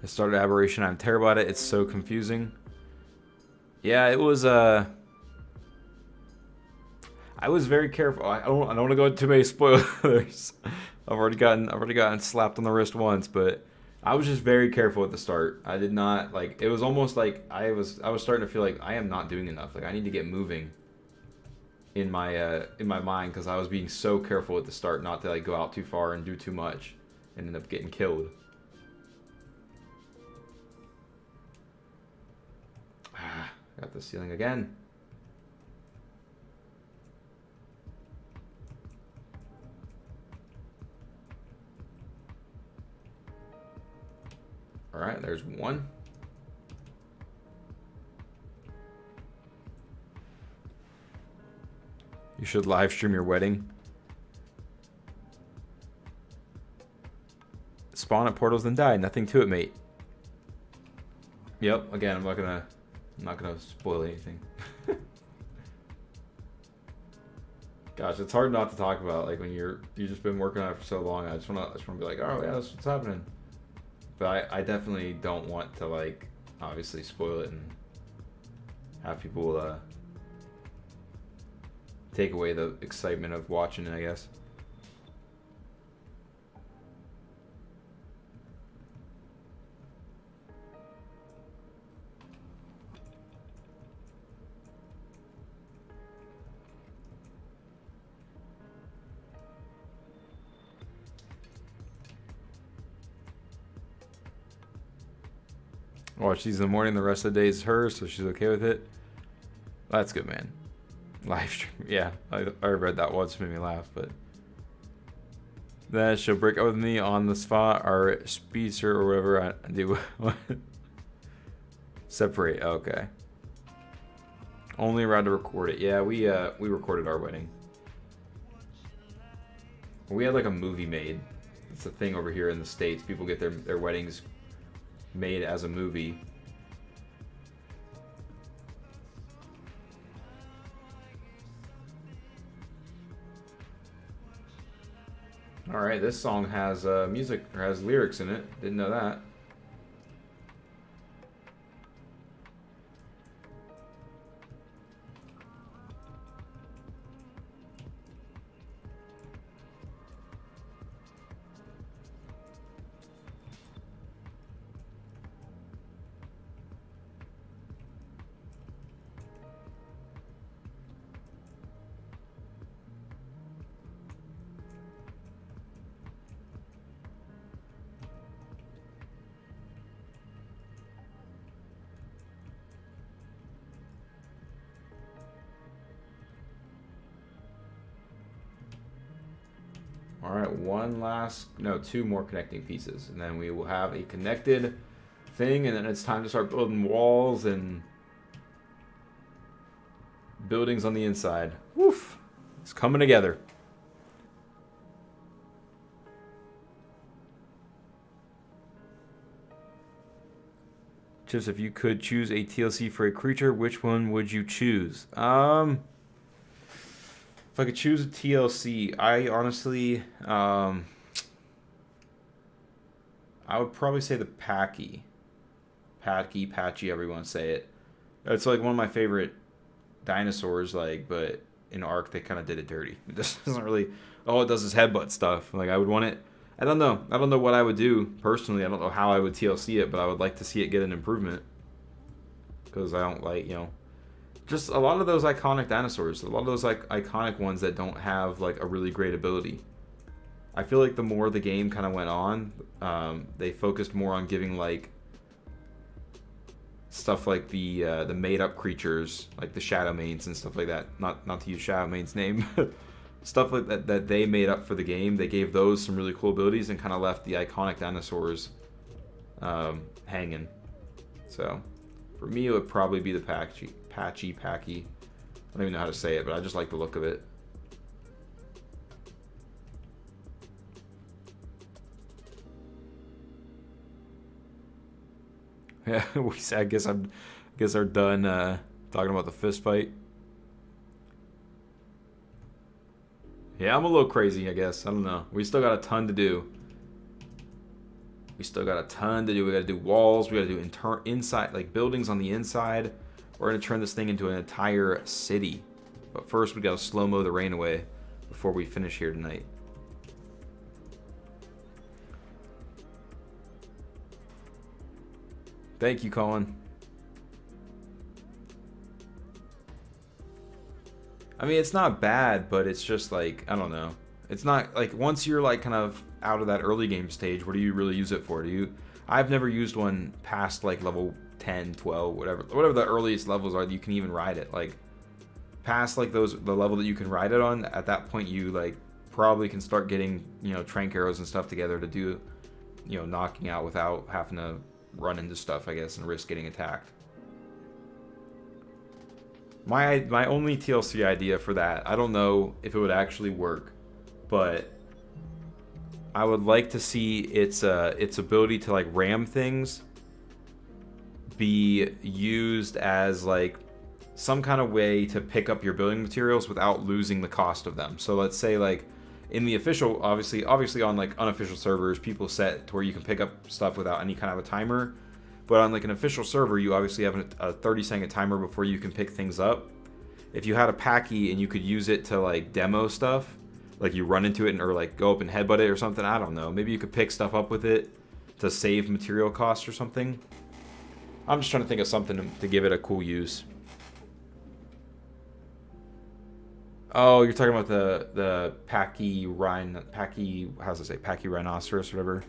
I started Aberration. I'm terrible at it. It's so confusing. Yeah, it was. I was very careful. I don't want to go into too many spoilers. I've already gotten slapped on the wrist once, but I was just very careful at the start. I did not like. It was almost like I was starting to feel like I am not doing enough. Like I need to get moving. In my mind, because I was being so careful at the start not to like go out too far and do too much, and end up getting killed. Got the ceiling again. All right, there's one. You should live stream your wedding. Spawn at portals and die. Nothing to it, mate. Yep. Again, I'm not gonna spoil anything. Gosh, it's hard not to talk about like when you've just been working on it for so long. I just wanna be like, oh yeah, that's what's happening. But I definitely don't want to like obviously spoil it and have people take away the excitement of watching it, I guess. Watch these in the morning. The rest of the day is hers, so she's okay with it. That's good, man. Live stream. Yeah, I read that once, made me laugh, but. Then she'll break up with me on the spot or speedster or whatever I do. Separate. Okay. Only allowed to record it. Yeah, we recorded our wedding. We had like a movie made. It's a thing over here in the States. People get their weddings made as a movie. All right, this song has music or has lyrics in it. Didn't know that. All right, two more connecting pieces, and then we will have a connected thing, and then it's time to start building walls and buildings on the inside. Woof! It's coming together. Just if you could choose a TLC for a creature, which one would you choose? If I could choose a TLC, I honestly, I would probably say the Patchy, Patchy, however you want to say it. It's like one of my favorite dinosaurs, like, but in Ark they kind of did it dirty. It just doesn't really, all it does is headbutt stuff. Like I would want it, I don't know what I would do personally. I don't know how I would TLC it, but I would like to see it get an improvement. Because I don't like, just a lot of those iconic dinosaurs, a lot of those like iconic ones that don't have like a really great ability. I feel like the more the game kind of went on, they focused more on giving like stuff like the made up creatures, like the Shadow Mains and stuff like that. Not to use Shadow Main's name, stuff like that they made up for the game. They gave those some really cool abilities and kind of left the iconic dinosaurs hanging. So for me, it would probably be the Patchy. I don't even know how to say it, but I just like the look of it. Yeah, I guess we're done talking about the fist fight. Yeah, I'm a little crazy, I guess. I don't know. We still got a ton to do. We got to do walls. We got to do inside, like buildings on the inside. We're going to turn this thing into an entire city. But first, we got to slow-mo the rain away before we finish here tonight. Thank you, Colin. I mean, it's not bad, but it's just like, I don't know. It's not, like, once you're, like, kind of out of that early game stage, what do you really use it for? I've never used one past, like, level 10, 12, whatever the earliest levels are that you can even ride it. Like past like the level that you can ride it on, at that point you like probably can start getting, trank arrows and stuff together to do, knocking out without having to run into stuff, I guess, and risk getting attacked. My only TLC idea for that, I don't know if it would actually work, but I would like to see its ability to like ram things be used as like some kind of way to pick up your building materials without losing the cost of them. So let's say like in the official, obviously on like unofficial servers, people set to where you can pick up stuff without any kind of a timer. But on like an official server, you obviously have a 30-second timer before you can pick things up. If you had a Patchy and you could use it to like demo stuff, like you run into it or like go up and headbutt it or something, I don't know. Maybe you could pick stuff up with it to save material costs or something. I'm just trying to think of something to give it a cool use. Oh, you're talking about the Patchy rhinoceros, whatever.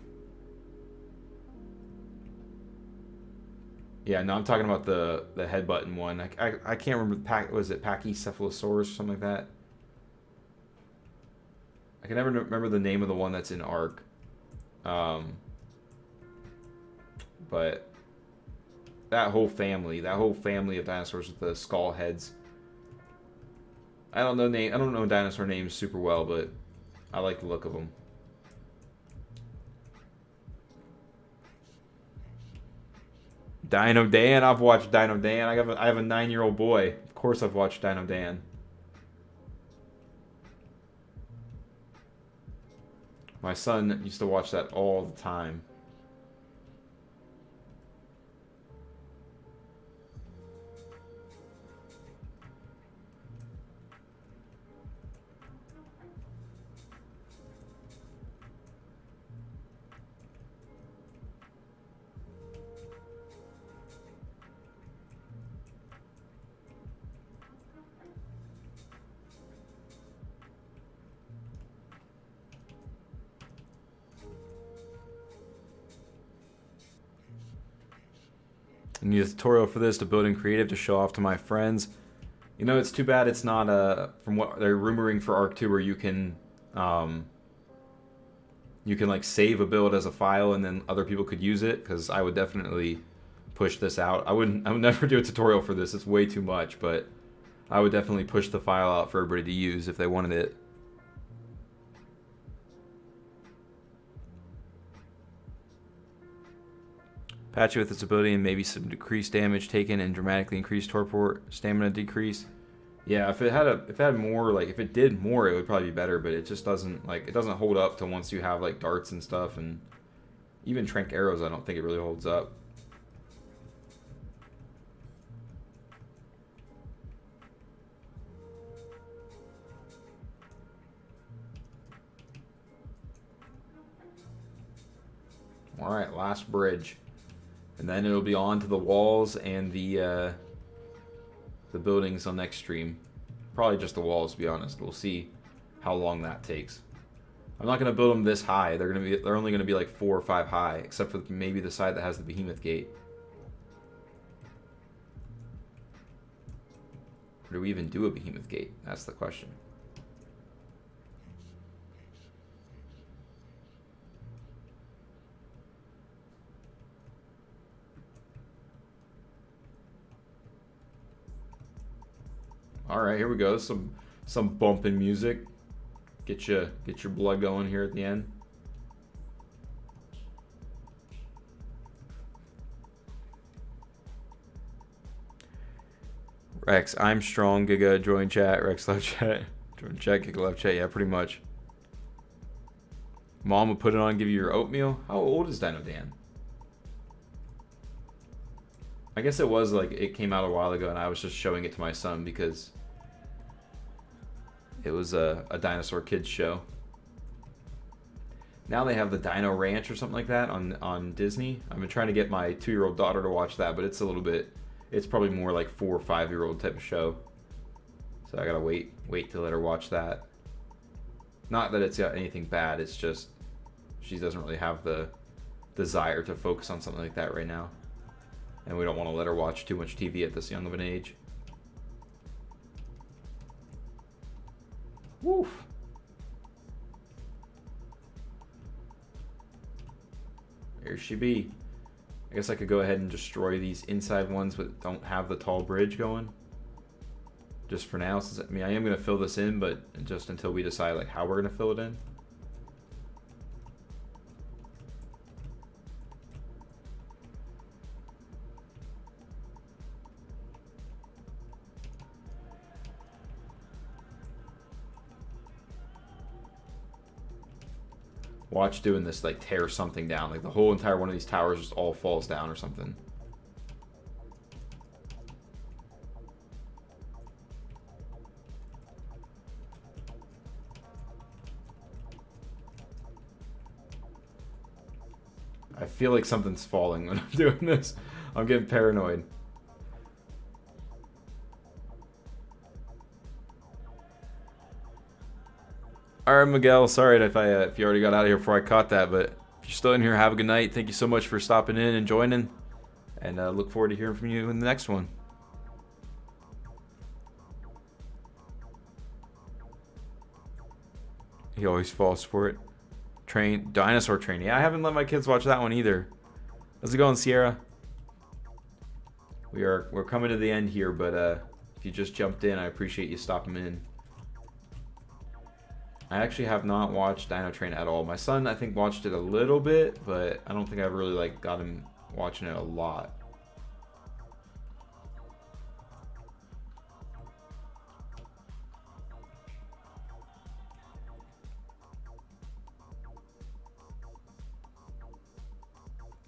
Yeah, no, I'm talking about the head button one. I can't remember. Was it Pachycephalosaurus or something like that? I can never remember the name of the one that's in Ark. Um, but that whole family of dinosaurs with the skull heads. I don't know dinosaur names super well, but I like the look of them. Dino Dan, I've watched Dino Dan. I have a 9-year-old boy. Of course, I've watched Dino Dan. My son used to watch that all the time. I need a tutorial for this to build in creative to show off to my friends. You know, it's too bad it's not from what they're rumoring for Arc 2 where you can like save a build as a file and then other people could use it, because I would definitely push this out. I would never do a tutorial for this. It's way too much, but I would definitely push the file out for everybody to use if they wanted it. Patch it with its ability and maybe some decreased damage taken and dramatically increased torpor stamina decrease. Yeah, if it did more, it would probably be better, but it just doesn't hold up to once you have like darts and stuff, and even trank arrows I don't think it really holds up. Alright, last bridge. And then it'll be on to the walls and the buildings on next stream. Probably just the walls, to be honest. We'll see how long that takes. I'm not gonna build them this high. They're only gonna be like 4 or 5 high, except for maybe the side that has the behemoth gate. Or do we even do a behemoth gate? That's the question. All right, here we go. Some bumping music. Get your blood going here at the end. Rex, I'm strong. Giga, join chat. Rex, love chat. Join chat. Giga, love chat. Yeah, pretty much. Mom would put it on and give you your oatmeal. How old is Dino Dan? I guess it came out a while ago, and I was just showing it to my son because it was a dinosaur kids show. Now they have the Dino Ranch or something like that on Disney. I've been trying to get my 2-year-old daughter to watch that, but it's probably more like 4 or 5-year-old type of show. So I gotta wait to let her watch that. Not that it's got anything bad, it's just she doesn't really have the desire to focus on something like that right now. And we don't want to let her watch too much TV at this young of an age. Woof. Here she be. I guess I could go ahead and destroy these inside ones that don't have the tall bridge going. Just for now, since I am going to fill this in, but just until we decide like how we're going to fill it in. Watch doing this, like tear something down. Like the whole entire one of these towers just all falls down or something. I feel like something's falling when I'm doing this. I'm getting paranoid. All right, Miguel. Sorry if you already got out of here before I caught that, but if you're still in here, have a good night. Thank you so much for stopping in and joining. And look forward to hearing from you in the next one. He always falls for it. Dinosaur Train. Yeah, I haven't let my kids watch that one either. How's it going, Sierra? We're coming to the end here, but if you just jumped in, I appreciate you stopping in. I actually have not watched Dino Train at all. My son, I think, watched it a little bit, but I don't think I've really like got him watching it a lot.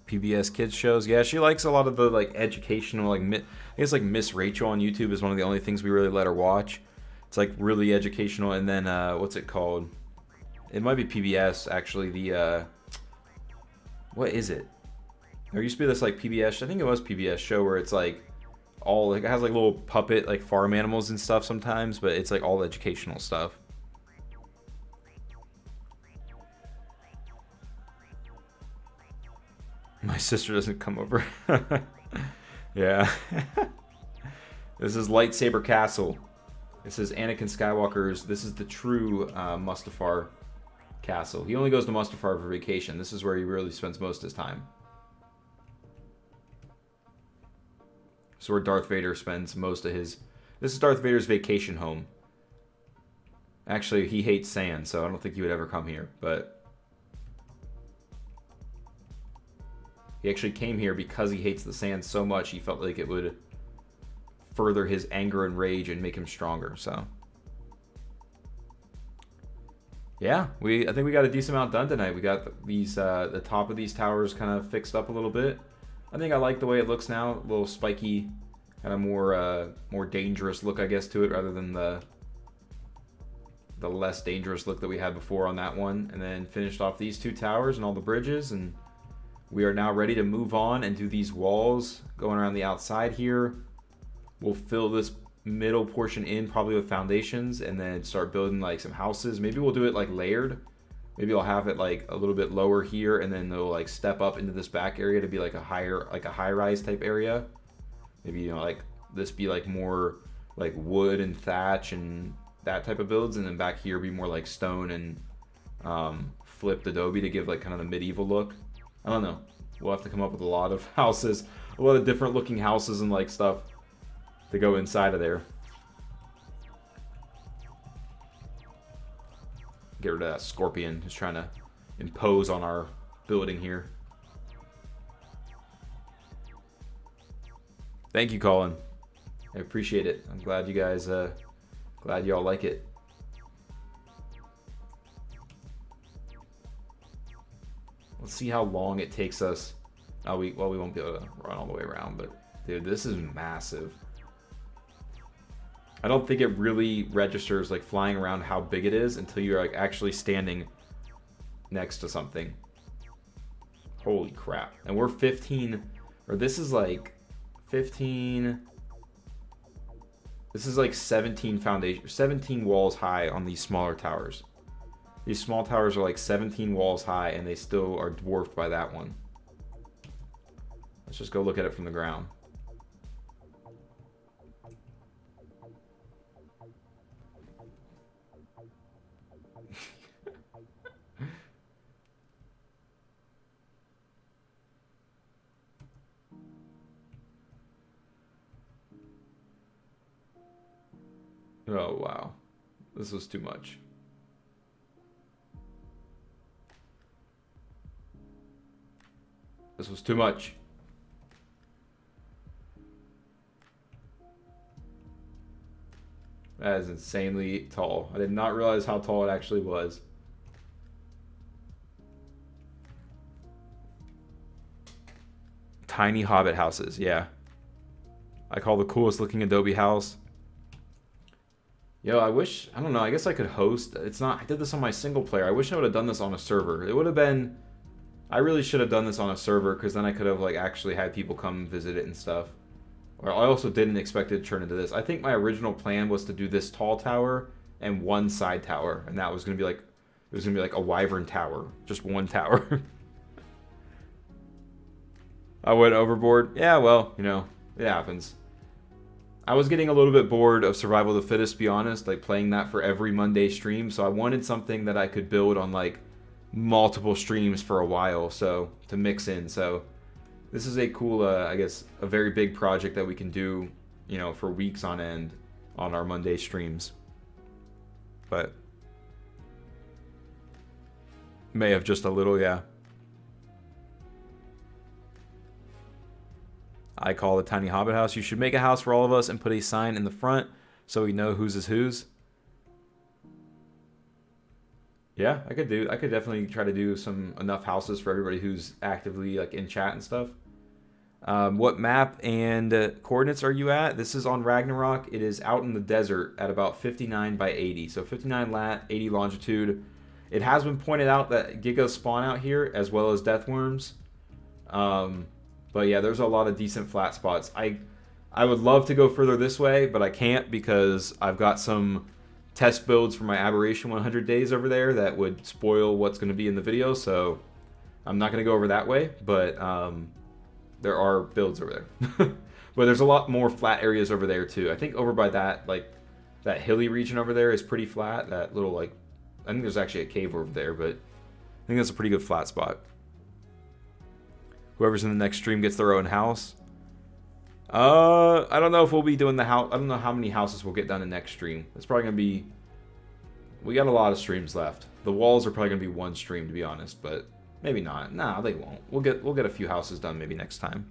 PBS kids shows. Yeah, she likes a lot of the like educational, like I guess like Miss Rachel on YouTube is one of the only things we really let her watch. It's like really educational. And then what's it called? It might be PBS actually. The what is it? There used to be this like PBS. I think it was PBS show where it's like all like it has like little puppet like farm animals and stuff sometimes, but it's like all educational stuff. My sister doesn't come over. Yeah. This is Lightsaber Castle. This is Anakin Skywalker's. This is the true Mustafar castle. He only goes to Mustafar for vacation. This is where he really spends most of his time. This is where Darth Vader spends most of his... This is Darth Vader's vacation home. Actually, he hates sand, so I don't think he would ever come here, but... He actually came here because he hates the sand so much he felt like it would further his anger and rage and make him stronger. So yeah, I think we got a decent amount done tonight. We got these the top of these towers kind of fixed up a little bit. I think I like the way it looks now. A little spiky, kind of more dangerous look, I guess, to it rather than the less dangerous look that we had before on that one. And then finished off these two towers and all the bridges, and we are now ready to move on and do these walls going around the outside here. We'll fill this middle portion in probably with foundations and then start building like some houses. Maybe we'll do it like layered. Maybe I'll have it like a little bit lower here and then they'll like step up into this back area to be like a high-rise type area. Maybe, you know, like this be like more like wood and thatch and that type of builds, and then back here be more like stone and flipped adobe to give like kind of the medieval look. I don't know. We'll have to come up with a lot of houses, a lot of different looking houses and like stuff to go inside of there. Get rid of that scorpion who's trying to impose on our building here. Thank you, Colin. I appreciate it. I'm glad you guys, glad y'all like it. Let's see how long it takes us. We won't be able to run all the way around, but dude, this is massive. I don't think it really registers like flying around how big it is until you're like actually standing next to something. Holy crap. And we're 15, or this is like 15, this is like 17 walls high on these smaller towers. These small towers are like 17 walls high, and they still are dwarfed by that one. Let's just go look at it from the ground. Oh, wow. This was too much. This was too much. That is insanely tall. I did not realize how tall it actually was. Tiny hobbit houses, yeah. I call the coolest looking adobe house. Yo, I don't know, I guess I could host. It's not, I did this on my single player. I wish I would have done this on a server. It would have been, I really should have done this on a server, because then I could have like actually had people come visit it and stuff. Or I also didn't expect it to turn into this. I think my original plan was to do this tall tower and one side tower, and that was gonna be like, it was gonna be like a Wyvern Tower, just one tower. I went overboard. Yeah, well, you know, it happens. I was getting a little bit bored of Survival of the Fittest, to be honest, like playing that for every Monday stream. So I wanted something that I could build on like multiple streams for a while, so to mix in. So this is a cool, I guess, a very big project that we can do, you know, for weeks on end on our Monday streams. But may have just a little, yeah. I call the tiny hobbit house. You should make a house for all of us and put a sign in the front so we know whose is whose. Yeah, I could definitely try to do enough houses for everybody who's actively like in chat and stuff. What map and coordinates are you at? This is on Ragnarok. It is out in the desert at about 59 by 80. So 59 lat, 80 longitude. It has been pointed out that gigas spawn out here as well as death worms. But yeah, there's a lot of decent flat spots. I would love to go further this way, but I can't because I've got some test builds for my Aberration 100 days over there that would spoil what's going to be in the video, so I'm not going to go over that way, but there are builds over there. But there's a lot more flat areas over there too. I think over by that, like, that hilly region over there is pretty flat. That little, like, I think there's actually a cave over there, but I think that's a pretty good flat spot. Whoever's in the next stream gets their own house. I don't know if we'll be doing the house. I don't know how many houses we'll get done in next stream. It's probably gonna be. We got a lot of streams left. The walls are probably gonna be one stream, to be honest, but maybe not. Nah, they won't. We'll get a few houses done maybe next time.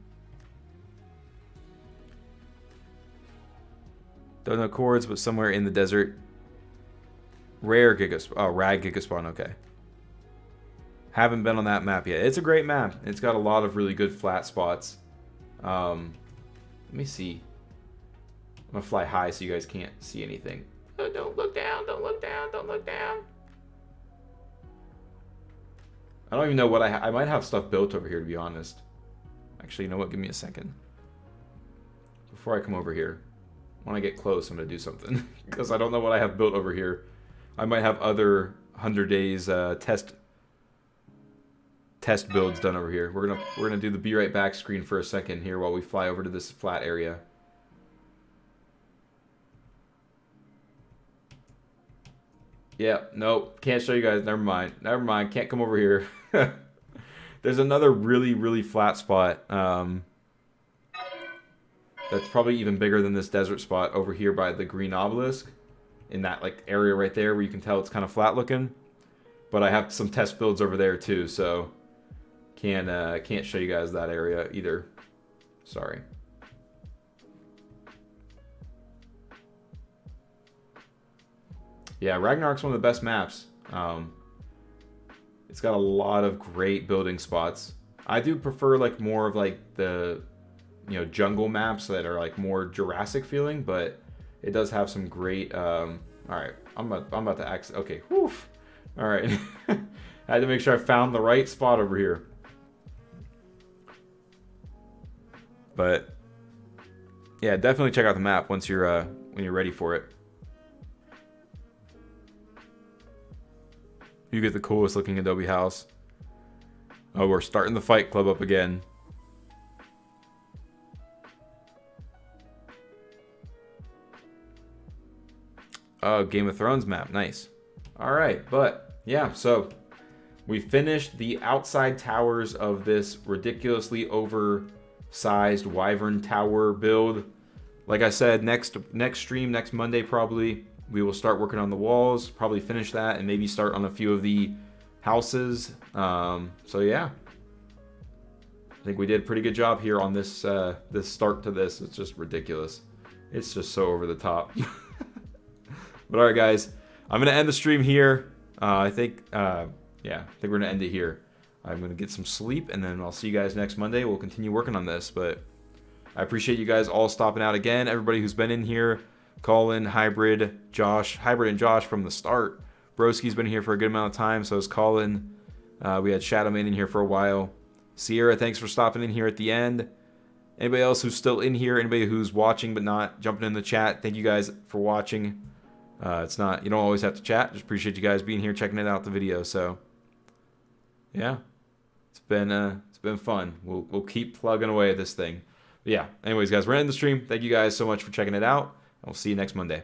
Don't know chords, but somewhere in the desert. Rare gigaspawn. Oh, rag gigaspawn. Okay. Haven't been on that map yet. It's a great map. It's got a lot of really good flat spots. Let me see. I'm gonna fly high so you guys can't see anything. Oh, don't look down, don't look down, don't look down. I don't even know what I might have stuff built over here, to be honest. Actually, you know what? Give me a second. Before I come over here, when I get close, I'm gonna do something. Because I don't know what I have built over here. I might have other 100 days test builds done over here. We're gonna do the be right back screen for a second here while we fly over to this flat area. Yeah, nope, can't show you guys. Never mind. Never mind. Can't come over here. There's another really flat spot. That's probably even bigger than this desert spot over here by the green obelisk. In that like area right there where you can tell it's kind of flat looking. But I have some test builds over there too, so can't show you guys that area either. Sorry. Yeah, Ragnarok's one of the best maps. It's got a lot of great building spots. I do prefer like more of like the, you know, jungle maps that are like more Jurassic feeling, but it does have some great. All right, I'm about to access. Okay, whew. All right, I had to make sure I found the right spot over here. But yeah, definitely check out the map once you're when you're ready for it. You get the coolest looking adobe house. Oh, we're starting the fight club up again. Oh, Game of Thrones map. Nice. All right, but yeah, so we finished the outside towers of this ridiculously oversized Wyvern Tower build. Like I said, next stream, next Monday probably, we will start working on the walls, probably finish that, and maybe start on a few of the houses. So yeah, I think we did a pretty good job here on this this start to this. It's just ridiculous. It's just so over the top. But all right, guys, I'm gonna end the stream here. I think yeah, I think we're gonna end it here. I'm gonna get some sleep, and then I'll see you guys next Monday. We'll continue working on this, but I appreciate you guys all stopping out again. Everybody who's been in here, Colin, Hybrid and Josh from the start. Broski's been here for a good amount of time, so is Colin. We had Shadowman in here for a while. Sierra, thanks for stopping in here at the end. Anybody else who's still in here, anybody who's watching but not jumping in the chat, thank you guys for watching. It's not, you don't always have to chat. Just appreciate you guys being here, checking it out, the video. So yeah, it's been been fun. We'll keep plugging away at this thing. But yeah. Anyways, guys, we're ending the stream. Thank you guys so much for checking it out. And we'll see you next Monday.